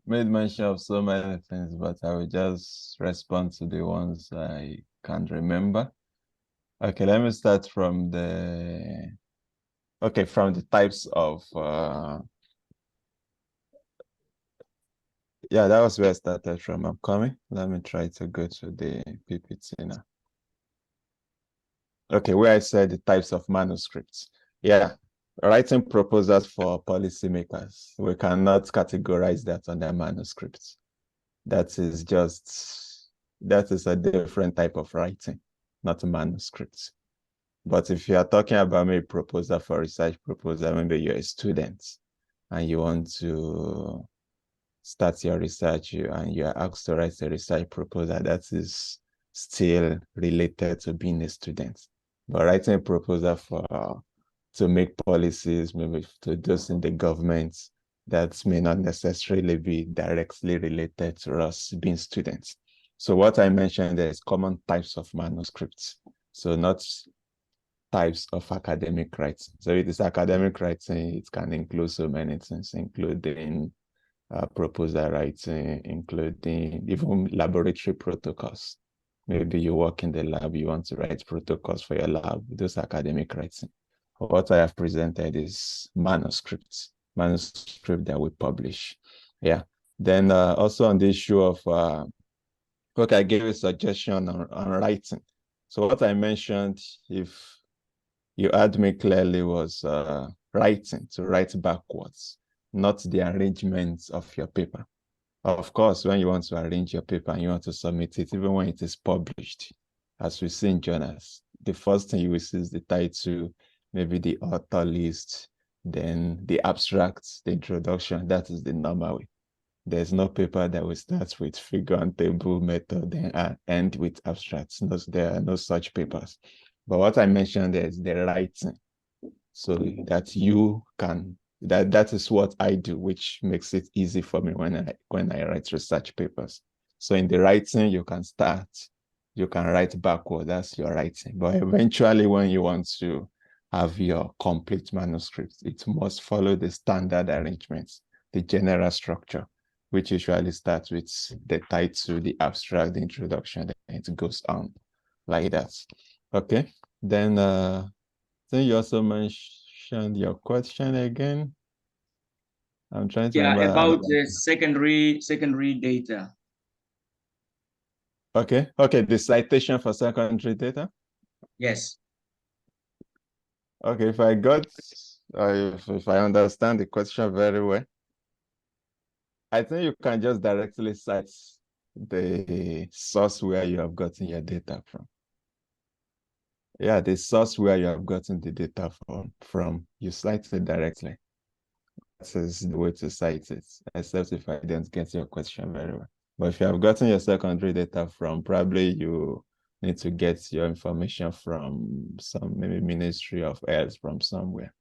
made mention of so many things, but I will just respond to the ones I can't remember. Okay, let me start from the types of yeah, that was where I started from. I'm coming. Let me try to go to the PPT now. Okay, where I said the types of manuscripts. Yeah, writing proposals for policymakers. We cannot categorize that under manuscripts. That is a different type of writing, not a manuscript. But if you are talking about maybe proposal for research proposal, maybe you're a student and you want to start your research and you're asked to write a research proposal, that is still related to being a student. But writing a proposal for to make policies, maybe to those in the government that may not necessarily be directly related to us being students. So what I mentioned is common types of manuscripts. So not types of academic writing. So it is academic writing, it can include so many things, including proposal writing, including even laboratory protocols. Maybe you work in the lab, you want to write protocols for your lab, those academic writing. What I have presented is manuscript that we publish. Yeah. Then also on the issue of, okay, I gave a suggestion on writing. So what I mentioned, if you heard me clearly, was writing, to write backwards, not the arrangement of your paper. Of course, when you want to arrange your paper and you want to submit it, even when it is published, as we see in journals, the first thing you will see is the title, maybe the author list, then the abstract, the introduction. That is the normal way. There's no paper that will start with figure and table method, then end with abstracts. No, there are no such papers. But what I mentioned there is the writing, so that you can, that is what I do, which makes it easy for me when I write research papers. So in the writing, you can start, you can write backward, that's your writing. But eventually when you want to have your complete manuscript, it must follow the standard arrangements, the general structure, which usually starts with the title, the abstract, the introduction, and it goes on like that. Okay, then you also mentioned your question again. I'm trying to remember. About the secondary data. Okay, the citation for secondary data? Yes. Okay, if I got, if I understand the question very well, I think you can just directly cite the source where you have gotten your data from. Yeah, the source where you have gotten the data from, you cite it directly. That is the way to cite it, except if I didn't get your question very well. But if you have gotten your secondary data from, probably you need to get your information from some, maybe Ministry of Health, from somewhere.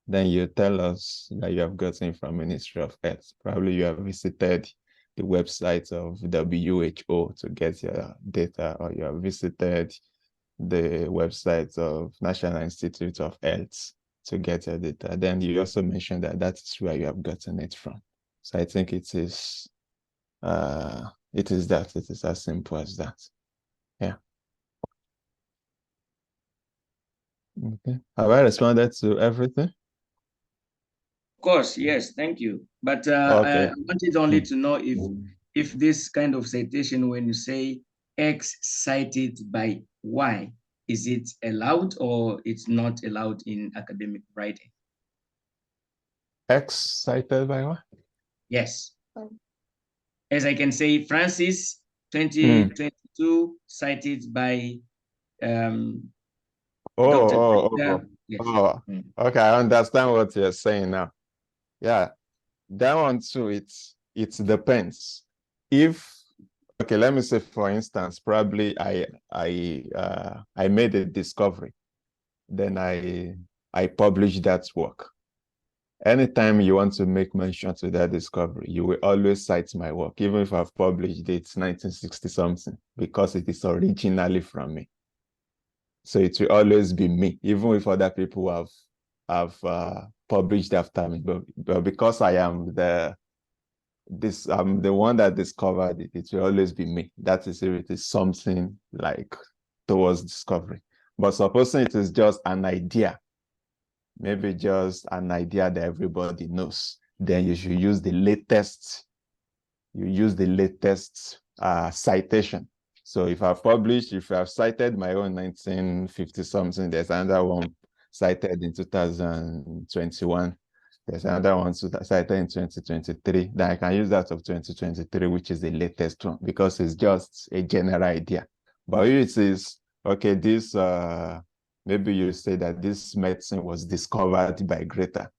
Then you tell us that you have gotten from Ministry of Health. Probably you have visited the website of WHO to get your data, or you have visited the website of National Institute of Health to get your data. Then you also mentioned that that is where you have gotten it from. So I think it is that. It is as simple as that. Yeah. Okay. Have I responded to everything? Of course, yes, thank you. But okay. I wanted only to know if this kind of citation, when you say X cited by Y, is it allowed or it's not allowed in academic writing? X cited by Y? Yes. As I can say, Francis 2022 cited by Dr. Yes. Okay, I understand what you're saying now. Yeah, that one too, it depends. Okay, let me say, for instance, probably I made a discovery, then I published that work. Anytime you want to make mention to that discovery, you will always cite my work, even if I've published it 1960 something, because it is originally from me. So it will always be me, even if other people have published after me. But because I am I'm the one that discovered it, it will always be me. That is if it is something like towards discovery. But supposing it is just an idea, maybe just an idea that everybody knows, then you should use the latest. You use the latest citation. So if I've cited my own 1950 something, there's another one cited in 2021. There's another one cited in 2023. Then I can use that of 2023, which is the latest one, because it's just a general idea. But if it is, okay, this, maybe you say that this medicine was discovered by Greta.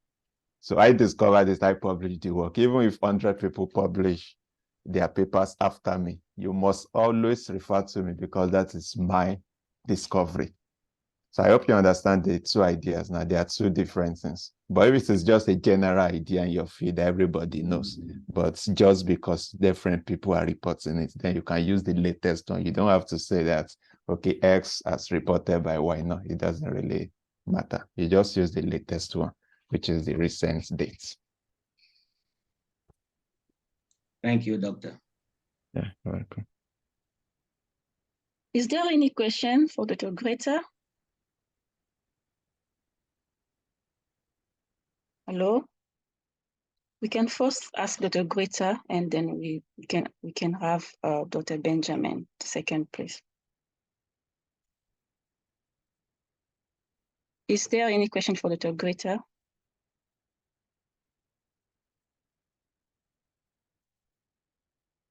So I discovered it, I published the work. Even if 100 people publish their papers after me, you must always refer to me, because that is my discovery. So I hope you understand the two ideas. Now, there are two different things. But if it is just a general idea in your field, everybody knows. But just because different people are reporting it, then you can use the latest one. You don't have to say that, okay, X as reported by Y. No, it doesn't really matter. You just use the latest one, which is the recent date. Thank you, Doctor. Yeah, welcome. Is there any question for Dr. Greta? Hello? We can first ask Dr. Greta, and then we can have Dr. Benjamin, the second, please. Is there any question for Dr. Greta?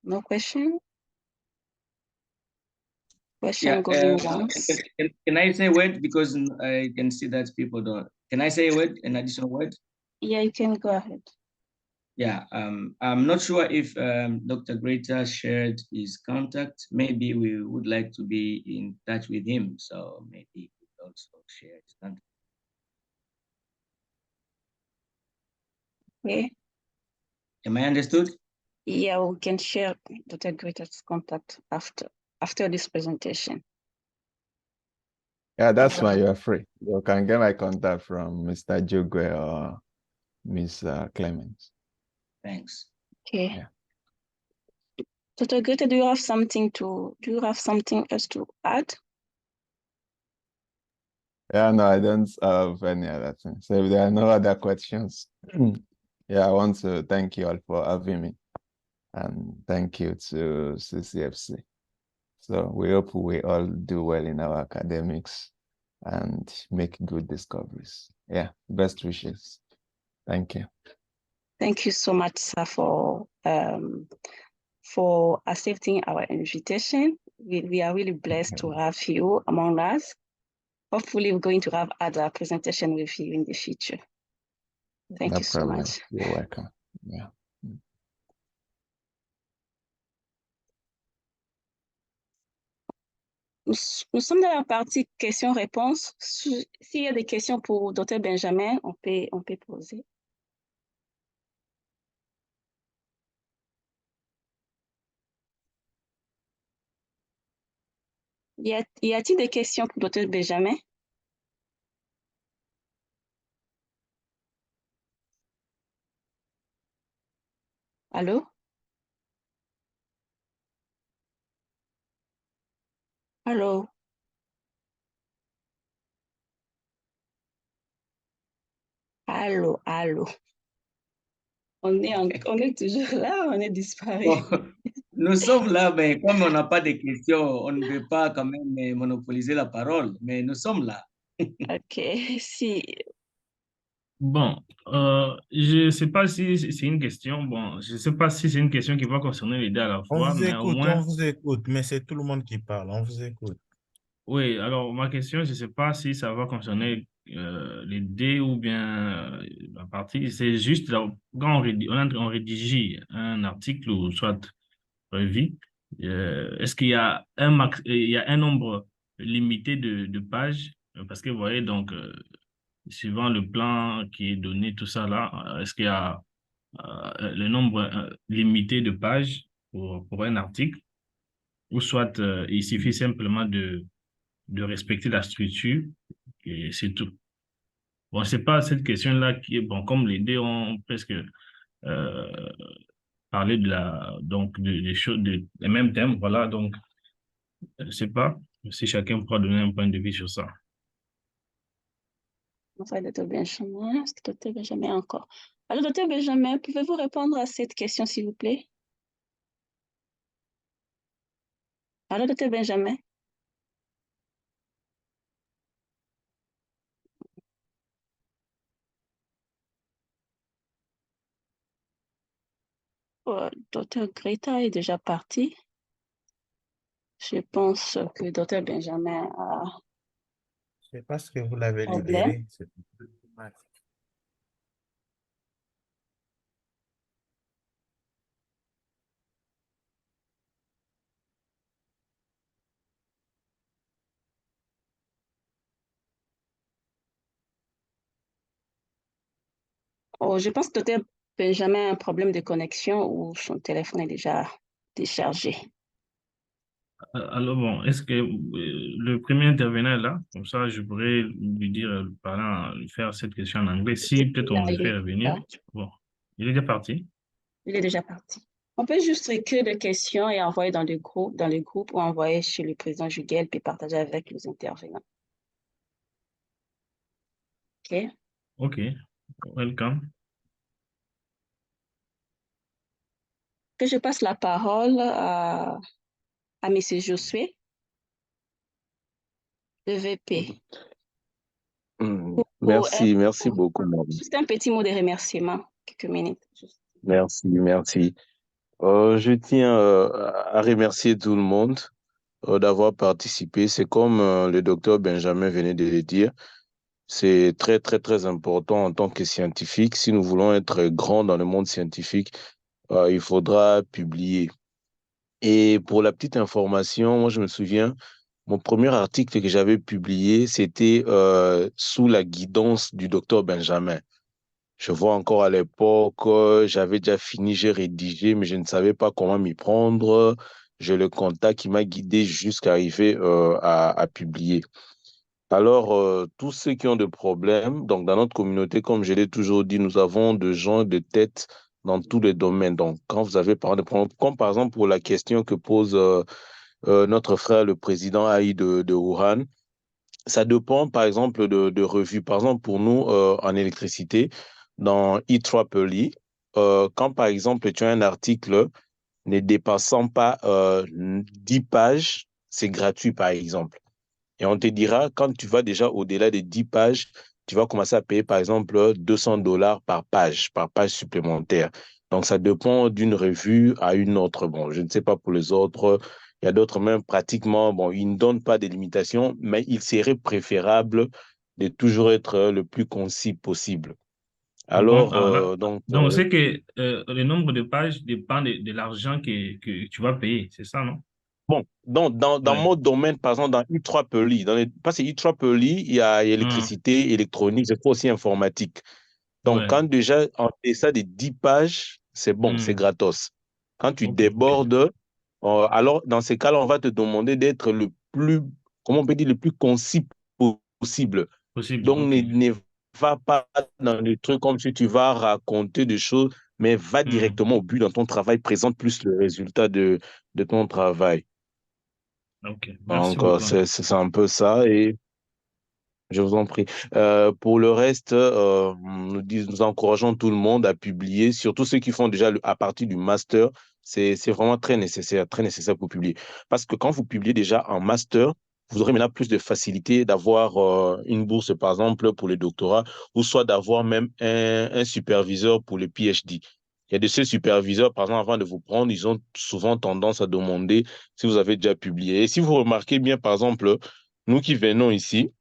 No question? Question going once. Can I say a word? Because I can see that people don't. Can I say a word, an additional word? Yeah, you can go ahead. Yeah, I'm not sure if Dr. Greta shared his contact. Maybe we would like to be in touch with him. So maybe he could also share his contact. Okay. Am I understood? Yeah, we can share Dr. Greta's contact after this presentation. Yeah, that's why you're free. You can get my contact from Mr. Jugwe or Ms. Clemens. Thanks. Okay. Yeah. Dr. Greta, do you have something else to add? Yeah, no, I don't have any other thing. So if there are no other questions, yeah, I want to thank you all for having me. And thank you to CCFC. So we hope we all do well in our academics and make good discoveries. Yeah, best wishes. Thank you. Thank you so much, sir, for accepting our invitation. We are really blessed to have you among us. Hopefully, we're going to have other presentations with you in the future. Thank you so much. You're welcome. Yeah. Nous sommes dans la partie questions-réponses. S'il y a des questions pour Dr. Benjamin, on peut poser. Y a-t-il des questions pour Dr. Benjamin? Allô? Allô? Allô, allô. On est toujours là, on est disparu. Bon, nous sommes là, mais comme on n'a pas de questions, on ne veut pas quand même monopoliser la parole, mais nous sommes là. Ok, si. Bon, je ne sais pas si c'est une question. Bon, je ne sais pas si c'est une question qui va concerner les deux à la fois, mais au moins. On vous écoute, mais c'est tout le monde qui parle, on vous écoute. Oui, alors ma question, je ne sais pas si ça va concerner les deux ou bien la partie. C'est juste là, quand on rédige un article ou soit revue, est-ce qu'il y a il y a un nombre limité de pages? Parce que vous voyez, donc, suivant le plan qui est donné, tout ça là, est-ce qu'il y a le nombre limité de pages pour un article? Ou soit il suffit simplement de respecter la structure et c'est tout. Bon, c'est pas cette question-là qui est, bon, comme les deux ont presque euh, parlé des choses, des mêmes thèmes, voilà, donc, je sais pas si chacun pourra donner un point de vue sur ça. Enfin, Dr. Benjamin, est-ce que Dr. Benjamin encore? Alors, Dr. Benjamin, pouvez-vous répondre à cette question, s'il vous plaît? Alors, Dr. Benjamin? Dr. Greta est déjà parti. Je pense que Dr. Benjamin a C'est parce que vous l'avez problème. libéré. Oh, je pense que peut-être Benjamin a un problème de connexion ou son téléphone est déjà déchargé. Alors bon, est-ce que le premier intervenant est là? Comme ça, je pourrais lui dire, le parlant, lui faire cette question en anglais. Si peut-être on le fait revenir. Bon, il est déjà parti. Il est déjà parti. On peut juste écrire des questions et envoyer dans le groupe ou envoyer chez le président Juguel puis partager avec les intervenants. OK? OK. Welcome. Que je passe la parole à M. Josué, le VP. Merci, merci beaucoup, Mwadi. Juste un petit mot de remerciement, quelques minutes. Merci, merci. Je tiens à remercier tout le monde d'avoir participé. C'est comme le docteur Benjamin venait de le dire. C'est très, très, très important en tant que scientifique. Si nous voulons être grands dans le monde scientifique, il faudra publier. Et pour la petite information, moi, je me souviens, mon premier article que j'avais publié, c'était sous la guidance du docteur Benjamin. Je vois encore à l'époque, j'avais déjà fini, j'ai rédigé, mais je ne savais pas comment m'y prendre. J'ai le contact qui m'a guidé jusqu'à arriver à publier. Alors, tous ceux qui ont des problèmes, donc dans notre communauté, comme je l'ai toujours dit, nous avons de gens de tête dans tous les domaines. Donc, quand vous avez par exemple des problèmes, comme par exemple pour la question que pose notre frère, le président Haï de Wuhan, ça dépend, par exemple, de revues. Par exemple, pour nous, en électricité, dans IEEE, quand, par exemple, tu as un article ne dépassant pas 10 pages, c'est gratuit, par exemple. Et on te dira, quand tu vas déjà au-delà des 10 pages, tu vas commencer à payer, par exemple, $200 par page supplémentaire. Donc, ça dépend d'une revue à une autre. Bon, je ne sais pas pour les autres. Il y a d'autres même pratiquement, bon, ils ne donnent pas de limitations, mais il serait préférable de toujours être le plus concis possible. Bon, Alors, donc c'est que le nombre de pages dépend de l'argent que tu vas payer, c'est ça, non? bon, dans mon domaine, par exemple, dans IEEE, parce que IEEE, il y a électricité, électronique, c'est aussi informatique. Donc, quand déjà, en deçà de 10 pages, c'est bon, c'est gratos. Quand tu débordes, alors, dans ces cas-là, on va te demander d'être le plus, comment on peut dire, le plus concis possible. Donc, ne va pas dans le truc comme si tu vas raconter des choses, mais va directement au but dans ton travail, présente plus le résultat de ton travail. OK, merci Donc, beaucoup. c'est un peu ça et je vous en prie. Pour le reste, nous encourageons tout le monde à publier, surtout ceux qui font déjà à partir du master. C'est vraiment très nécessaire pour publier. Parce que quand vous publiez déjà en master, vous aurez maintenant plus de facilité d'avoir une bourse, par exemple, pour le doctorat, ou soit d'avoir même un superviseur pour le PhD. Il y a de ces superviseurs, par exemple, avant de vous prendre, ils ont souvent tendance à demander si vous avez déjà publié. Et si vous remarquez bien, par exemple, nous qui venons ici,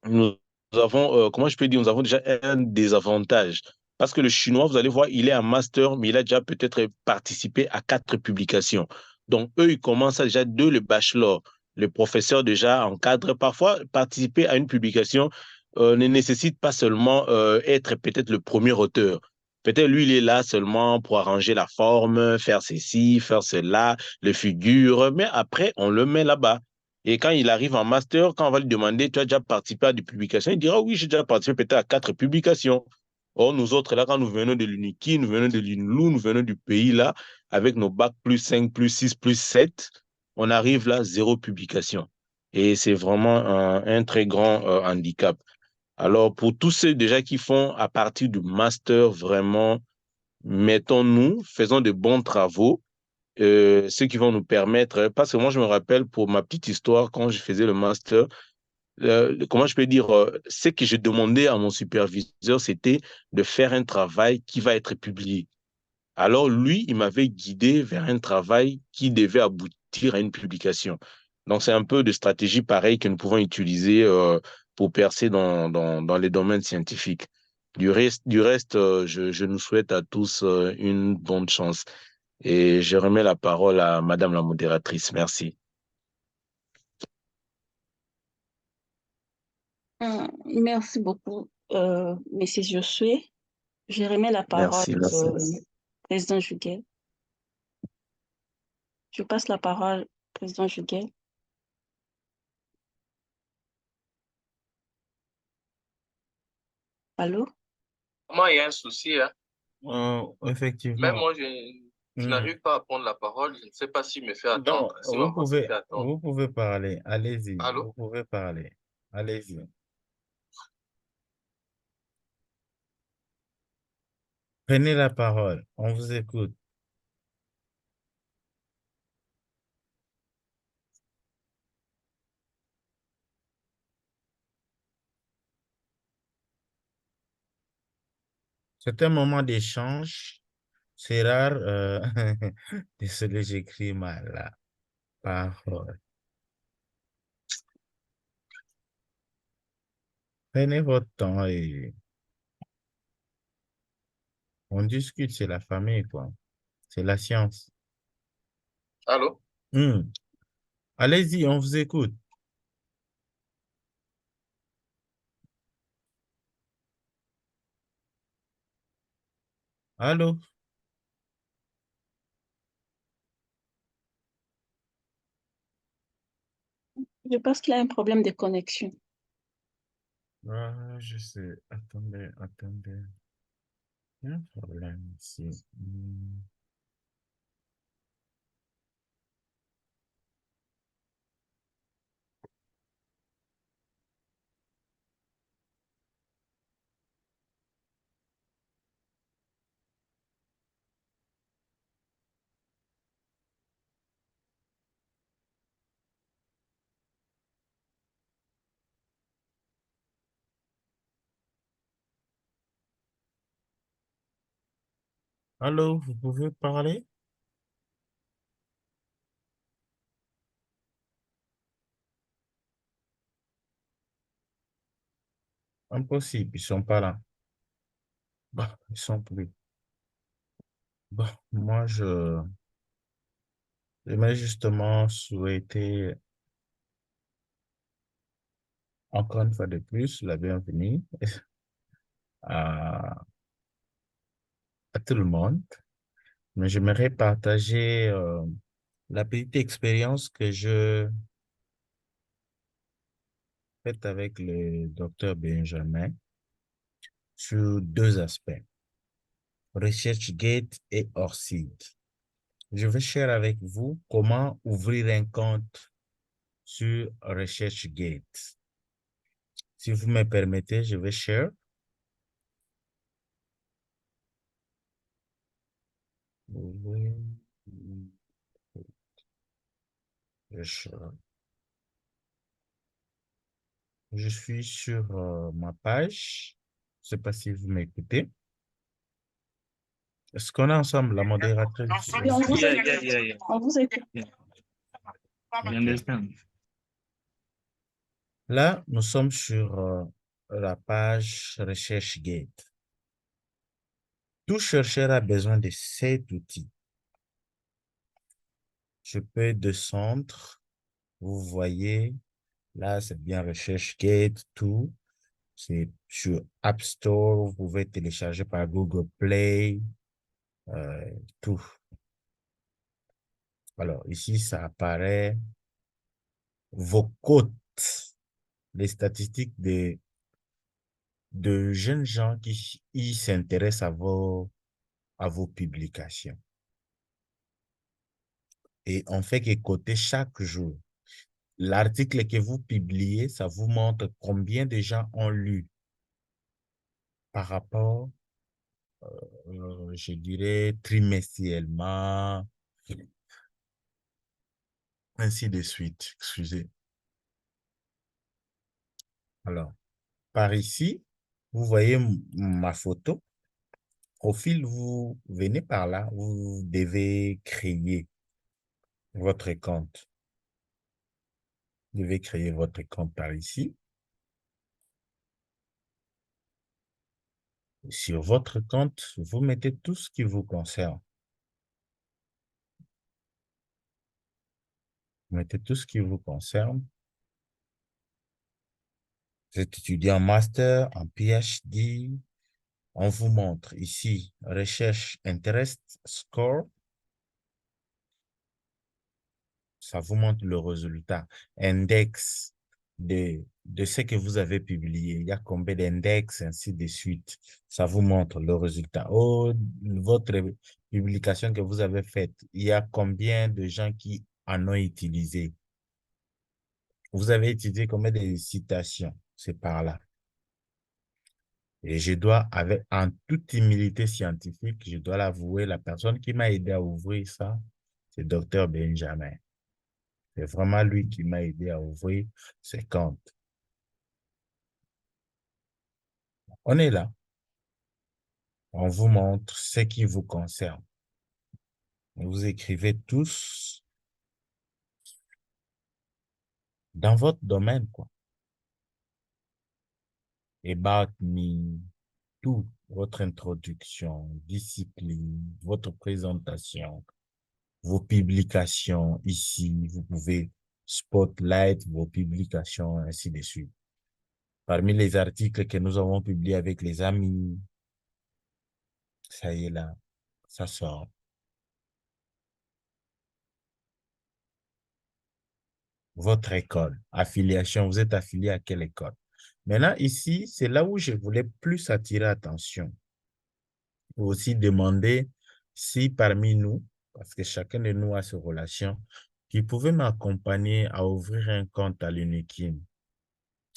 nous avons, comment je peux dire, nous avons déjà un désavantage. Parce que le chinois, vous allez voir, il est en master, mais il a déjà peut-être participé à 4 publications. Donc, eux, ils commencent déjà dès le bachelor. Le professeur déjà encadre. Parfois, participer à une publication ne nécessite pas seulement être peut-être le premier auteur. Peut-être lui, il est là seulement pour arranger la forme, faire ceci, faire cela, les figures, mais après, on le met là-bas. Et quand il arrive en master, quand on va lui demander, tu as déjà participé à des publications, il dira, oui, j'ai déjà participé peut-être à 4 publications. Or, nous autres, là, quand nous venons de l'UNIKI, nous venons de l'UNLU, nous venons du pays, là, avec nos bacs +5, +6, +7, on arrive là, 0 publication. Et c'est vraiment un très grand handicap. Alors, pour tous ceux déjà qui font à partir du master, vraiment, mettons-nous, faisons de bons travaux, ceux qui vont nous permettre, parce que moi je me rappelle pour ma petite histoire, quand je faisais le master, comment je peux dire, ce que je demandais à mon superviseur, c'était de faire un travail qui va être publié. Alors lui, il m'avait guidé vers un travail qui devait aboutir à une publication. Donc c'est un peu de stratégie pareille que nous pouvons utiliser pour percer dans les domaines scientifiques. Du reste, je nous souhaite à tous une bonne chance. Et je remets la parole à Madame la modératrice. Merci. Merci beaucoup, Monsieur Josué. Je remets la parole Merci, merci. au président Juguel. Je passe la parole au président Juguel. Allô? Moi, il y a un souci, hein. Même Effectivement. moi, je n'arrive pas à prendre la parole. Je ne sais pas s'il me fait Non, attendre, s'il va me fait attendre. vous pouvez parler. Allez-y. Allô? Vous pouvez parler. Allez-y. Prenez la parole. On vous écoute. C'est un moment d'échange. C'est rare. Désolé, j'écris mal là. Parole. Prenez votre temps et on discute. C'est la famille, quoi. C'est la science. Allô? Allez-y, on vous écoute. Allô? Je pense qu'il y a un problème de connexion. Je sais. Attendez, attendez. Il y a un problème ici. Allô, vous pouvez parler? Impossible, ils sont pas là. Bon, ils sont plus. Bon, moi, j'aimerais justement souhaiter encore une fois de plus la bienvenue à, à tout le monde. Mais j'aimerais partager la petite expérience que je fais avec le docteur Benjamin sur deux aspects, ResearchGate et hors-site. Je vais share avec vous comment ouvrir un compte sur ResearchGate. Si vous me permettez, je vais share. Je suis sur ma page. Je ne sais pas si vous m'écoutez. Est-ce qu'on est ensemble, la modératrice? Oui, on vous écoute. Yeah. On vous écoute. I understand. Là, nous sommes sur la page ResearchGate. Tout chercheur a besoin de cet outil. Je peux descendre. Vous voyez, là, c'est bien ResearchGate, tout. C'est sur App Store. Vous pouvez télécharger par Google Play, tout. Alors, ici, ça apparaît vos cotes, les statistiques de jeunes gens qui s'intéressent à vos publications. Et on fait que coter chaque jour. L'article que vous publiez, ça vous montre combien de gens ont lu par rapport, je dirais, trimestriellement, ainsi de suite. Excusez. Alors, par ici, vous voyez ma photo. Profil, vous venez par là, vous devez créer votre compte. Vous devez créer votre compte par ici. Sur votre compte, vous mettez tout ce qui vous concerne. Vous mettez tout ce qui vous concerne. Vous êtes étudiant en master, en PhD, On vous montre ici, recherche interest score. Ça vous montre le résultat. Index de ce que vous avez publié. Il y a combien d'index, ainsi de suite. Ça vous montre le résultat. Oh, votre publication que vous avez faite, il y a combien de gens qui en ont utilisé. Vous avez utilisé combien de citations. C'est par là. Et je dois, en toute humilité scientifique, je dois l'avouer, la personne qui m'a aidé à ouvrir ça, c'est Dr Benjamin. C'est vraiment lui qui m'a aidé à ouvrir ce compte. On est là. On vous montre ce qui vous concerne. Vous écrivez tous dans votre domaine, quoi. About me, tout, votre introduction, discipline, votre présentation, vos publications ici, vous pouvez spotlight vos publications, ainsi de suite. Parmi les articles que nous avons publiés avec les amis, ça y est là, ça sort. Votre école, affiliation, vous êtes affilié à quelle école? Maintenant, ici, c'est là où je voulais plus attirer attention. Aussi demander si parmi nous, parce que chacun de nous a ses relations, qui pouvaient m'accompagner à ouvrir un compte à l'UNIKIM.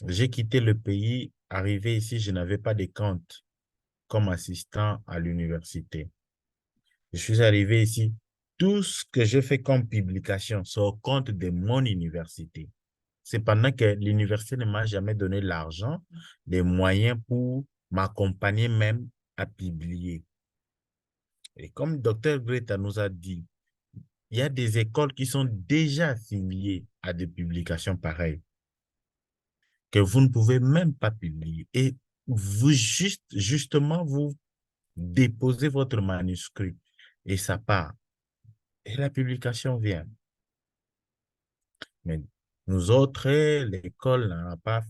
J'ai quitté le pays, arrivé ici, je n'avais pas de compte comme assistant à l'université. Je suis arrivé ici, tout ce que j'ai fait comme publication, c'est au compte de mon université. C'est pendant que l'université ne m'a jamais donné l'argent, les moyens pour m'accompagner même à publier. Et comme Dr Greta nous a dit, il y a des écoles qui sont déjà affiliées à des publications pareilles, que vous ne pouvez même pas publier. Et vous justement, vous déposez votre manuscrit et ça part. Et la publication vient. Mais nous autres, l'école n'a pas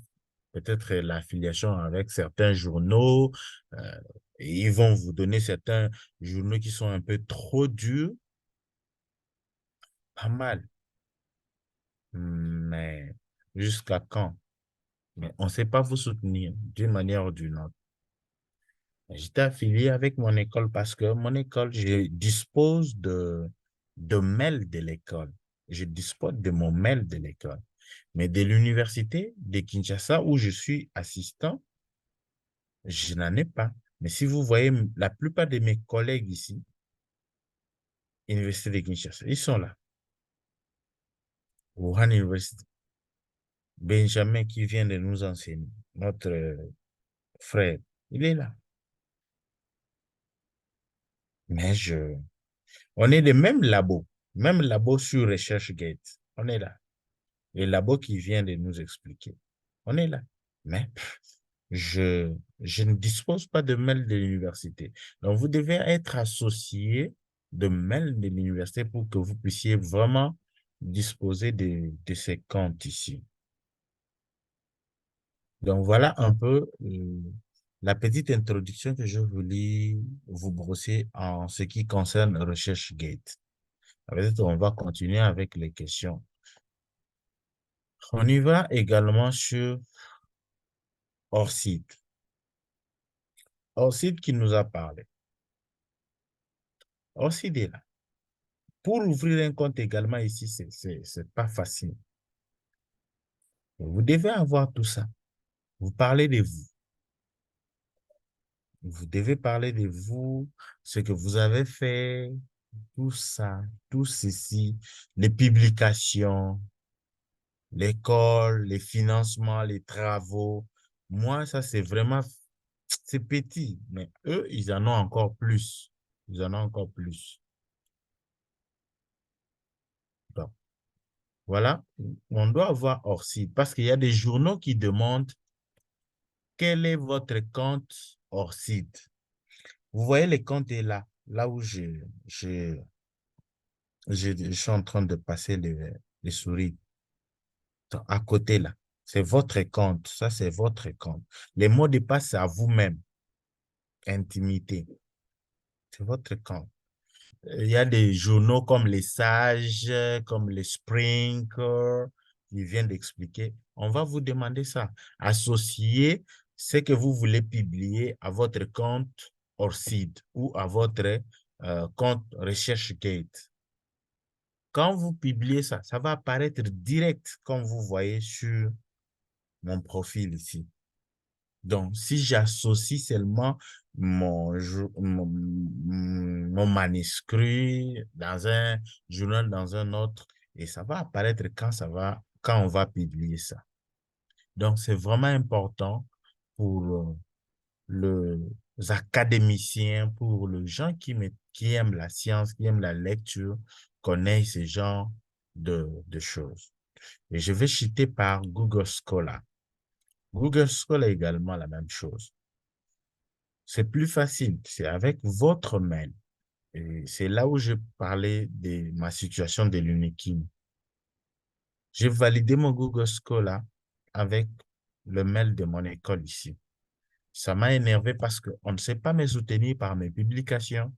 peut-être l'affiliation avec certains journaux. Et ils vont vous donner certains journaux qui sont un peu trop durs. Pas mal. Mais jusqu'à quand? Mais on ne sait pas vous soutenir d'une manière ou d'une autre. J'étais affilié avec mon école parce que mon école, je dispose de mail de l'école. Je dispose de mon mail de l'école. Mais de l'université de Kinshasa, où je suis assistant, je n'en ai pas. Mais si vous voyez, la plupart de mes collègues ici, Université de Kinshasa, ils sont là. Wuhan University. Benjamin qui vient de nous enseigner, notre frère, il est là. Mais on est les mêmes labos sur RechercheGate. On est là. Les labos qui vient de nous expliquer. On est là. Mais je ne dispose pas de mail de l'université. Donc, vous devez être associé de mail de l'université pour que vous puissiez vraiment disposer de ces comptes ici. Donc, voilà un peu la petite introduction que je voulais vous brosser en ce qui concerne RechercheGate. Peut-être on va continuer avec les questions. On y va également sur hors-site. Hors-site qui nous a parlé. Hors-site est là. Pour ouvrir un compte également ici, c'est pas facile. Vous devez avoir tout ça. Vous parlez de vous. Vous devez parler de vous, ce que vous avez fait, tout ça, tout ceci, les publications, l'école, les financements, les travaux. Moi, ça, c'est vraiment, c'est petit, mais eux, ils en ont encore plus. Ils en ont encore plus. Donc, voilà, on doit avoir hors site parce qu'il y a des journaux qui demandent quel est votre compte hors site. Vous voyez, les comptes est là, là où je suis en train de passer les souris. À côté là, c'est votre compte, ça c'est votre compte. Les mots de passe, c'est à vous-même. intimité. C'est votre compte. Il y a des journaux comme les Sages, comme les Spring, qui viennent d'expliquer. On va vous demander ça. Associez ce que vous voulez publier à votre compte ORCID ou à votre compte RechercheGate. Quand vous publiez ça, ça va apparaître direct comme vous voyez sur mon profil ici. Donc, si j'associe seulement mon manuscrit dans un journal, dans un autre, et ça va apparaître quand on va publier ça. Donc, c'est vraiment important pour les académiciens, pour les gens qui aiment la science, qui aiment la lecture, connaissent ce genre de choses. Et je vais citer par Google Scholar. Google Scholar est également la même chose. C'est plus facile, c'est avec votre mail. Et c'est là où je parlais de ma situation de l'UNIKIM. J'ai validé mon Google Scholar avec le mail de mon école ici. Ça m'a énervé parce qu'on ne sait pas me soutenir par mes publications.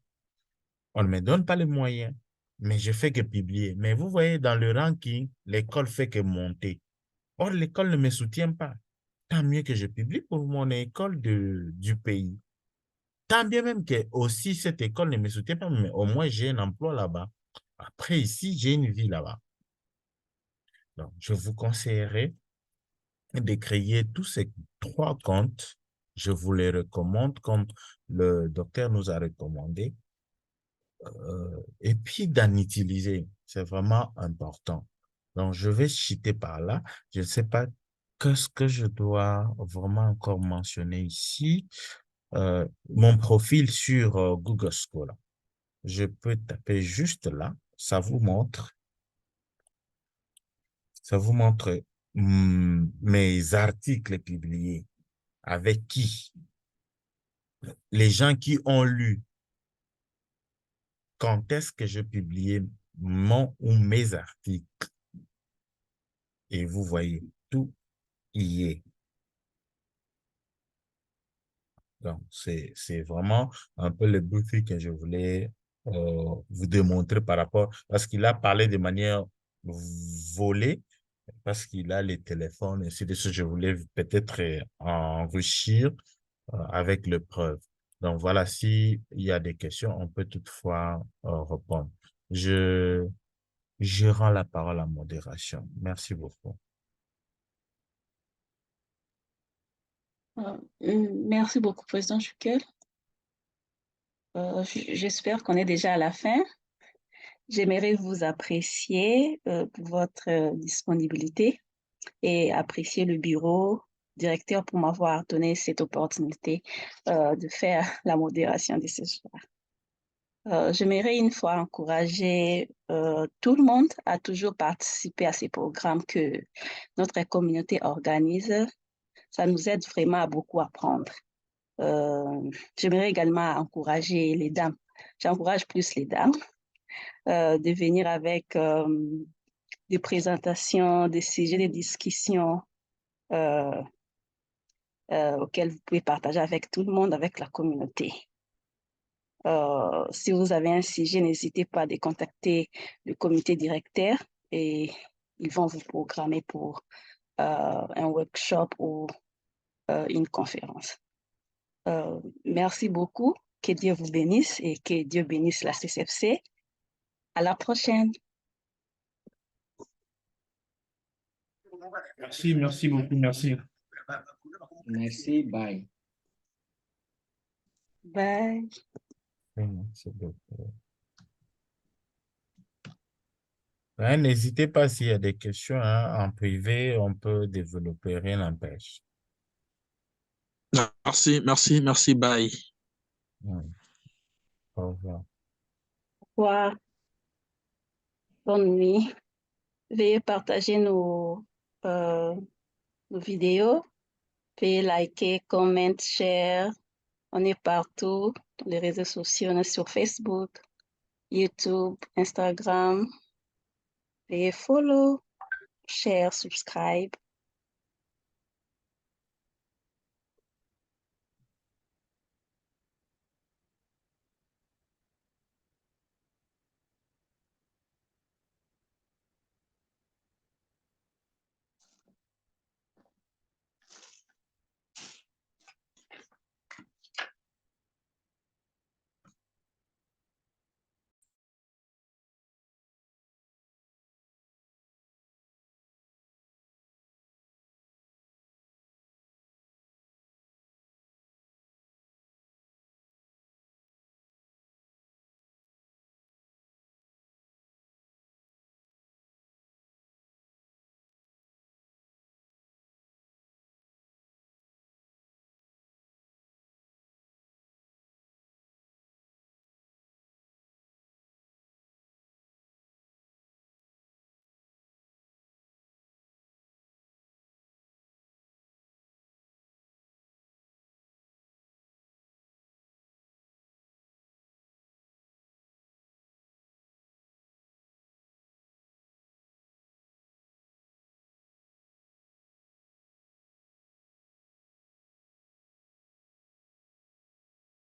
On ne me donne pas les moyens, mais je fais que publier. Mais vous voyez, dans le ranking, l'école fait que monter. Or, l'école ne me soutient pas. Tant mieux que je publie pour mon école du pays. Tant bien même que aussi cette école ne me soutient pas, mais au moins j'ai un emploi là-bas. Après, ici, j'ai une vie là-bas. Donc, je vous conseillerais de créer tous ces 3 comptes. Je vous les recommande comme le docteur nous a recommandé. Et puis d'en utiliser. C'est vraiment important. Donc, je vais chuter par là. Je ne sais pas qu'est-ce que je dois vraiment encore mentionner ici. Mon profil sur Google Scholar. Je peux taper juste là. Ça vous montre mes articles publiés. Avec qui? Les gens qui ont lu. Quand est-ce que je publiais mon ou mes articles? Et vous voyez, tout y est. Donc, c'est vraiment un peu le but que je voulais vous démontrer par rapport, parce qu'il a parlé de manière volée, parce qu'il a les téléphones, et c'est de ce que je voulais peut-être enrichir avec les preuves. Donc, voilà, s'il y a des questions, on peut toutefois répondre. Je rends la parole à modération. Merci beaucoup. Merci beaucoup, Président Chukel. J'espère qu'on est déjà à la fin. J'aimerais vous apprécier pour votre disponibilité et apprécier le bureau directeur pour m'avoir donné cette opportunité de faire la modération de ce soir. J'aimerais une fois encourager tout le monde à toujours participer à ces programmes que notre communauté organise. Ça nous aide vraiment à beaucoup apprendre. J'aimerais également encourager les dames. J'encourage plus les dames de venir avec des présentations, des sujets de discussion auxquels vous pouvez partager avec tout le monde, avec la communauté. Si vous avez un sujet, n'hésitez pas à contacter le comité directeur et ils vont vous programmer pour un workshop ou une conférence. Merci beaucoup. Que Dieu vous bénisse et que Dieu bénisse la CCFC. À la prochaine. Merci beaucoup, merci. Merci, bye. Bye. Merci beaucoup. N'hésitez pas s'il y a des questions en privé, on peut développer, rien n'empêche. Merci, bye. Au revoir. Au revoir. Bonne nuit. Veuillez partager nos vidéos. Veuillez liker, comment, share. On est partout dans les réseaux sociaux. On est sur Facebook, YouTube, Instagram. Veuillez follow, share, subscribe.